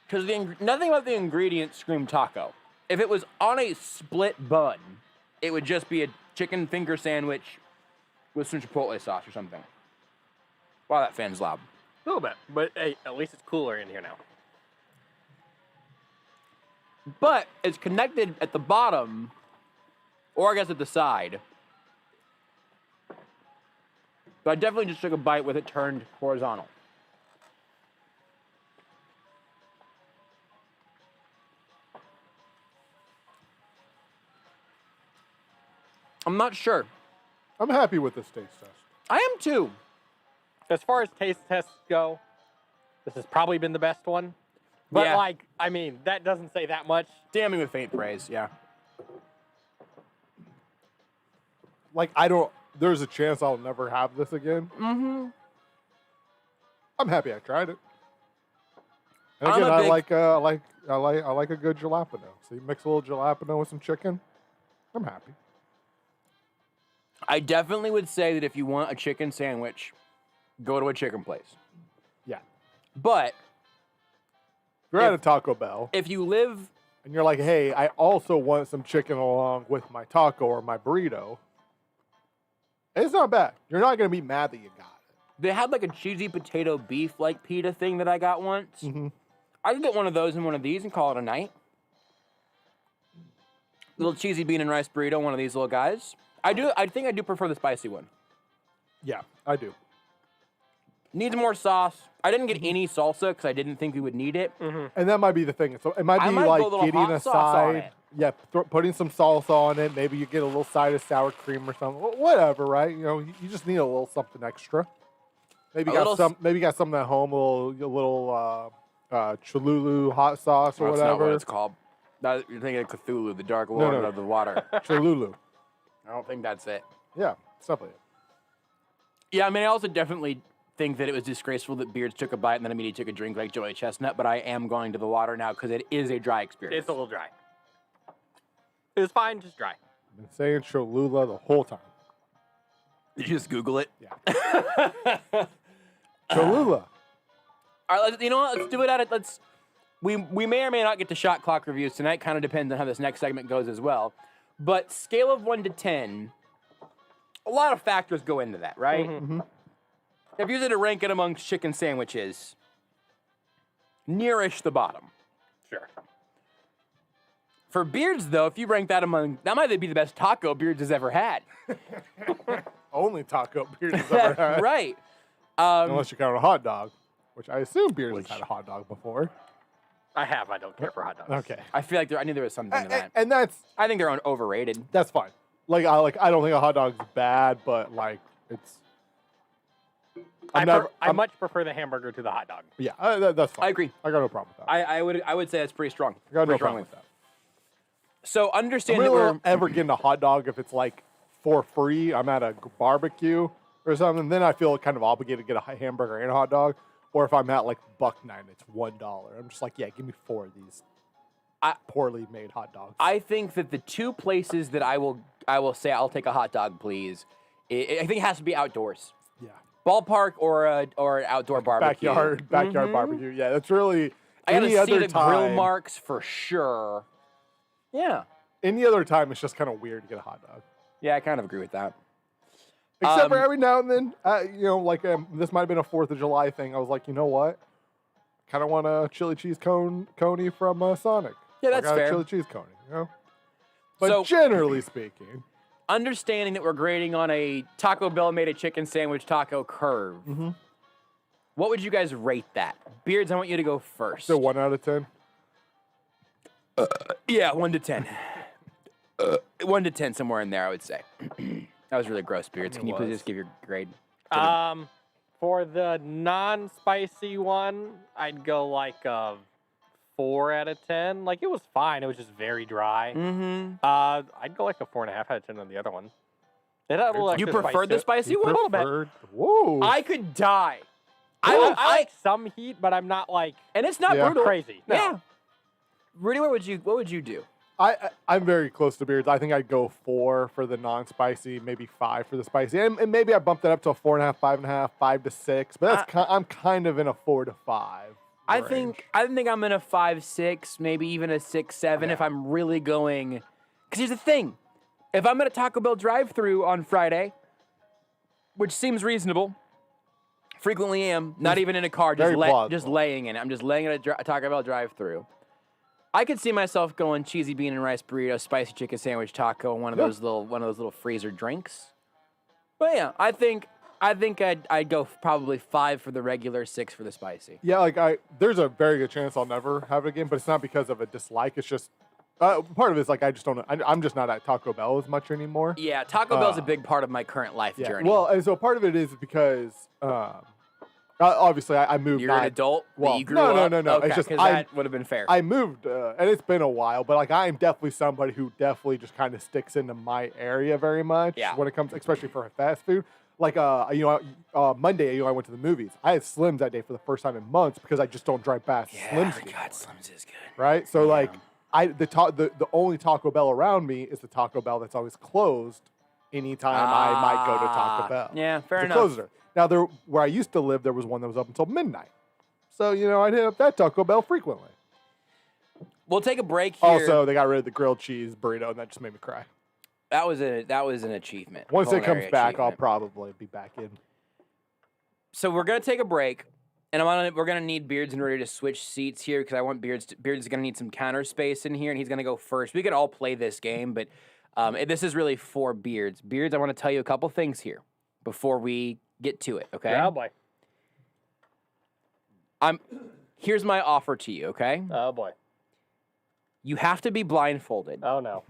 Because nothing about the ingredients scream taco. If it was on a split bun, it would just be a chicken finger sandwich with some chipotle sauce or something. Wow, that fan's loud. A little bit, but hey, at least it's cooler in here now. But it's connected at the bottom, or I guess at the side. But I definitely just took a bite with it turned horizontal. I'm not sure. I'm happy with this taste test. I am too. As far as taste tests go, this has probably been the best one. But Yeah. like, I mean, that doesn't say that much. Damning with faint praise, yeah. Like, there's a chance I'll never have this again. I'm happy I tried it. And I'm again, a I big- like a good jalapeno. So you mix a little jalapeno with some chicken, I'm happy. I definitely would say that if you want a chicken sandwich, go to a chicken place. Yeah. But You're at a Taco Bell. if you live and you're like, hey, I also want some chicken along with my taco or my burrito, it's not bad. You're not going to be mad that you got it. They had like a cheesy potato beef like pita thing that I got once. Mm-hmm. I could get one of those and one of these and call it a night. Little cheesy bean and rice burrito, one of these little guys. I think I do prefer the spicy one. Yeah, I do. Needs more sauce. I didn't get any salsa because I didn't think we would need it. And that might be the thing. So it might be I might like go a little getting hot a sauce on side. it. Yeah, putting some salsa on it. Maybe you get a little side of sour cream or something. Whatever, right? You know, you just need a little something extra. Maybe you got something at home. A little Cholulu hot sauce or That's whatever. not what it's called. You're thinking of Cthulhu, the Dark Lord of the Water. Cholulu. I don't think that's it. Yeah, it's definitely it. Yeah, I mean, I also definitely think that it was disgraceful that Beards took a bite and then immediately took a drink like Joey Chestnut, but I am going to the water now because it is a dry experience. It's a little dry. It was fine, just dry. I've been saying Cholula the whole time. Did you just Google it? Yeah. Cholula. All right, you know what? Let's do it we may or may not get to shot clock reviews tonight. Kind of depends on how this next segment goes as well. But scale of 1 to 10, a lot of factors go into that, right? Mm-hmm. If you were to rank it amongst chicken sandwiches, nearish the bottom. Sure. For Beards, though, if you rank that that might be the best taco Beards has ever had. Only taco Beards has ever had. Right. Unless you count a hot dog, which I assume Beards has had a hot dog before. I have. I don't care for hot dogs. Okay. I feel like I knew there was something to that. And I think they're overrated. That's fine. I don't think a hot dog's bad, but it's. I much prefer the hamburger to the hot dog. Yeah, that's fine. I agree. I got no problem with that. I would say that's pretty strong. I got no Pretty problem with that. So understand I'm that really we're ever getting a hot dog if it's like for free. I'm at a barbecue or something. Then I feel kind of obligated to get a hamburger and a hot dog. Or if I'm at like Buck9, it's $1. I'm just like, yeah, give me 4 of these poorly made hot dogs. I think that the two places that I will say I'll take a hot dog, please. I think it has to be outdoors. Yeah. Ballpark or an outdoor barbecue. Backyard barbecue. Yeah, that's really. I gotta any see other the time, grill marks for sure. Yeah. Any other time, it's just kind of weird to get a hot dog. Yeah, I kind of agree with that. Except for every now and then, this might have been a 4th of July thing. I was like, you know what? Kind of want a chili cheese coney from Sonic. Yeah, that's fair. A chili cheese coney, you know? But generally speaking. Understanding that we're grading on a Taco Bell made a chicken sandwich taco curve, what would you guys rate that? Beards, I want you to go first. So 1 out of 10? Yeah, 1 to 10. 1 to 10, somewhere in there, I would say. That was really gross, Beards. Can you please just give your grade? For the non-spicy one, I'd go like a 4 out of 10. Like, it was fine. It was just very dry. Mm-hmm. I'd go like a 4.5 out of 10 on the other one. It had a little You extra preferred the spicy one? A little bit. Whoa. I could die. I like some heat, but I'm not like... And it's not brutal. Crazy. No. Yeah. Rudy, what would you do? I'm very close to Beards. I think I'd go 4 for the non-spicy, maybe 5 for the spicy, and maybe I bumped it up to a 4.5, 5.5, 5 to 6. But that's I'm kind of in a 4 to 5. I think I'm in a 5-6, maybe even a 6-7 if I'm really going. Because here's the thing: if I'm at a Taco Bell drive-thru on Friday, which seems reasonable, frequently am, not even in a car, just laying in it. I'm just laying at a Taco Bell drive-thru. I could see myself going cheesy bean and rice burrito, spicy chicken sandwich taco, and one of those little freezer drinks. But yeah, I think I'd go probably 5 for the regular, 6 for the spicy. Yeah, there's a very good chance I'll never have it again, but it's not because of a dislike. It's just part of it's like I just don't. I'm just not at Taco Bell as much anymore. Yeah, Taco Bell's a big part of my current life journey. Well, and so part of it is because. Obviously, I moved. You're an adult. Well, you grew up? No. Okay, it's just that would have been fair. I moved, and it's been a while, but like I'm definitely somebody who definitely just kind of sticks into my area very much. Yeah. When it comes, especially for fast food. Like Monday, I went to the movies. I had Slims that day for the first time in months because I just don't drive past Slims. Yeah, God, Slims is good. Right. So the only Taco Bell around me is the Taco Bell that's always closed. Anytime I might go to Taco Bell. Yeah, fair enough. Closes. Now, where I used to live, there was one that was up until midnight. So, I'd hit up that Taco Bell frequently. we'll take a break here. Also, they got rid of the grilled cheese burrito, and that just made me cry. That was an achievement. Once it comes back, I'll achievement. probably be back in. So we're gonna take a break, and we're gonna need Beards and Rudy to switch seats here because I want Beards is gonna need some counter space in here, and he's gonna go first. We could all play this game, but this is really for Beards. Beards, I want to tell you a couple things here before we get to it. Okay? Oh boy. Here's my offer to you. Okay? Oh boy. You have to be blindfolded. Oh no.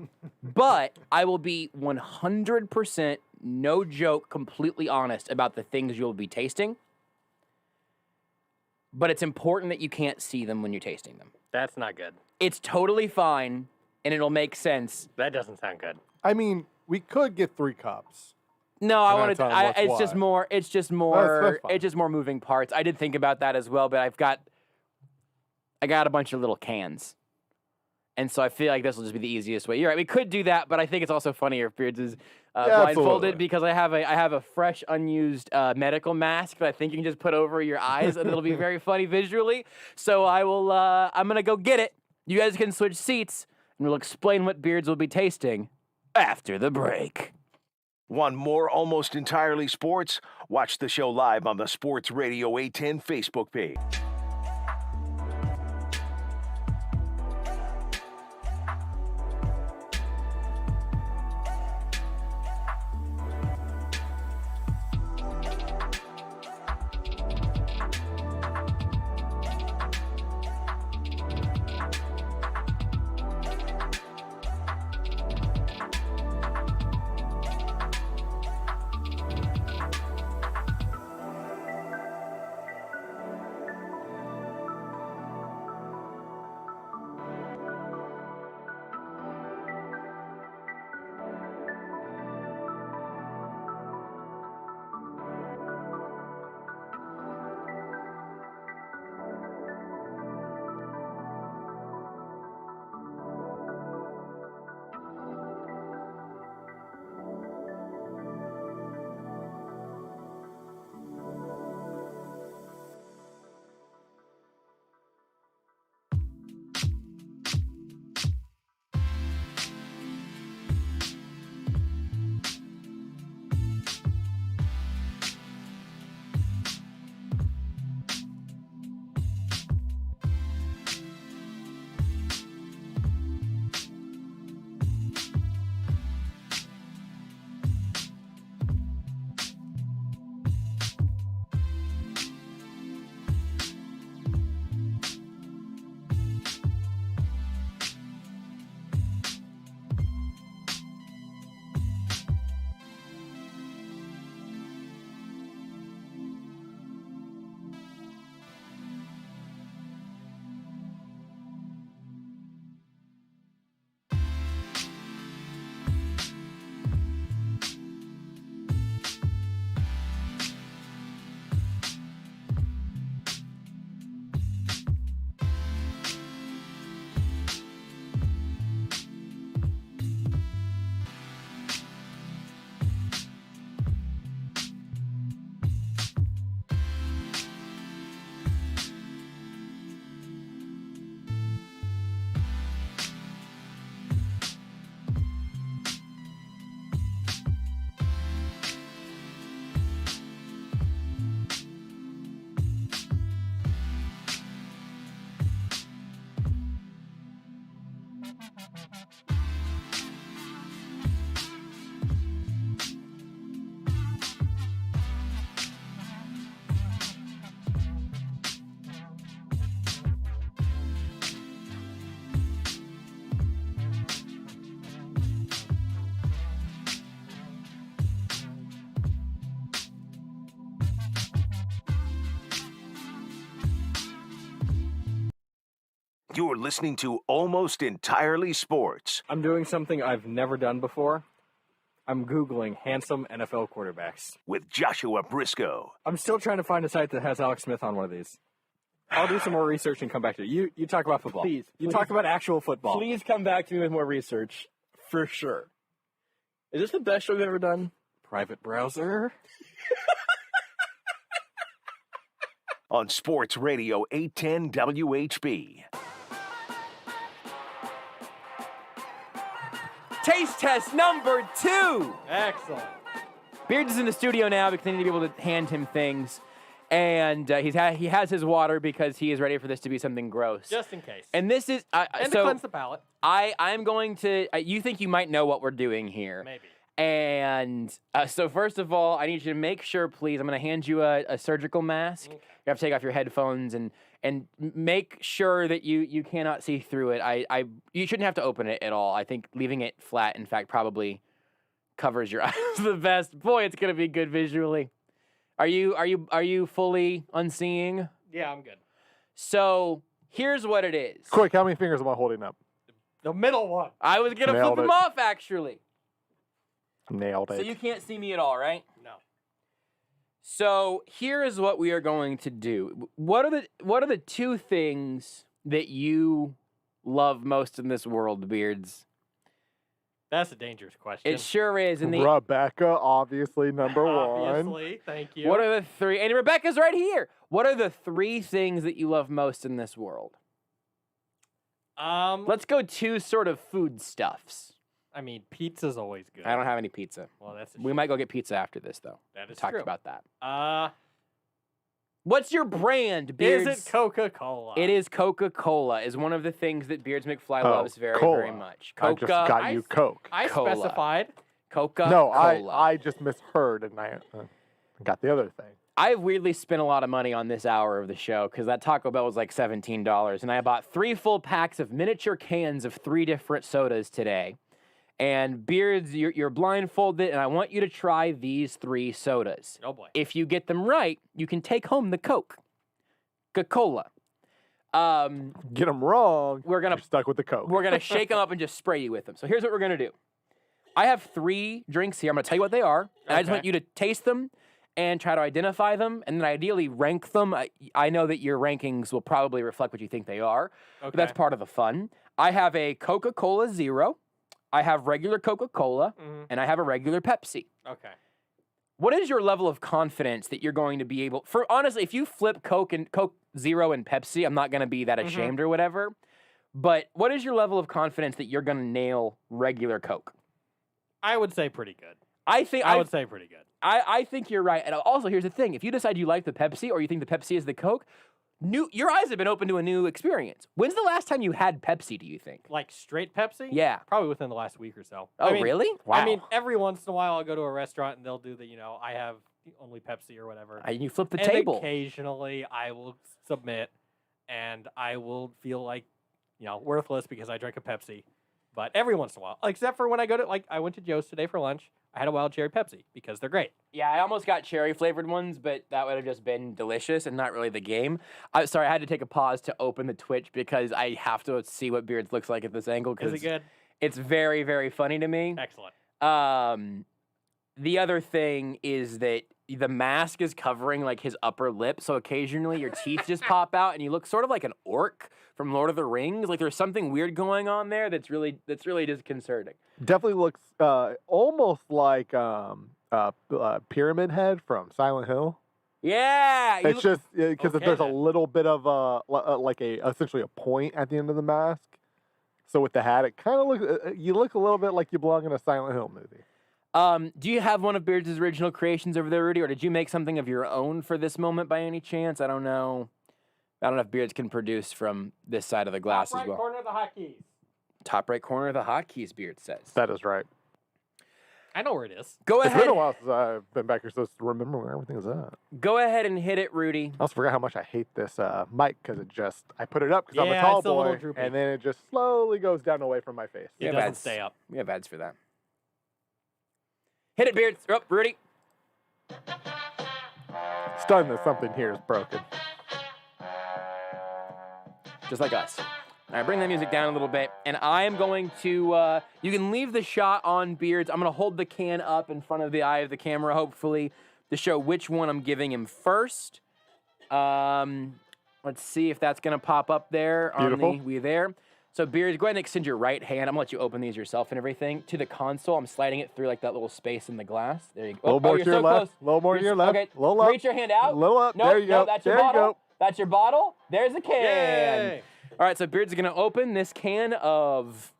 But I will be 100%, no joke, completely honest about the things you'll be tasting. But it's important that you can't see them when you're tasting them. That's not good. It's totally fine, and it'll make sense. That doesn't sound good. I mean, we could get 3 cups. No, I want to. It's what. just more. It's just more. It's just more moving parts. I did think about that as well, but I got a bunch of little cans. And so I feel like this will just be the easiest way. You're right. We could do that, but I think it's also funnier if Beards is blindfolded absolutely. because I have a fresh, unused medical mask that I think you can just put over your eyes, and it'll be very funny visually. So I will. I'm gonna go get it. You guys can switch seats, and we'll explain what Beards will be tasting after the break. Want more Almost Entirely Sports? Watch the show live on the Sports Radio 810 Facebook page. You're listening to Almost Entirely Sports. I'm doing something I've never done before. I'm Googling handsome NFL quarterbacks. With Joshua Brisco. I'm still trying to find a site that has Alex Smith on one of these. I'll do some more research and come back to you. You talk about football. Please. Talk about actual football. Please come back to me with more research. For sure. Is this the best show we've ever done? Private browser. On Sports Radio 810 WHB. taste test number 2. Excellent. Beards is in the studio now because they need to be able to hand him things. And he has his water because he is ready for this to be something gross. Just in case. And this is... and to cleanse the palate. I'm going to... you think you might know what we're doing here. Maybe. And so first of all, I need you to make sure, please, I'm going to hand you a surgical mask. Okay. You have to take off your headphones and make sure that you cannot see through it. You shouldn't have to open it at all. I think leaving it flat, in fact, probably covers your eyes the best. Boy, it's going to be good visually. Are you fully unseeing? Yeah, I'm good. So here's what it is. Quick, how many fingers am I holding up? The middle one. I was going to flip them off, actually. Nailed it. So you can't see me at all, right? No. So here is what we are going to do. What are the 2 things that you love most in this world, Beards? That's a dangerous question. It sure is. Rebecca, obviously, number 1. Obviously, thank you. What are the 3? And Rebecca's right here. What are the 3 things that you love most in this world? Let's go 2 sort of foodstuffs. I mean, pizza's always good. I don't have any pizza. Well, that's we might go get pizza after this, though. That is true. true. About that. What's your brand, Beards? Is it Coca-Cola? It is Coca-Cola. Is one of the things that Beards McFly loves very, very much. Coca. I just got you Coke. I specified Coca-Cola. No, I just misheard and I got the other thing. I weirdly spent a lot of money on this hour of the show because that Taco Bell was like $17, and I bought 3 full packs of miniature cans of 3 different sodas today. And Beards, you're blindfolded, and I want you to try these 3 sodas. Oh, boy. If you get them right, you can take home the Coca-Cola. Get them wrong, you're stuck with the Coke. We're going to shake them up and just spray you with them. So here's what we're going to do. I have 3 drinks here. I'm going to tell you what they are. And I just want you to taste them and try to identify them, and then ideally rank them. I know that your rankings will probably reflect what you think they are, but that's part of the fun. I have a Coca-Cola Zero. I have regular Coca-Cola, and I have a regular Pepsi. Okay. What is your level of confidence that you're going to be able... honestly, if you flip Coke Zero and Pepsi, I'm not going to be that ashamed or whatever. But what is your level of confidence that you're going to nail regular Coke? I would say pretty good. I would say pretty good. I think you're right. And also, here's the thing. If you decide you like the Pepsi or you think the Pepsi is the Coke, your eyes have been open to a new experience. When's the last time you had Pepsi, do you think? Like straight Pepsi? Yeah. Probably within the last week or so. Oh, really? Wow. I mean, every once in a while I'll go to a restaurant and they'll do I have only Pepsi or whatever. And you flip the and table. Occasionally I will submit and I will feel like, worthless because I drank a Pepsi. But every once in a while, except for when I go to, I went to Joe's today for lunch. I had a wild cherry Pepsi because they're great. Yeah, I almost got cherry flavored ones, but that would have just been delicious and not really the game. I had to take a pause to open the Twitch because I have to see what Beards looks like at this angle. Is it good? It's very, very funny to me. Excellent. The other thing is that the mask is covering like his upper lip, so occasionally your teeth just pop out and you look sort of like an orc from Lord of the Rings. Like there's something weird going on there that's really disconcerting. Definitely looks almost like Pyramid Head from Silent Hill. Yeah, it's just because there's a little bit of essentially a point at the end of the mask. So with the hat, it kind of looks. You look a little bit like you belong in a Silent Hill movie. Do you have one of Beards' original creations over there, Rudy, or did you make something of your own for this moment by any chance? I don't know. I don't know if Beards can produce from this side of the glass as well. Top right corner of the hotkeys. Top right corner of the hotkeys, Beards says. That is right. I know where it is. Go ahead. It's been a while since I've been back here, so to remember where everything is at. Go ahead and hit it, Rudy. I also forgot how much I hate this mic because I put it up because I'm a tall boy, and then it just slowly goes down away from my face. It doesn't stay up. We have ads for that. Hit it, Beards. Oh, Rudy. Stunned that something here is broken. Just like us. All right, bring that music down a little bit, and I am going to, you can leave the shot on Beards. I'm going to hold the can up in front of the eye of the camera, hopefully, to show which one I'm giving him first. Let's see if that's going to pop up there. Beautiful. We there. So, Beards, go ahead and extend your right hand. I'm going to let you open these yourself and everything. To the console, I'm sliding it through like that little space in the glass. There you go. A little more to your left. A little more to your left. Okay, little up. reach your hand out. A little up. Nope, There you go. That's your there bottle. You go. That's your bottle. There's the can. Yay. All right, so Beards is going to open this can of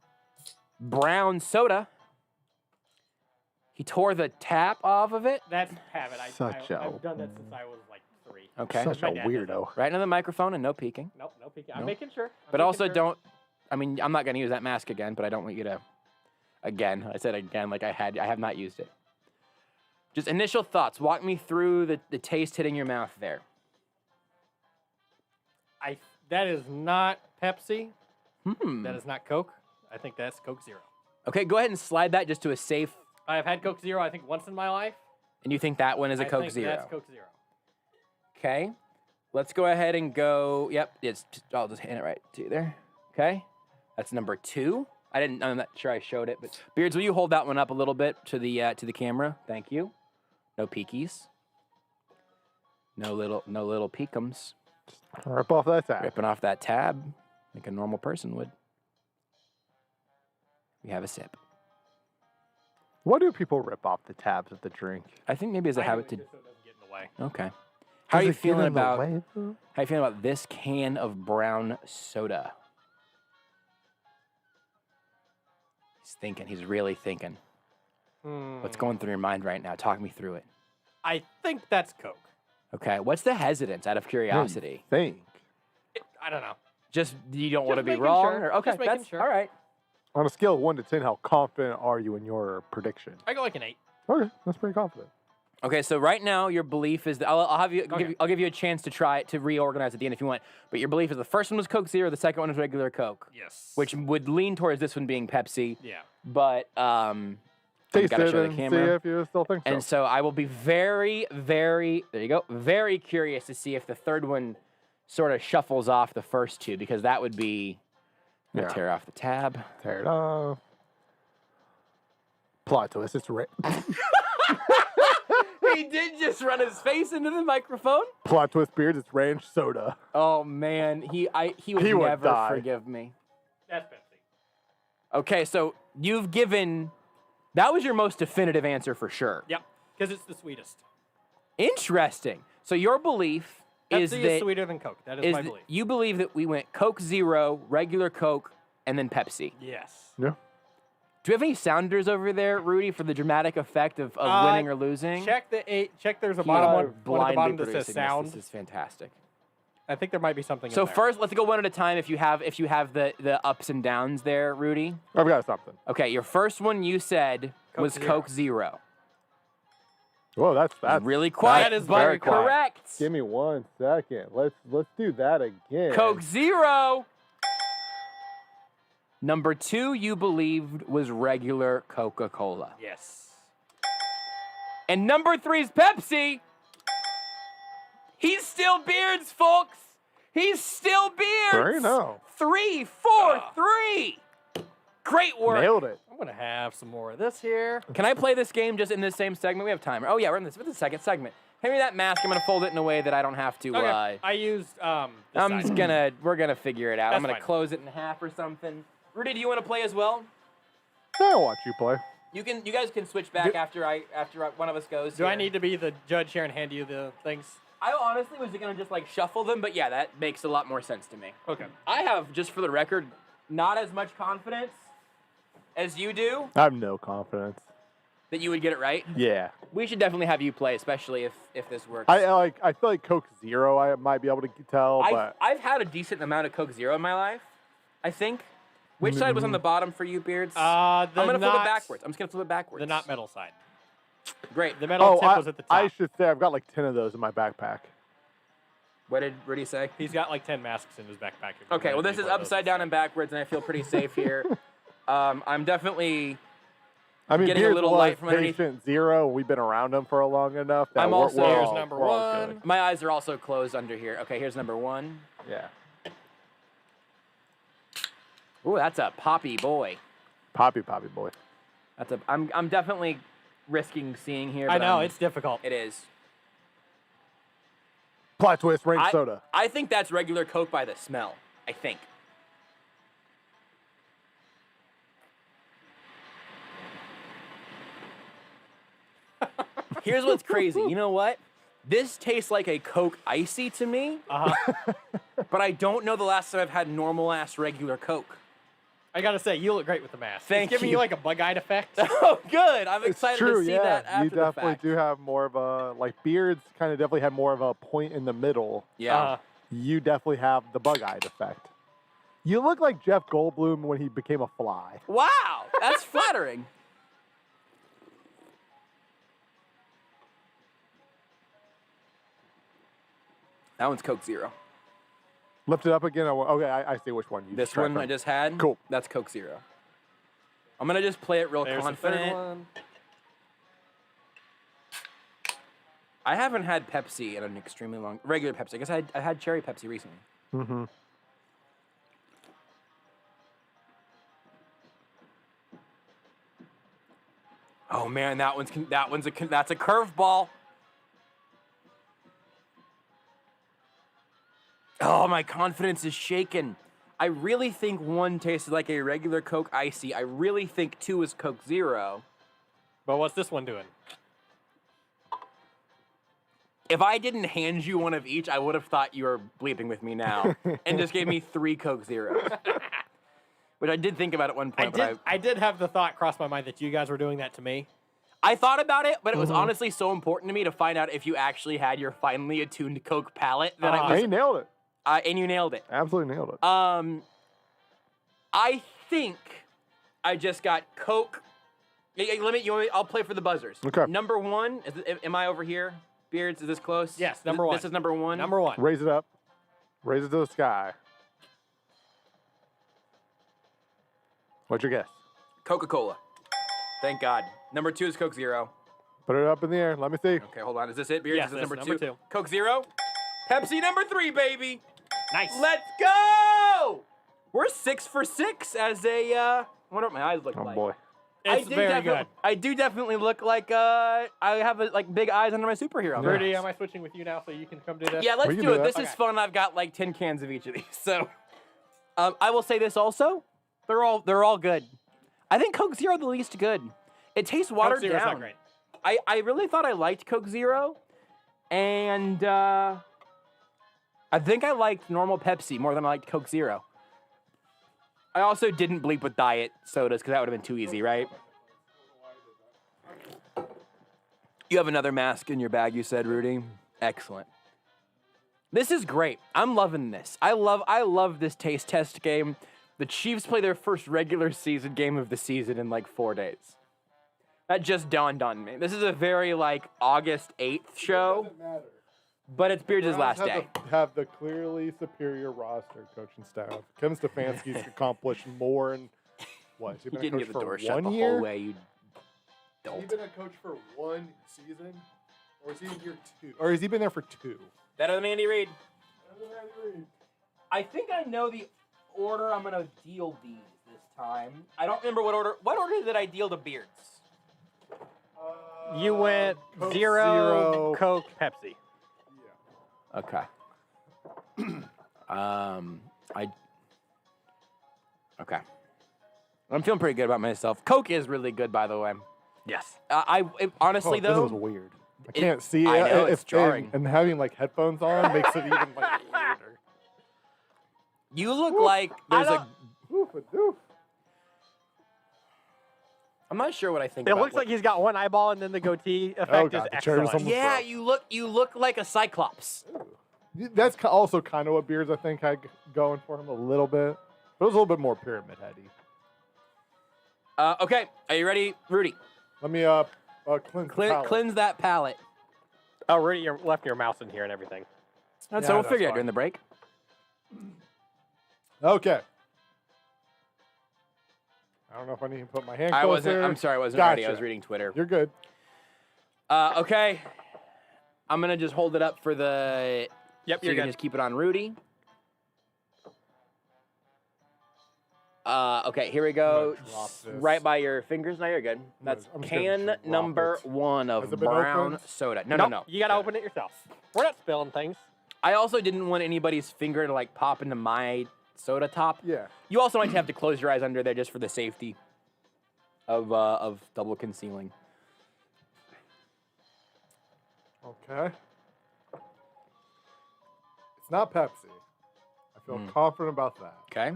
brown soda. He tore the tap off of it. That's habit. I've done that since I was like 3. Okay. Such a weirdo. Right into the microphone and no peeking. Nope, no peeking. I'm making sure. But also don't, I mean, I'm not going to use that mask again, but I don't want you to, again, I said again like I have not used it. Just initial thoughts. Walk me through the taste hitting your mouth there. That is not Pepsi. Hmm. That is not Coke. I think that's Coke Zero. Okay, go ahead and slide that just to a safe. I've had Coke Zero, I think, once in my life. And you think that one is a Coke think Zero? That's Coke Zero. Okay. Let's go ahead and go. Yep, I'll just hand it right to you there. Okay. That's number 2. I'm not sure I showed it, but Beards, will you hold that one up a little bit to the camera? Thank you. No peekies. No little peekums. Rip off that tab. Ripping off that tab like a normal person would. We have a sip. What do people rip off the tabs of the drink? I think maybe as a habit to. Just so it doesn't get in the way. Okay. How are you feeling about? Way, how are you feeling about this can of brown soda? He's thinking. He's really thinking. What's going through your mind right now? Talk me through it. I think that's Coke. Okay. What's the hesitance? Out of curiosity. Think. I don't know. Just you don't want to be making wrong. sure. Or, okay, Just making that's sure. all right. On a scale of 1 to 10, how confident are you in your prediction? I go like an 8. Okay, that's pretty confident. Okay, so right now your belief is that I'll give you a chance to try to reorganize at the end if you want. But your belief is the first one was Coke Zero, the second one was regular Coke. Yes. Which would lean towards this one being Pepsi. Yeah. But Taste gotta it show the and camera. see if you still think so. And so I will be very, very very curious to see if the third one sort of shuffles off the first two, because that would be tear off the tab. Tear it off. Plot twist, it's He did just run his face into the microphone. Plot twist, Beards, it's ranch soda. Oh man, he would never die. forgive me. That's Pepsi. Okay, so you've given, that was your most definitive answer for sure. Yep, because it's the sweetest. Interesting. So your belief is Pepsi that is sweeter than Coke. That is my belief. you believe that we went Coke Zero, regular Coke, and then Pepsi. Yes. Yeah. Do we have any sounders over there, Rudy, for the dramatic effect of winning or losing? Check the 8. Check there's a He bottom is one at the blindly bottom that producing says sound. This is fantastic. I think there might be something So in there. first, let's go one at a time. If you have the ups and downs there, Rudy. I've got something. Okay, your first one you said was Zero. Coke Zero. Whoa, that's Really quiet. That is but very quiet. correct. Give me 1 second. Let's do that again. Coke Zero. Number 2 you believed was regular Coca-Cola. Yes. And number 3 is Pepsi. He's still Beards, folks. He's still Beards. Very no. 3, 4, 3. Great work. Nailed it. I'm gonna have some more of this here. Can I play this game just in this same segment? We have time. Oh yeah, we're in the second segment. Hand me that mask. I'm gonna fold it in a way that I don't have to. Okay. I used this We're gonna figure it out. I'm That's gonna fine. close it in half or something. Rudy, do you want to play as well? I'll watch you play. You guys can switch back after one of us goes. Do I here. need to be the judge here and hand you the things? I honestly was gonna just like shuffle them, but yeah, that makes a lot more sense to me. Okay. I have, just for the record, not as much confidence as you do I have no confidence. that you would get it right. Yeah. We should definitely have you play, especially if this works. I feel like Coke Zero I might be able to tell, but I've had a decent amount of Coke Zero in my life, I think. Which side was on the bottom for you, Beards? I'm gonna flip it backwards. I'm just gonna flip it backwards. The not metal side. Great. The metal tip was at the top. I should say I've got like 10 of those in my backpack. What did Rudy say? He's got like 10 masks in his backpack. Okay, well this is upside down and backwards, and I feel pretty safe here. I'm definitely getting a Beards little was light from underneath. Patient Zero. We've been around him for long enough. That I'm also Here's number we're all 1. good. My eyes are also closed under here. Okay, here's number 1. Yeah. Ooh, that's a poppy boy. Poppy boy. That's a. I'm definitely risking seeing here. I but know, I'm- it's difficult. It is. Plot twist, ranch soda. I think that's regular Coke by the smell. I think. Here's what's crazy. You know what? This tastes like a Coke Icy to me, but I don't know the last time I've had normal ass regular Coke. I gotta say, you look great with the mask. Thank it's giving you. you like a bug-eyed effect. Oh, good. I'm It's excited true, to see yeah. that after You the definitely fact. do have more of a, like, Beards kind of definitely had more of a point in the middle. Yeah. You definitely have the bug-eyed effect. You look like Jeff Goldblum when he became a fly. Wow, that's flattering. That one's Coke Zero. Lift it up again. Okay, I see which one you This tried one from. I just had. Cool. That's Coke Zero. I'm gonna just play it real There's the confident. third one. I haven't had Pepsi in an extremely long regular Pepsi. I guess I had cherry Pepsi recently. Mm-hmm. Oh man, that's a curveball. Oh, my confidence is shaken. I really think one tastes like a regular Coke Icy. I really think two is Coke Zero. But what's this one doing? If I didn't hand you one of each, I would have thought you were bleeping with me now and just gave me 3 Coke Zeros. Which I did think about at one point. I did have the thought cross my mind that you guys were doing that to me. I thought about it, but it was honestly so important to me to find out if you actually had your finely attuned Coke palate that He nailed it. And you nailed it. Absolutely nailed it. I think I just got Coke. I'll play for the buzzers. Okay. Number 1, am I over here? Beards, is this close? Yes, number 1. This is number 1? Number 1. Raise it up. Raise it to the sky. What's your guess? Coca-Cola. Thank God. Number 2 is Coke Zero. Put it up in the air. Let me see. Okay, hold on. Is this it, Beards? Yes, is this that's number 2? number 2. Coke Zero. Pepsi number 3, baby. Nice. Let's go! We're 6 for 6 as a, I wonder what my eyes look like. Oh, boy. It's very good. I do definitely look like, I have, big eyes under my superhero. Rudy, am I switching with you now so you can come do this? Yeah, let's We can do do it. that. This is fun. I've got, 10 cans of each of these. So, I will say this also. They're all good. I think Coke Zero the least good. It tastes watered Coke Zero's down. not great. I really thought I liked Coke Zero, and I think I liked normal Pepsi more than I liked Coke Zero. I also didn't bleep with diet sodas because that would have been too easy, right? You have another mask in your bag, you said, Rudy? Excellent. This is great. I'm loving this. I love this taste test game. The Chiefs play their first regular season game of the season in 4 days. That just dawned on me. This is a very August 8th show, but it's Beards' last day. Have the clearly superior roster, coaching staff. Kevin Stefanski's accomplished more in what? Has he You been a didn't coach get the for door shut 1 the year? whole way, you Has he dolt. been a coach for 1 season, or is he in year 2? Or has he been there for 2? Better than Andy Reid. I think I know the order I'm gonna deal these this time. I don't remember what order. What order did I deal to Beards? You went Coke Zero, Coke, Pepsi. Okay. Okay. I'm feeling pretty good about myself. Coke is really good, by the way. Yes. Honestly This though, was weird. I can't see it. I know, it's jarring. And having headphones on makes it even weirder. you look like there's a. Oof. I'm not sure what I think. It about looks like he's got one eyeball and then the goatee effect Oh, is God, the chair is excellent. almost Yeah, broke. you look like a Cyclops. That's also kind of what Beards, I think, had going for him a little bit. But it was a little bit more pyramid heady. Okay, are you ready, Rudy? Let me cleanse the palate. Cleanse that palate. Oh, Rudy, you left your mouse in here and everything. That's Yeah, what we'll that's figure out fine. during the break. Okay. I don't know if I need to put my hand I'm closer. sorry, I wasn't ready. I Gotcha. was reading Twitter. You're good. Okay. I'm gonna just hold it up for the. Yep, so you're you can good. just keep it on Rudy. Okay, here we go. I'm gonna drop Just this. right by your fingers. Now you're good. That's I'm just gonna can drop number it. 1 of Has it been brown opened? soda. No, Nope, no. You gotta open it yourself. We're not spilling things. I also didn't want anybody's finger to pop into my soda top. Yeah. You also might have to close your eyes under there just for the safety of double concealing. Okay. It's not Pepsi. I feel confident about that. Okay.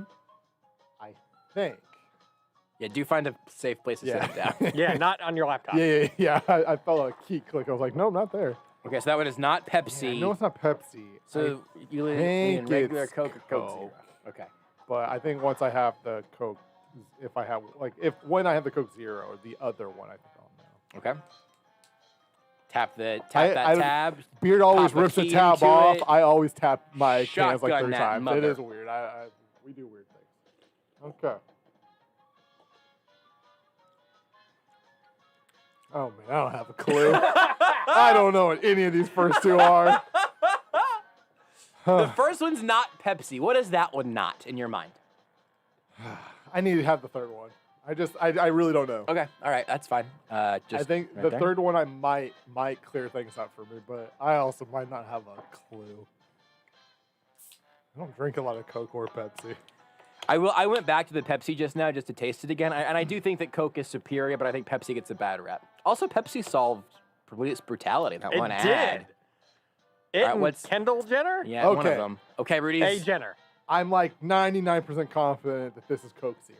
I think. Yeah, do find a safe place to sit it down. Yeah, not on your laptop. Yeah. I felt a key click. I was like, no, not there. Okay, so that one is not Pepsi. No, it's not Pepsi. So you think lean regular it's Coke or Coke Zero. Okay. But I think once I have the Coke, when I have the Coke Zero, the other one, I think I'll know. Okay. Tap that tab. Beard always pop a rips the key tab into off. it. I always tap my cans like Shotgun 3 that times. mother. It is weird. We do weird things. Okay. Oh man, I don't have a clue. I don't know what any of these first two are. The first one's not Pepsi. What is that one not in your mind? I need to have the third one. I really don't know. Okay, all right, that's fine. I think right the there. third one I might clear things up for me, but I also might not have a clue. I don't drink a lot of Coke or Pepsi. I went back to the Pepsi just now just to taste it again, and I do think that Coke is superior, but I think Pepsi gets a bad rep. Also, Pepsi solved police brutality in that one ad. It All right, and what's Kendall Jenner? Yeah, one of them. Okay, Rudy's. A Jenner. I'm like 99% confident that this is Coke Zero.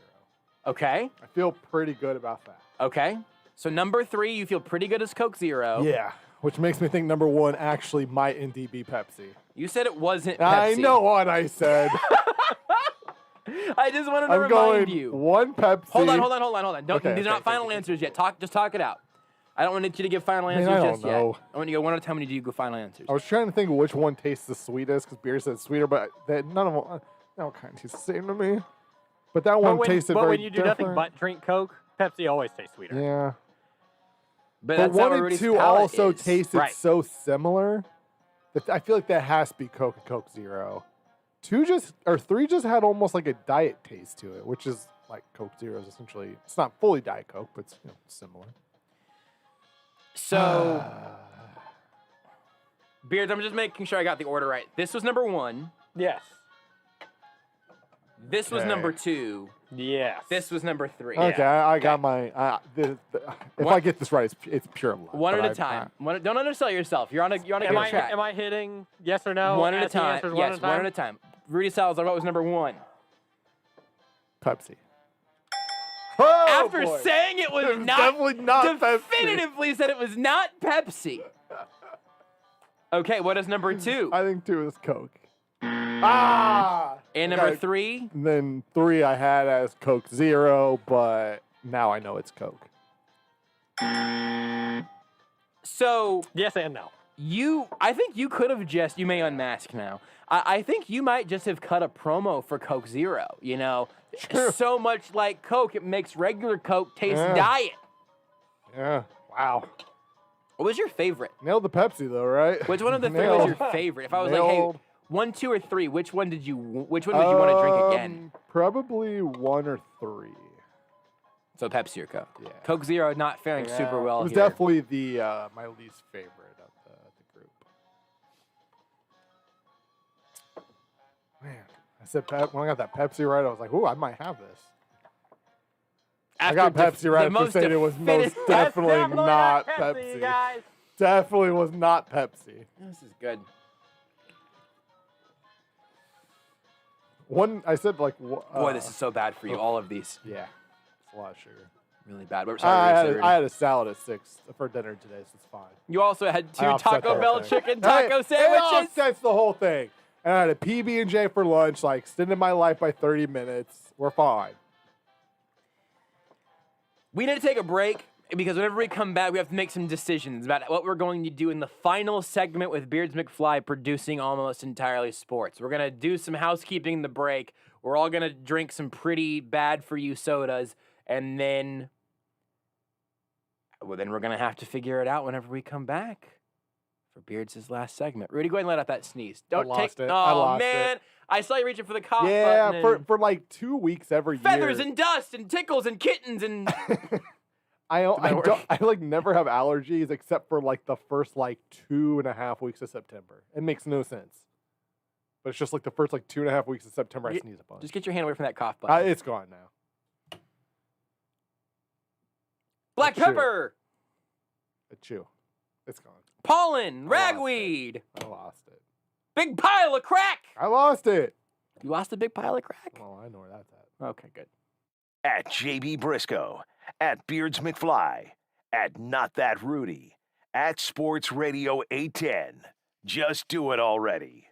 Okay. I feel pretty good about that. Okay. So number 3, you feel pretty good as Coke Zero. Yeah, which makes me think number 1 actually might indeed be Pepsi. You said it wasn't Pepsi. I know what I said. I just wanted to I'm remind going you. 1 Pepsi. Hold on. Okay, These are not final answers yet. Just talk it out. I don't want you to give final answers I don't just know. yet. I want you to go one at a time when you go final answers. I was trying to think of which one tastes the sweetest because beer said sweeter, but none of them. They all kind of taste the same to me. But that one tasted very But when you do different. nothing but drink Coke, Pepsi always tastes sweeter. Yeah. But But that's how 1 and Rudy's 2 palate also is. tasted Right. so similar that I feel like that has to be Coke and Coke Zero. 3 just had almost like a diet taste to it, which is like Coke Zero is essentially. It's not fully Diet Coke, but it's similar. So, Beards, I'm just making sure I got the order right. This was number 1. Yes. This was Okay. number 2. Yes. This was number 3. Okay, I got my. If I get this right, it's pure luck. One but at a time. Don't undersell yourself. You're on a good track. Am I hitting yes or no? One at a as the time. answers Yes, one at a time. Rudy Salazar, what was number 1? Pepsi. After boy. saying it was not, definitely not definitively said it was not Pepsi. Okay, what is number 2? I think 2 is Coke. Ah! And number Okay. 3? And then 3 I had as Coke Zero, but now I know it's Coke. So yes and no. I think you could have just, you may unmask now. I think you might just have cut a promo for Coke Zero, So much like Coke, it makes regular Coke taste diet. Yeah. Wow. What was your favorite? Nailed the Pepsi though, right? Which one of the 3 was your favorite? If I was like, hey, 1, 2, or 3, which one would you want to drink again? Probably 1 or 3. So Pepsi or Coke? Yeah. Coke Zero not faring super well It was here. definitely the my least favorite of the group. Man, I said when I got that Pepsi right, I was like, "Ooh, I might have this." I got Pepsi right after saying it was most definitely not Pepsi. Guys. Definitely was not Pepsi. This is good. I said like. Boy, this is so bad for you. All of these. Yeah, it's a lot of sugar. Really bad. What, I had a salad at 6 for dinner today, so it's fine. You also had 2 I offset Taco the Bell whole thing. chicken taco It sandwiches. offsets the whole thing. And I had a PB&J for lunch, like extended my life by 30 minutes. We're fine. We need to take a break because whenever we come back, we have to make some decisions about what we're going to do in the final segment with Beards McFly producing Almost Entirely Sports. We're going to do some housekeeping in the break. We're all going to drink some pretty bad for you sodas. And then we're going to have to figure it out whenever we come back for Beards' last segment. Rudy, go ahead and let out that sneeze. Don't lost take it. Oh, I lost man. it. I saw you reaching for the cough Yeah, button. for like 2 weeks every Feathers year. and dust and tickles and kittens and I like never have allergies except for like the first like 2.5 weeks of September. It makes no sense. But it's just like the first like 2.5 weeks of September I sneeze a bunch. just get your hand away from that cough button. It's gone now. Black Achoo. pepper, Achoo. It's gone. pollen, ragweed, I lost it. big pile of crack. I lost it. You lost a big pile of crack? Oh, I know where that's at. Okay, good. at JB Brisco, at Beards McFly, at Not That Rudy, at Sports Radio 810. Just do it already.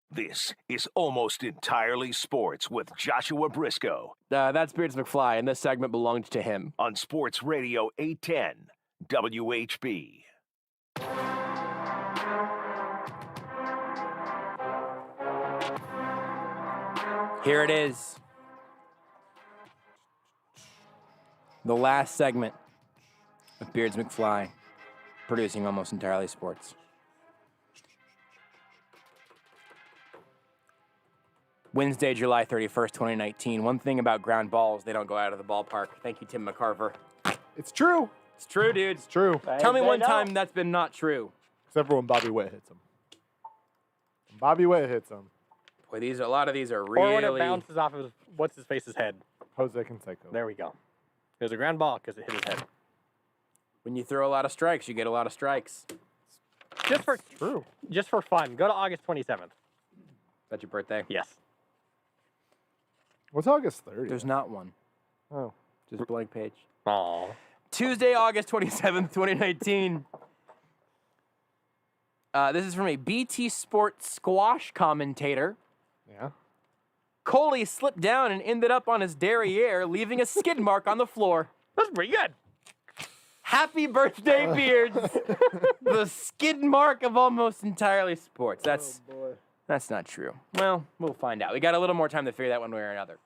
This is Almost Entirely Sports with Joshua Brisco. That's Beards McFly, and this segment belonged to him. On Sports Radio 810, WHB. Here it is. The last segment of Beards McFly, producing Almost Entirely Sports. Wednesday, July 31st, 2019. One thing about ground balls, they don't go out of the ballpark. Thank you, Tim McCarver. It's true. It's true, dude. It's true. Tell me one time that's been not true. Except for when Bobby Witt hits him. When Bobby Witt hits him. Boy, a lot of these are really... Or when it bounces off of what's-his-face's head. Jose Canseco. There we go. It was a ground ball because it hit his head. When you throw a lot of strikes, you get a lot of strikes. Just for true. Just for fun. Go to August 27th. That's your birthday? Yes. What's August 30th? There's not one. Oh. Just blank page. Aww. Tuesday, August 27th, 2019. This is from a BT Sports squash commentator. Yeah. Coley slipped down and ended up on his derriere, leaving a skid mark on the floor. That's pretty good. Happy birthday, Beards! The skid mark of Almost Entirely Sports. That's not true. Well, we'll find out. We got a little more time to figure that one way or another.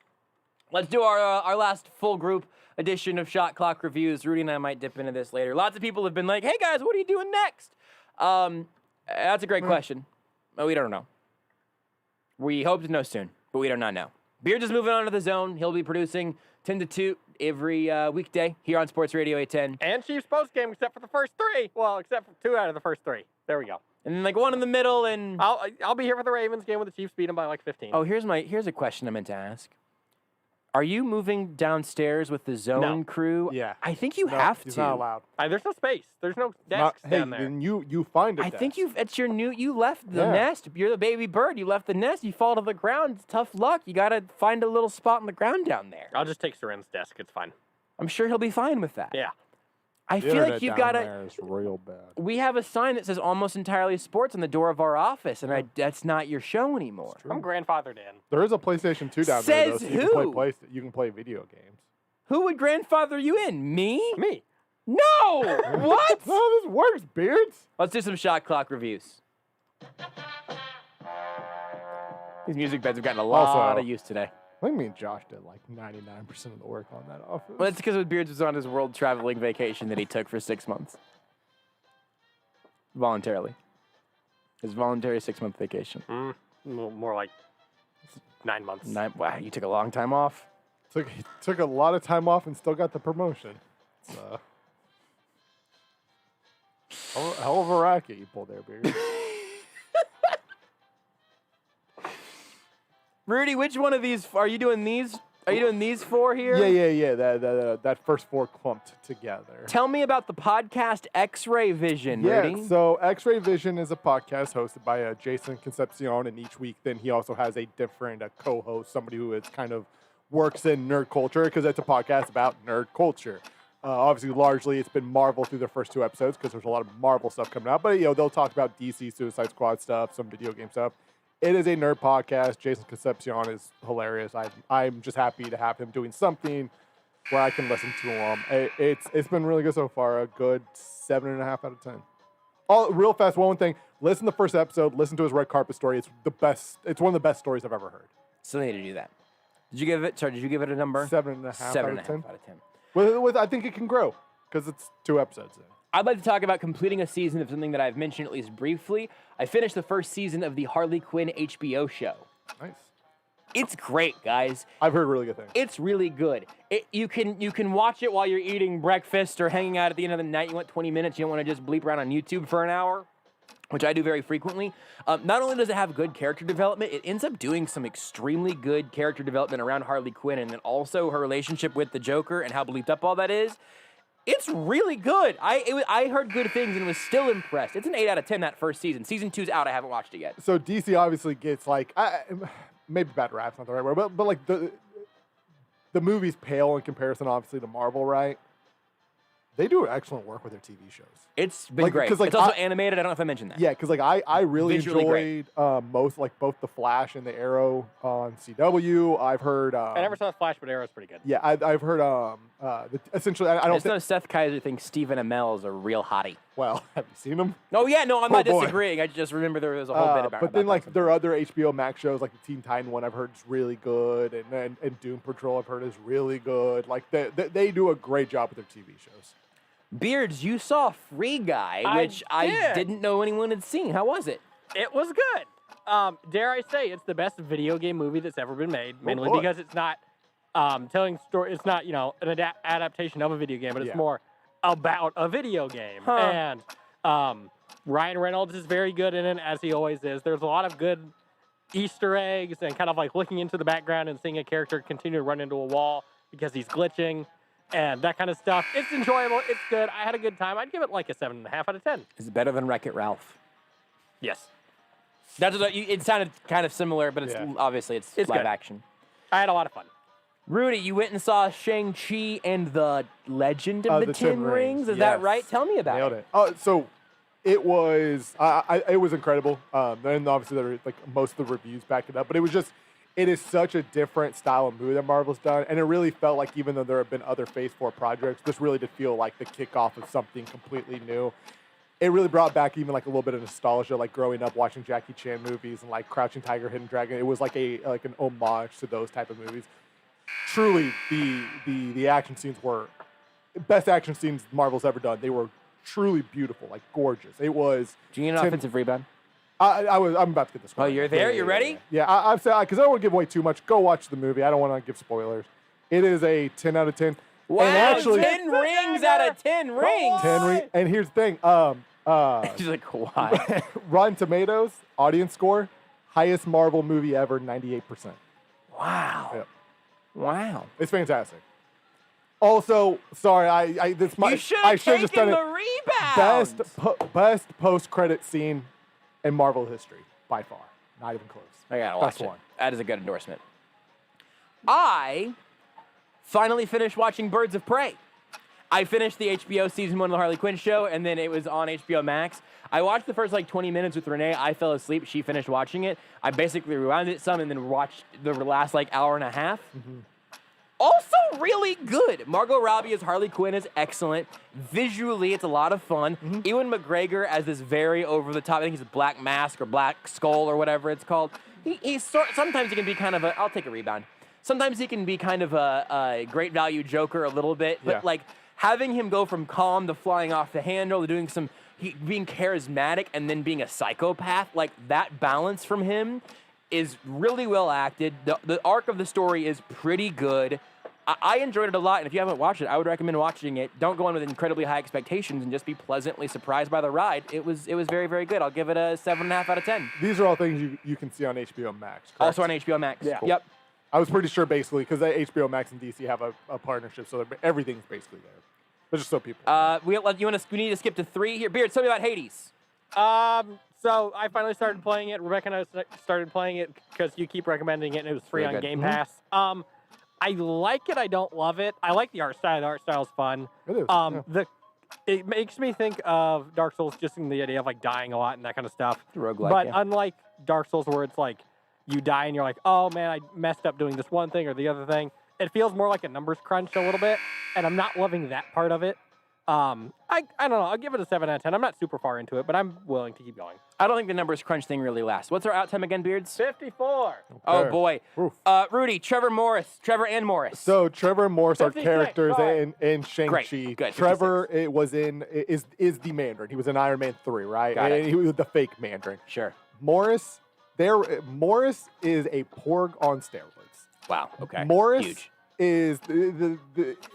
Let's do our last full group edition of Shot Clock Reviews. Rudy and I might dip into this later. Lots of people have been like, hey guys, what are you doing next? That's a great question. But we don't know. We hope to know soon, but we do not know. Beards is moving on to the zone. He'll be producing 10 to 2 every weekday here on Sports Radio 810. And Chiefs postgame, except for the first 3. Well, except for 2 out of the first 3. There we go. And then like one in the middle, and I'll be here for the Ravens game with the Chiefs beat them by like 15. Oh, here's a question I meant to ask. Are you moving downstairs with the zone crew? Yeah. I think you have to. He's not allowed. There's no space. There's no desks down there. Then you find it. I think you left the nest. You're the baby bird. You left the nest. You fall to the ground. Tough luck. You got to find a little spot on the ground down there. I'll just take Soren's desk. It's fine. I'm sure he'll be fine with that. Yeah. I feel like you've got to. It's real bad. We have a sign that says Almost Entirely Sports on the door of our office, and that's not your show anymore. I'm grandfathered in. There is a PlayStation 2 down there, though, so Says who? You can play video games. Who would grandfather you in? Me? Me. No! What? That's how this works, Beards. Let's do some Shot Clock reviews. These music beds have gotten a lot of use today. I think me and Josh did like 99% of the work on that office. Well, it's because Beards was on his world traveling vacation that he took for 6 months. Voluntarily. His voluntary 6-month vacation. More like 9 months. Wow, you took a long time off. Took a lot of time off and still got the promotion. It's, hell of a racket you pulled there, Beards. Rudy, which one of these are you doing? These? Are you doing these 4 here? Yeah. That first 4 clumped together. Tell me about the podcast X-Ray Vision, Rudy. Yeah, so X-Ray Vision is a podcast hosted by Jason Concepcion, and each week then he also has a different co-host, somebody who is kind of works in nerd culture, because it's a podcast about nerd culture. Obviously, largely it's been Marvel through the first 2 episodes because there's a lot of Marvel stuff coming out, but they'll talk about DC, Suicide Squad stuff, some video game stuff. It is a nerd podcast. Jason Concepcion is hilarious. I'm just happy to have him doing something where I can listen to him. It's been really good so far. A good 7.5 out of 10. Real fast, one thing. Listen to the first episode. Listen to his red carpet story. It's the best. It's one of the best stories I've ever heard. Still need to do that. Did you give it a number? 7.5 7.5 out of 10. out of 10. With I think it can grow because it's 2 episodes in. I'd like to talk about completing a season of something that I've mentioned at least briefly. I finished the first season of the Harley Quinn HBO show. Nice. It's great, guys. I've heard really good things. It's really good. You can watch it while you're eating breakfast or hanging out at the end of the night. You want 20 minutes. You don't want to just bleep around on YouTube for an hour, which I do very frequently. Not only does it have good character development, it ends up doing some extremely good character development around Harley Quinn, and then also her relationship with the Joker and how bleeped up all that is. It's really good. I heard good things and was still impressed. It's an 8 out of 10 that first season. Season 2's out. I haven't watched it yet. So DC obviously gets like maybe bad rap's not the right word, but like the movies pale in comparison, obviously, to Marvel, right? They do excellent work with their TV shows. It's been great. It's also animated. I don't know if I mentioned that. Yeah, because I really Visually enjoyed both the Flash and the Arrow on CW. I've heard. I never saw the Flash, but Arrow's pretty good. Yeah, I've heard. Essentially, I don't. I just know Seth Kaiser thinks Stephen Amell is a real hottie. Well, have you seen him? Oh yeah, no, I'm not disagreeing. I just remember there was a whole bit about. But then like there are other HBO Max shows, like the Teen Titan one I've heard is really good, and Doom Patrol I've heard is really good. Like they do a great job with their TV shows. Beards, you saw Free Guy, which I didn't know anyone had seen. How was it? It was good. Dare I say, it's the best video game movie that's ever been made, mainly because it's not telling story. It's not an adaptation of a video game, but it's more about a video game. And Ryan Reynolds is very good in it, as he always is. There's a lot of good Easter eggs and kind of like looking into the background and seeing a character continue to run into a wall because he's glitching. And that kind of stuff. It's enjoyable. It's good. I had a good time. I'd give it like a 7.5 out of 10. Is it better than Wreck-It Ralph? Yes. That's what it sounded kind of similar, but it's obviously it's live good. action. I had a lot of fun. Rudy, you went and saw Shang-Chi and the Legend of the Ten Rings. Is that right? Tell me about Nailed it. So it was it was incredible. And obviously there were, like most of the reviews backed it up, but it was just it is such a different style of movie that Marvel's done, and it really felt like even though there have been other Phase 4 projects, this really did feel like the kickoff of something completely new. It really brought back even like a little bit of nostalgia, like growing up watching Jackie Chan movies and like Crouching Tiger, Hidden Dragon. It was like an homage to those type of movies. Truly, the action scenes were best action scenes Marvel's ever done. They were truly beautiful, like gorgeous. It was. Do you need an offensive rebound? I'm about to get this. Oh, you're there? You ready? Yeah, I've said because I don't want to give away too much. Go watch the movie. I don't want to give spoilers. It is a 10 out of 10. Wow, and actually, 10 rings out of 10 rings. 10 rings. And here's the thing. She's like, why? Rotten Tomatoes audience score, highest Marvel movie ever, 98%. Wow. Yep. Wow. It's fantastic. Also, sorry, I should have just done the it. rebound. Best post-credit scene in Marvel history by far. Not even close. I gotta watch Best it. one. That is a good endorsement. I finally finished watching Birds of Prey. I finished the HBO season 1 of the Harley Quinn show, and then it was on HBO Max. I watched the first 20 minutes with Renee. I fell asleep. She finished watching it. I basically rewound it some and then watched the last hour and a half. Mm-hmm. Also really good. Margot Robbie as Harley Quinn is excellent. Visually, it's a lot of fun. Mm-hmm. Ewan McGregor as this very over-the-top, I think he's a Black Mask or Black Skull or whatever it's called. Sometimes he can be kind of I'll take a rebound. Sometimes he can be kind of a great value Joker a little bit, but having him go from calm to flying off the handle to doing being charismatic and then being a psychopath, that balance from him is really well acted. The arc of the story is pretty good. I enjoyed it a lot, and if you haven't watched it, I would recommend watching it. Don't go in with incredibly high expectations and just be pleasantly surprised by the ride. It was very, very good. I'll give it a 7.5 out of 10. These are all things you can see on HBO Max, correct? Also on HBO Max. Yeah. Cool. Yep. I was pretty sure, basically, because HBO Max and DC have a partnership, so everything's basically there. But just so people. We need to skip to 3 here. Beards, tell me about Hades. So I finally started playing it. Rebecca and I started playing it because you keep recommending it, and it was free on Game Pass. I like it. I don't love it. I like the art style. The art style is fun. It is. It makes me think of Dark Souls just in the idea of dying a lot and that kind of stuff. Roguelike, but unlike Dark Souls where it's you die and you're like, oh man, I messed up doing this one thing or the other thing. It feels more like a numbers crunch a little bit, and I'm not loving that part of it. I don't know. I'll give it a 7 out of 10. I'm not super far into it, but I'm willing to keep going. I don't think the numbers crunch thing really lasts. What's our out time again, Beards? 54. Okay. Oh, boy. Rudy, Trevor and Morris. So Trevor and Morris are 56, characters sorry. in Shang-Chi. Good. Trevor is the Mandarin. He was in Iron Man 3, right? Got it. He was the fake Mandarin. Sure. Morris is a porg on steroids. Wow. Okay. Morris Huge. is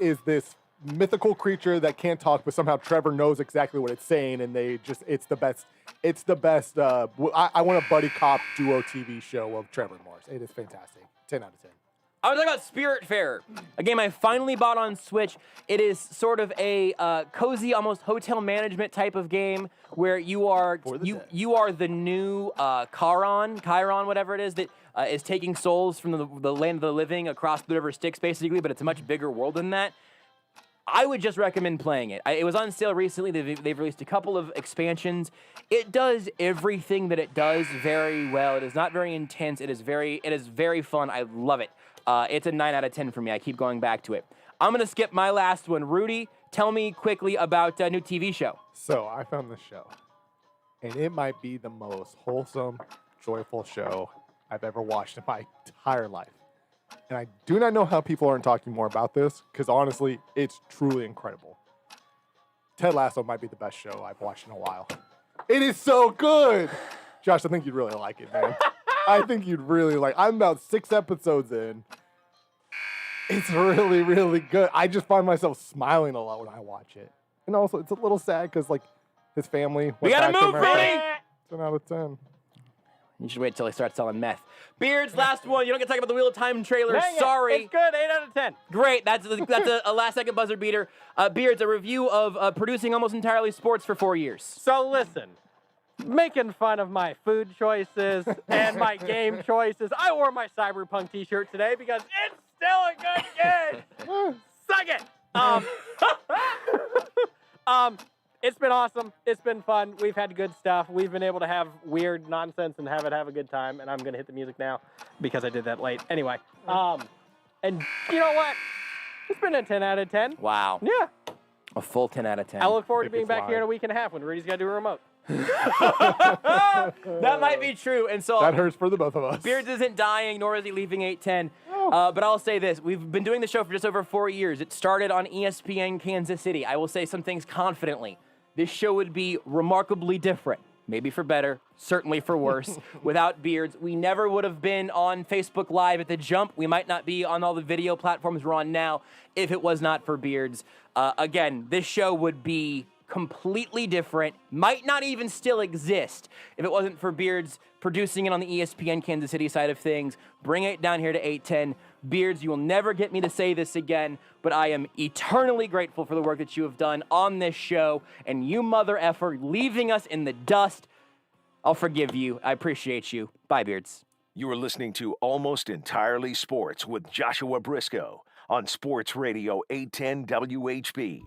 is this mythical creature that can't talk, but somehow Trevor knows exactly what it's saying, and it's the best. It's the best. I want a buddy cop duo TV show of Trevor and Morris. It is fantastic. 10 out of 10. I was talking about Spiritfarer, a game I finally bought on Switch. It is sort of a cozy, almost hotel management type of game where you are the new Chiron, whatever it is, that is taking souls from the land of the living across the river Styx, basically, but it's a much bigger world than that. I would just recommend playing it. It was on sale recently. They've released a couple of expansions. It does everything that it does very well. It is not very intense. It is very fun. I love it. It's a 9 out of 10 for me. I keep going back to it. I'm going to skip my last one. Rudy, tell me quickly about a new TV show. So I found this show, and it might be the most wholesome, joyful show I've ever watched in my entire life. And I do not know how people aren't talking more about this, because honestly, it's truly incredible. Ted Lasso might be the best show I've watched in a while. It is so good! Josh, I think you'd really like it, man. I think you'd really like it. I'm about 6 episodes in. It's really, really good. I just find myself smiling a lot when I watch it. And also, it's a little sad because, his family... We gotta move, Rudy! 10 out of 10. You should wait till he starts selling meth. Beards, last one. You don't get to talk about the Wheel of Time trailer. Dang Sorry. It's good. 8 out of 10. Great. That's a last-second buzzer beater. Beards, a review of producing almost entirely sports for 4 years. So listen, making fun of my food choices and my game choices. I wore my Cyberpunk t-shirt today because it's still a good game. Suck it. it's been awesome. It's been fun. We've had good stuff. We've been able to have weird nonsense and have a good time. And I'm going to hit the music now because I did that late. Anyway, and you know what? It's been a 10 out of 10. Wow. Yeah. A full 10 out of 10. I look forward to being back here in a week and a half when Rudy's got to do a remote. That might be true. And so that hurts for the both of us. Beards isn't dying, nor is he leaving 810. But I'll say this. We've been doing the show for just over 4 years. It started on ESPN Kansas City. I will say some things confidently. This show would be remarkably different. Maybe for better, certainly for worse. Without Beards, we never would have been on Facebook Live at the jump. We might not be on all the video platforms we're on now if it was not for Beards. Again, this show would be completely different, might not even still exist if it wasn't for Beards producing it on the ESPN Kansas City side of things, bringing it down here to 810. Beards, you will never get me to say this again, but I am eternally grateful for the work that you have done on this show, and you mother effer leaving us in the dust. I'll forgive you. I appreciate you. Bye, Beards. You are listening to Almost Entirely Sports with Joshua Brisco on Sports Radio 810 WHB.